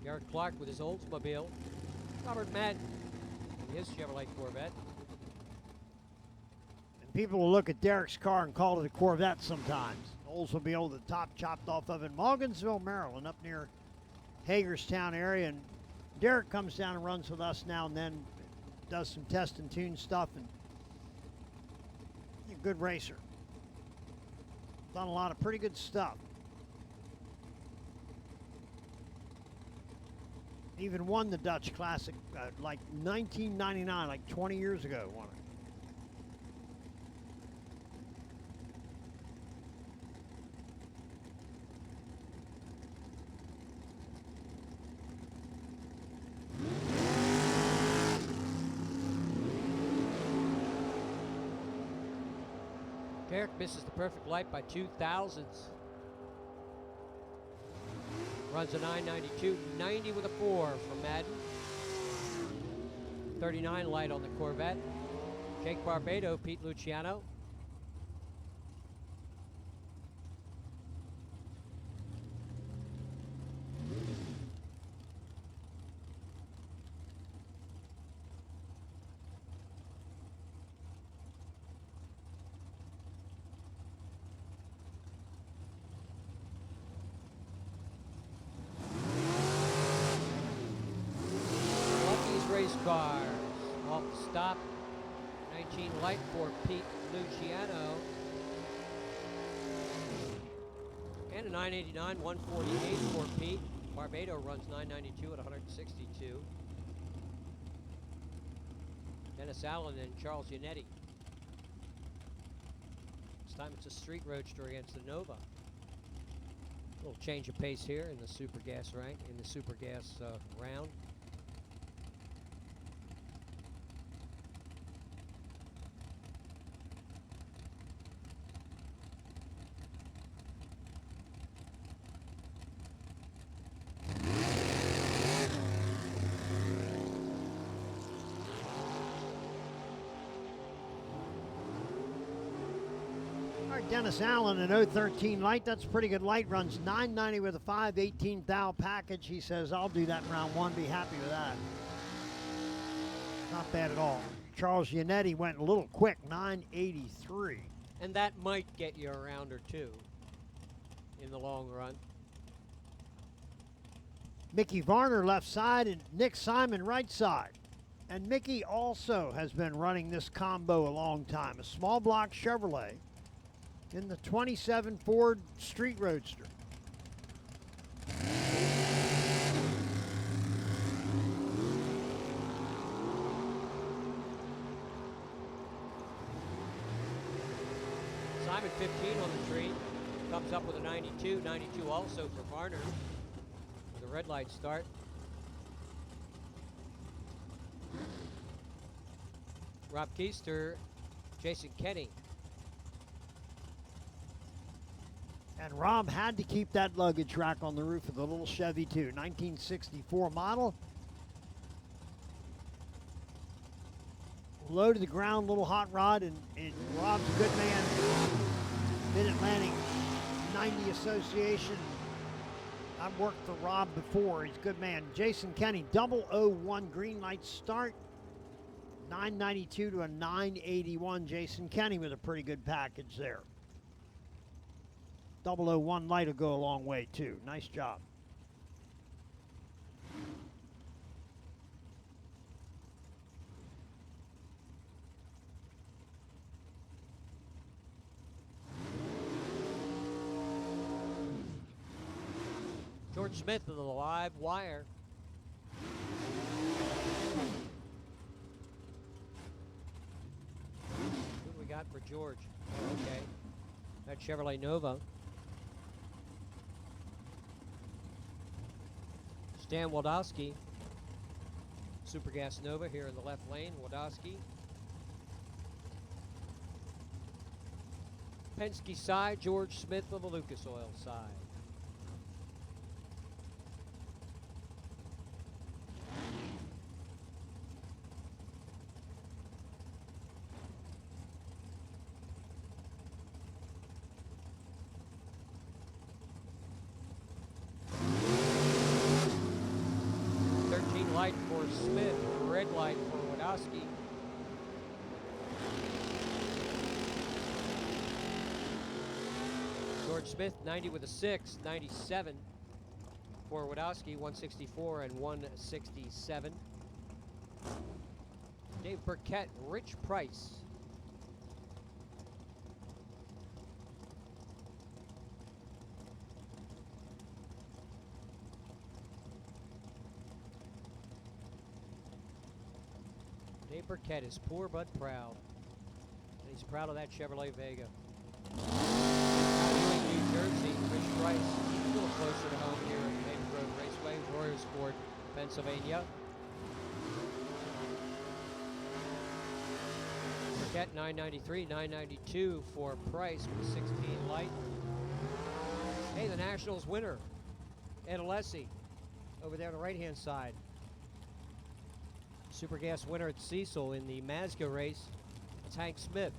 Garrett Clark with his Oldsmobile. Robert Madden, his Chevrolet Corvette. And people will look at Derek's car and call it a Corvette sometimes. Oldsmobile, the top chopped off of in Morgansville, Maryland, up near Hagerstown area. And Derek comes down and runs with us now and then, does some test and tune stuff, and he's a good racer. Done a lot of pretty good stuff. Even won the Dutch Classic like 1999, like 20 years ago. Won it. Derek misses the perfect light by 2 thousandths. Runs a 992, 90 with a 4 from Madden. 39 light on the Corvette. Jake Barbado, Pete Luciano. Cars off the stop. 19 light for Pete Luciano. And a 989, 148 for Pete. Barbado runs 992 at 162. Dennis Allen and Charles Yannetti. This time it's a street roadster against the Nova. A little change of pace here in the Super Gas rank, in the Super Gas round. Dennis Allen, an 013 light. That's a pretty good light. Runs 990 with a 5, 18 thou package. He says, I'll do that in round 1. Be happy with that. Not bad at all. Charles Yannetti went a little quick, 983. And that might get you a round or two in the long run. Mickey Varner left side and Nick Simon right side. And Mickey also has been running this combo a long time. A small block Chevrolet in the 27 Ford Street Roadster. Simon 15 on the tree. Comes up with a 92. 92 also for Varner. With a red light start. Rob Keister, Jason Kenny. And Rob had to keep that luggage rack on the roof of the little Chevy too. 1964 model. Low to the ground, little hot rod, and Rob's a good man. Mid-Atlantic 90 Association. I've worked for Rob before. He's a good man. Jason Kenny, 001 green light start. $992 to a $981. Jason Kenny with a pretty good package there. 001 light will go a long way too. Nice job. George Smith of the live wire. What do we got for George? Oh, okay. That Chevrolet Nova. Stan Waldowski. Super Gas Nova here in the left lane. Waldowski. Penske side, George Smith of the Lucas Oil side. Light for Smith, red light for Wadowski. George Smith, 90 with a 6, 97 for Wadowski, 164 and 167. Dave Burkett, Rich Price. Dave Burkett is poor but proud. And he's proud of that Chevrolet Vega. New Jersey, Rich Price, a little closer to home here at Maiden Road Raceway, Royersford, Pennsylvania. Burkett, 993, 992 for Price with a 16 light. Hey, the Nationals winner, Ed Alessi, over there on the right-hand side. Super Gas winner at Cecil in the Mazda race. It's Hank Smith.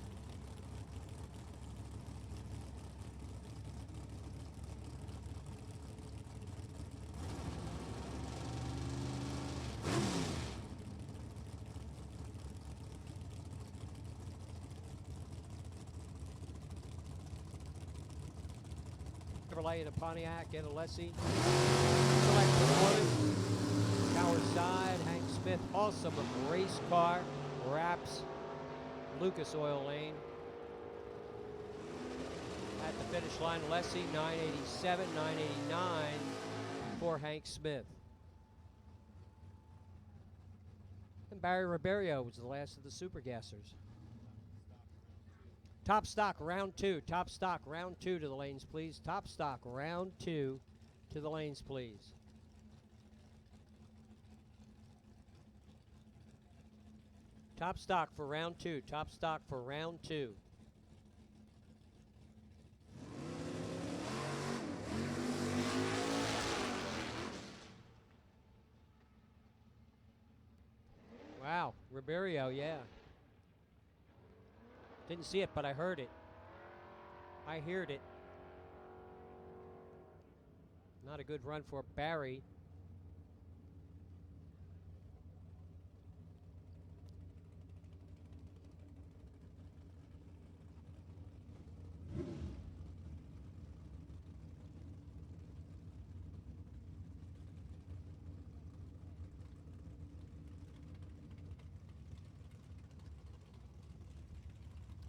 Chevrolet and a Pontiac, Ed Alessi. Select one. Tower side, Hank Smith, awesome race car, wraps Lucas Oil Lane. At the finish line, Alessi, 987, 989 for Hank Smith. And Barry Ribeiro was the last of the Super Gassers. Top stock, round two. Top stock, round two to the lanes, please. Top stock, round two to the lanes, please. Top stock for round two. Top stock for round two. Wow, Ribeiro, yeah. Didn't see it, but I heard it. I heard it. Not a good run for Barry.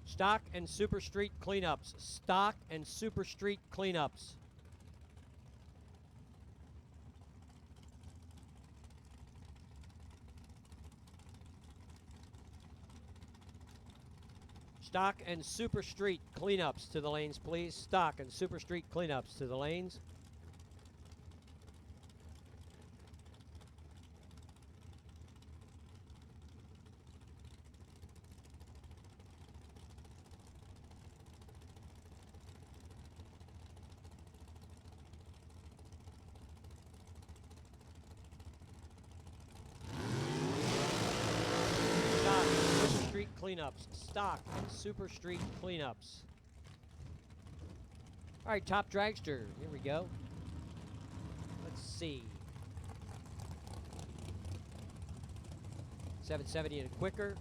Stock and Super Street cleanups. Stock and Super Street cleanups. Stock and Super Street cleanups to the lanes, please. Stock and Super Street cleanups to the lanes. Cleanups, stock and Super Street cleanups. All right, top dragster. Here we go. Let's see. 770 and quicker.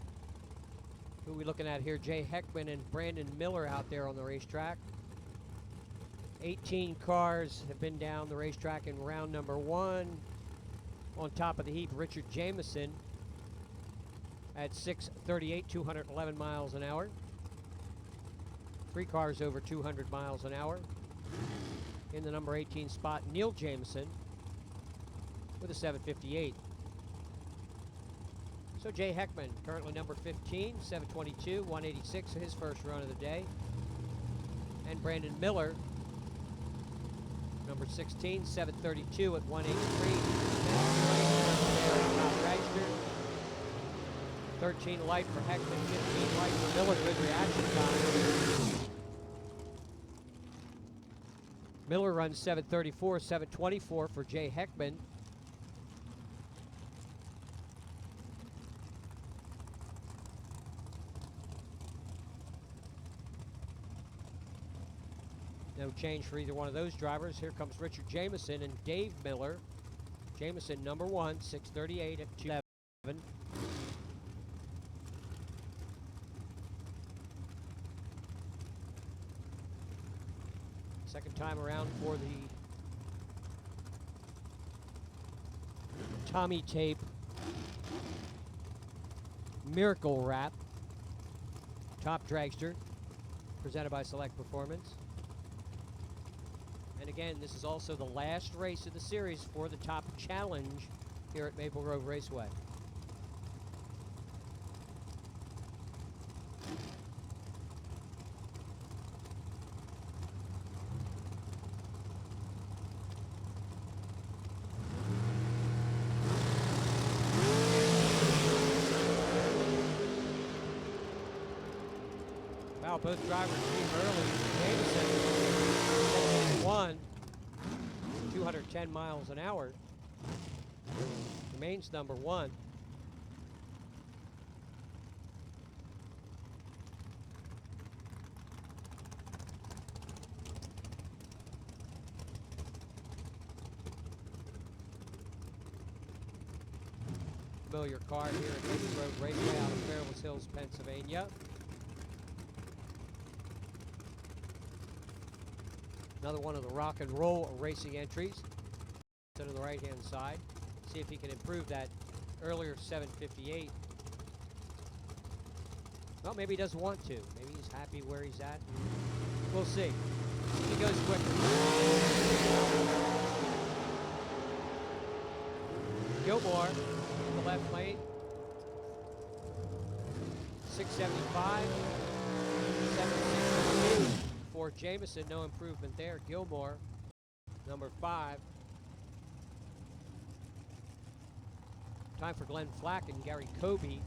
Who are we looking at here? Jay Heckman and Brandon Miller out there on the racetrack. 18 cars have been down the racetrack in round number 1. On top of the heap, Richard Jameson at 638, 211 miles an hour. 3 cars over 200 miles an hour. In the number 18 spot, Neil Jameson with a 758. So Jay Heckman, currently number 15, 722, 186, his first run of the day. And Brandon Miller, number 16, 732 at 183. 13 light for Heckman, 15 light for Miller. Good reaction time. Miller runs 734, 724 for Jay Heckman. No change for either one of those drivers. Here comes Richard Jameson and Dave Miller. Jameson number 1, 638 at 211. Second time around for the Tommy Tape Miracle Wrap Top Dragster, presented by Select Performance. And again, this is also the last race of the series for the Top Challenge here at Maple Grove Raceway. Wow, both drivers came early. Jameson, 210 miles an hour. Remains number 1. Familiar car here at Maple Grove Raceway out of Fairless Hills, Pennsylvania. Another one of the rock and roll racing entries. To the right-hand side. See if he can improve that earlier 758. Well, maybe he doesn't want to. Maybe he's happy where he's at. We'll see. He goes quicker. Gilmore in the left lane. 675. 762. For Jameson, no improvement there. Gilmore, number 5. Time for Glenn Flack and Gary Kobe.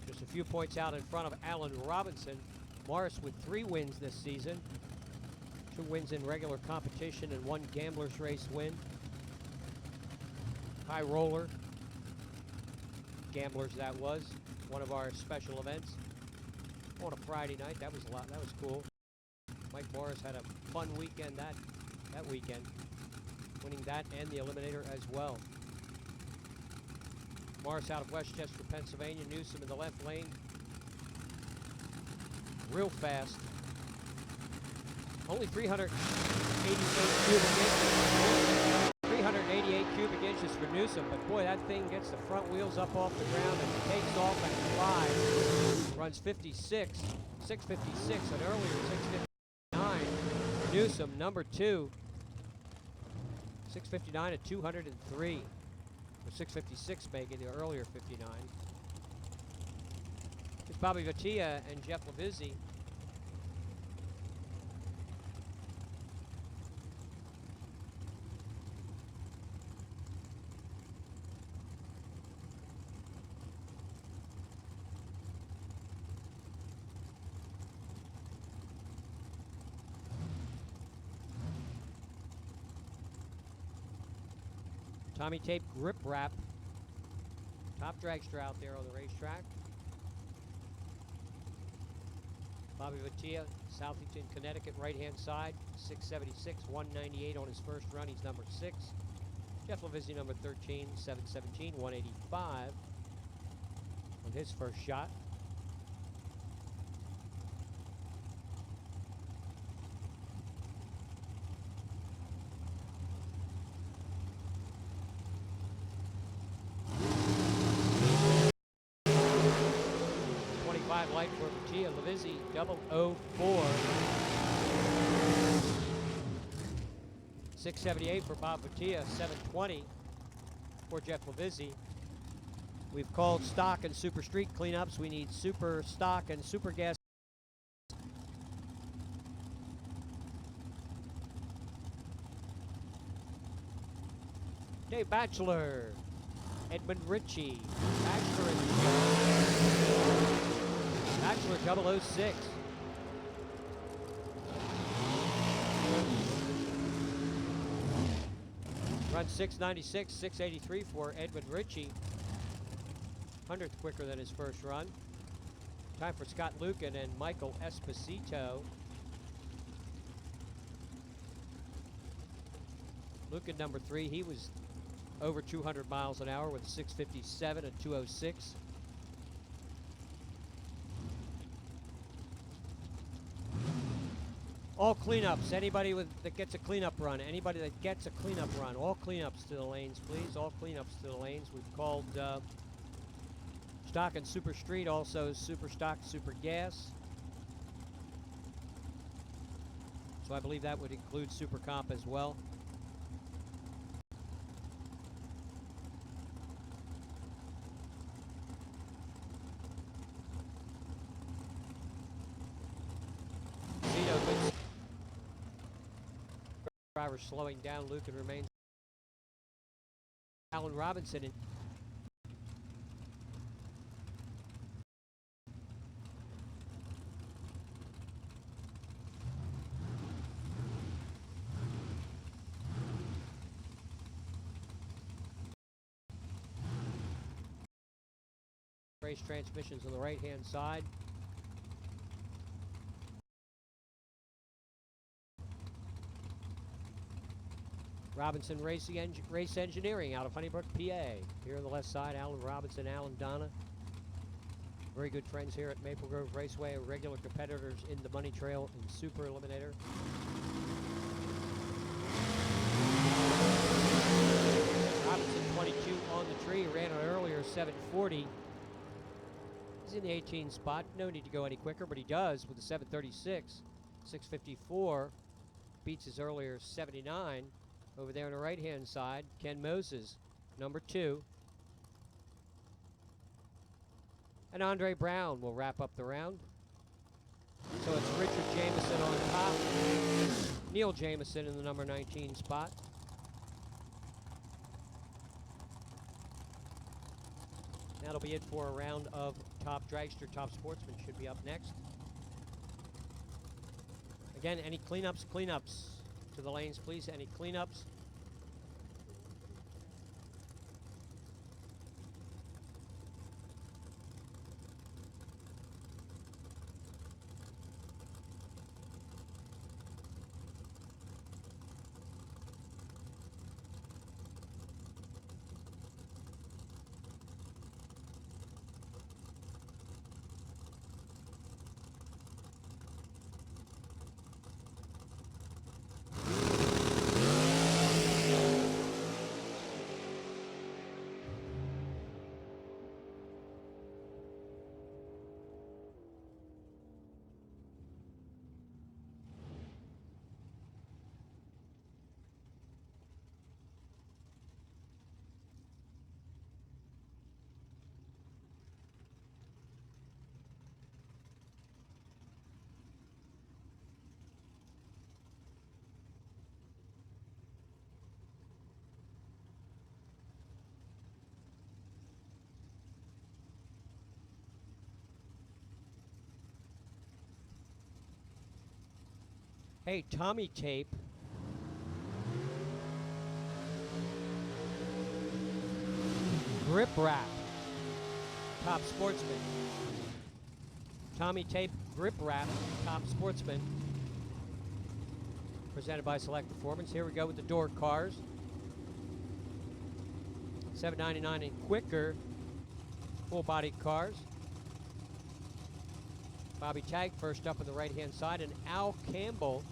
Just a few points out in front of Alan Robinson. Morris with 3 wins this season. 2 wins in regular competition and 1 gambler's race win. High roller. Gamblers, that was. One of our special events. On a Friday night. That was a lot. That was cool. Mike Morris had a fun weekend that weekend. Winning that and the Eliminator as well. Morris out of Westchester, Pennsylvania. Newsom in the left lane. Real fast. Only 388 cubic inches for Newsom, but boy, that thing gets the front wheels up off the ground and takes off and flies. Runs 656, an earlier 659. Newsom, number 2. 659 at 203. Or 656 making the earlier 59. It's Bobby Vatia and Jeff Levizzi. Tommy Tape grip wrap. Top dragster out there on the racetrack. Bobby Vatia, Southington, Connecticut, right-hand side, 676, 198 on his first run. He's number 6. Jeff Levizzi, number 13, 717, 185 on his first shot. Light for Vatia, Levizzi, 004. 678 for Bob Vatia, 720 for Jeff Levizzi. We've called stock and super street cleanups. We need super stock and super gas. Dave Batchelor, Edmund Ritchie, Bachelor Bachelor 006. Run 696, 683 for Edmund Ritchie. 100th quicker than his first run. Time for Scott Lucan and Michael Esposito. Lucan number 3, he was over 200 miles an hour with 657 and 206. All cleanups, anybody that gets a cleanup run, anybody that gets a cleanup run, all cleanups to the lanes, please, all cleanups to the lanes. We've called stock and super street, also super stock, super gas. So I believe that would include super comp as well. Driver slowing down. Lucan remains. Alan Robinson in. Race transmissions on the right-hand side. Robinson Race Engineering out of Honeybrook, PA. Here on the left side, Alan Robinson, Alan Donna. Very good friends here at Maple Grove Raceway, regular competitors in the Money Trail and Super Eliminator. Robinson 22 on the tree, ran an earlier 740. He's in the 18 spot, no need to go any quicker, but he does with the 736. 654 beats his earlier 79. Over there on the right-hand side, Ken Moses, number 2. And Andre Brown will wrap up the round. So it's Richard Jameson on top, Neil Jameson in the number 19 spot. That'll be it for a round of Top Dragster, Top Sportsman should be up next. Again, any cleanups? To the lanes, please. Any cleanups? Hey, Tommy Tape. Grip Wrap, Top Sportsman. Tommy Tape Grip Wrap, Top Sportsman. Presented by Select Performance. Here we go with the door cars. $7.99 and quicker. Full body cars. Bobby Tagg first up on the right hand side, and Al Campbell,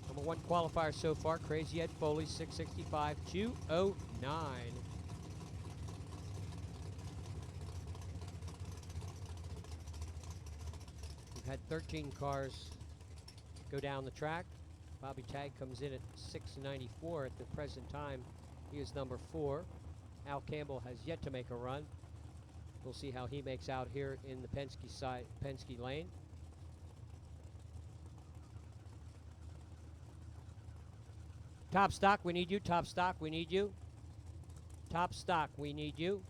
number one qualifier so far. Crazy Ed Foley, 665, 209. We've had 13 cars go down the track. Bobby Tagg comes in at 694 at the present time. He is number 4. Al Campbell has yet to make a run. We'll see how he makes out here in the Penske lane. Top stock, we need you. Top stock, we need you. Top stock, we need you.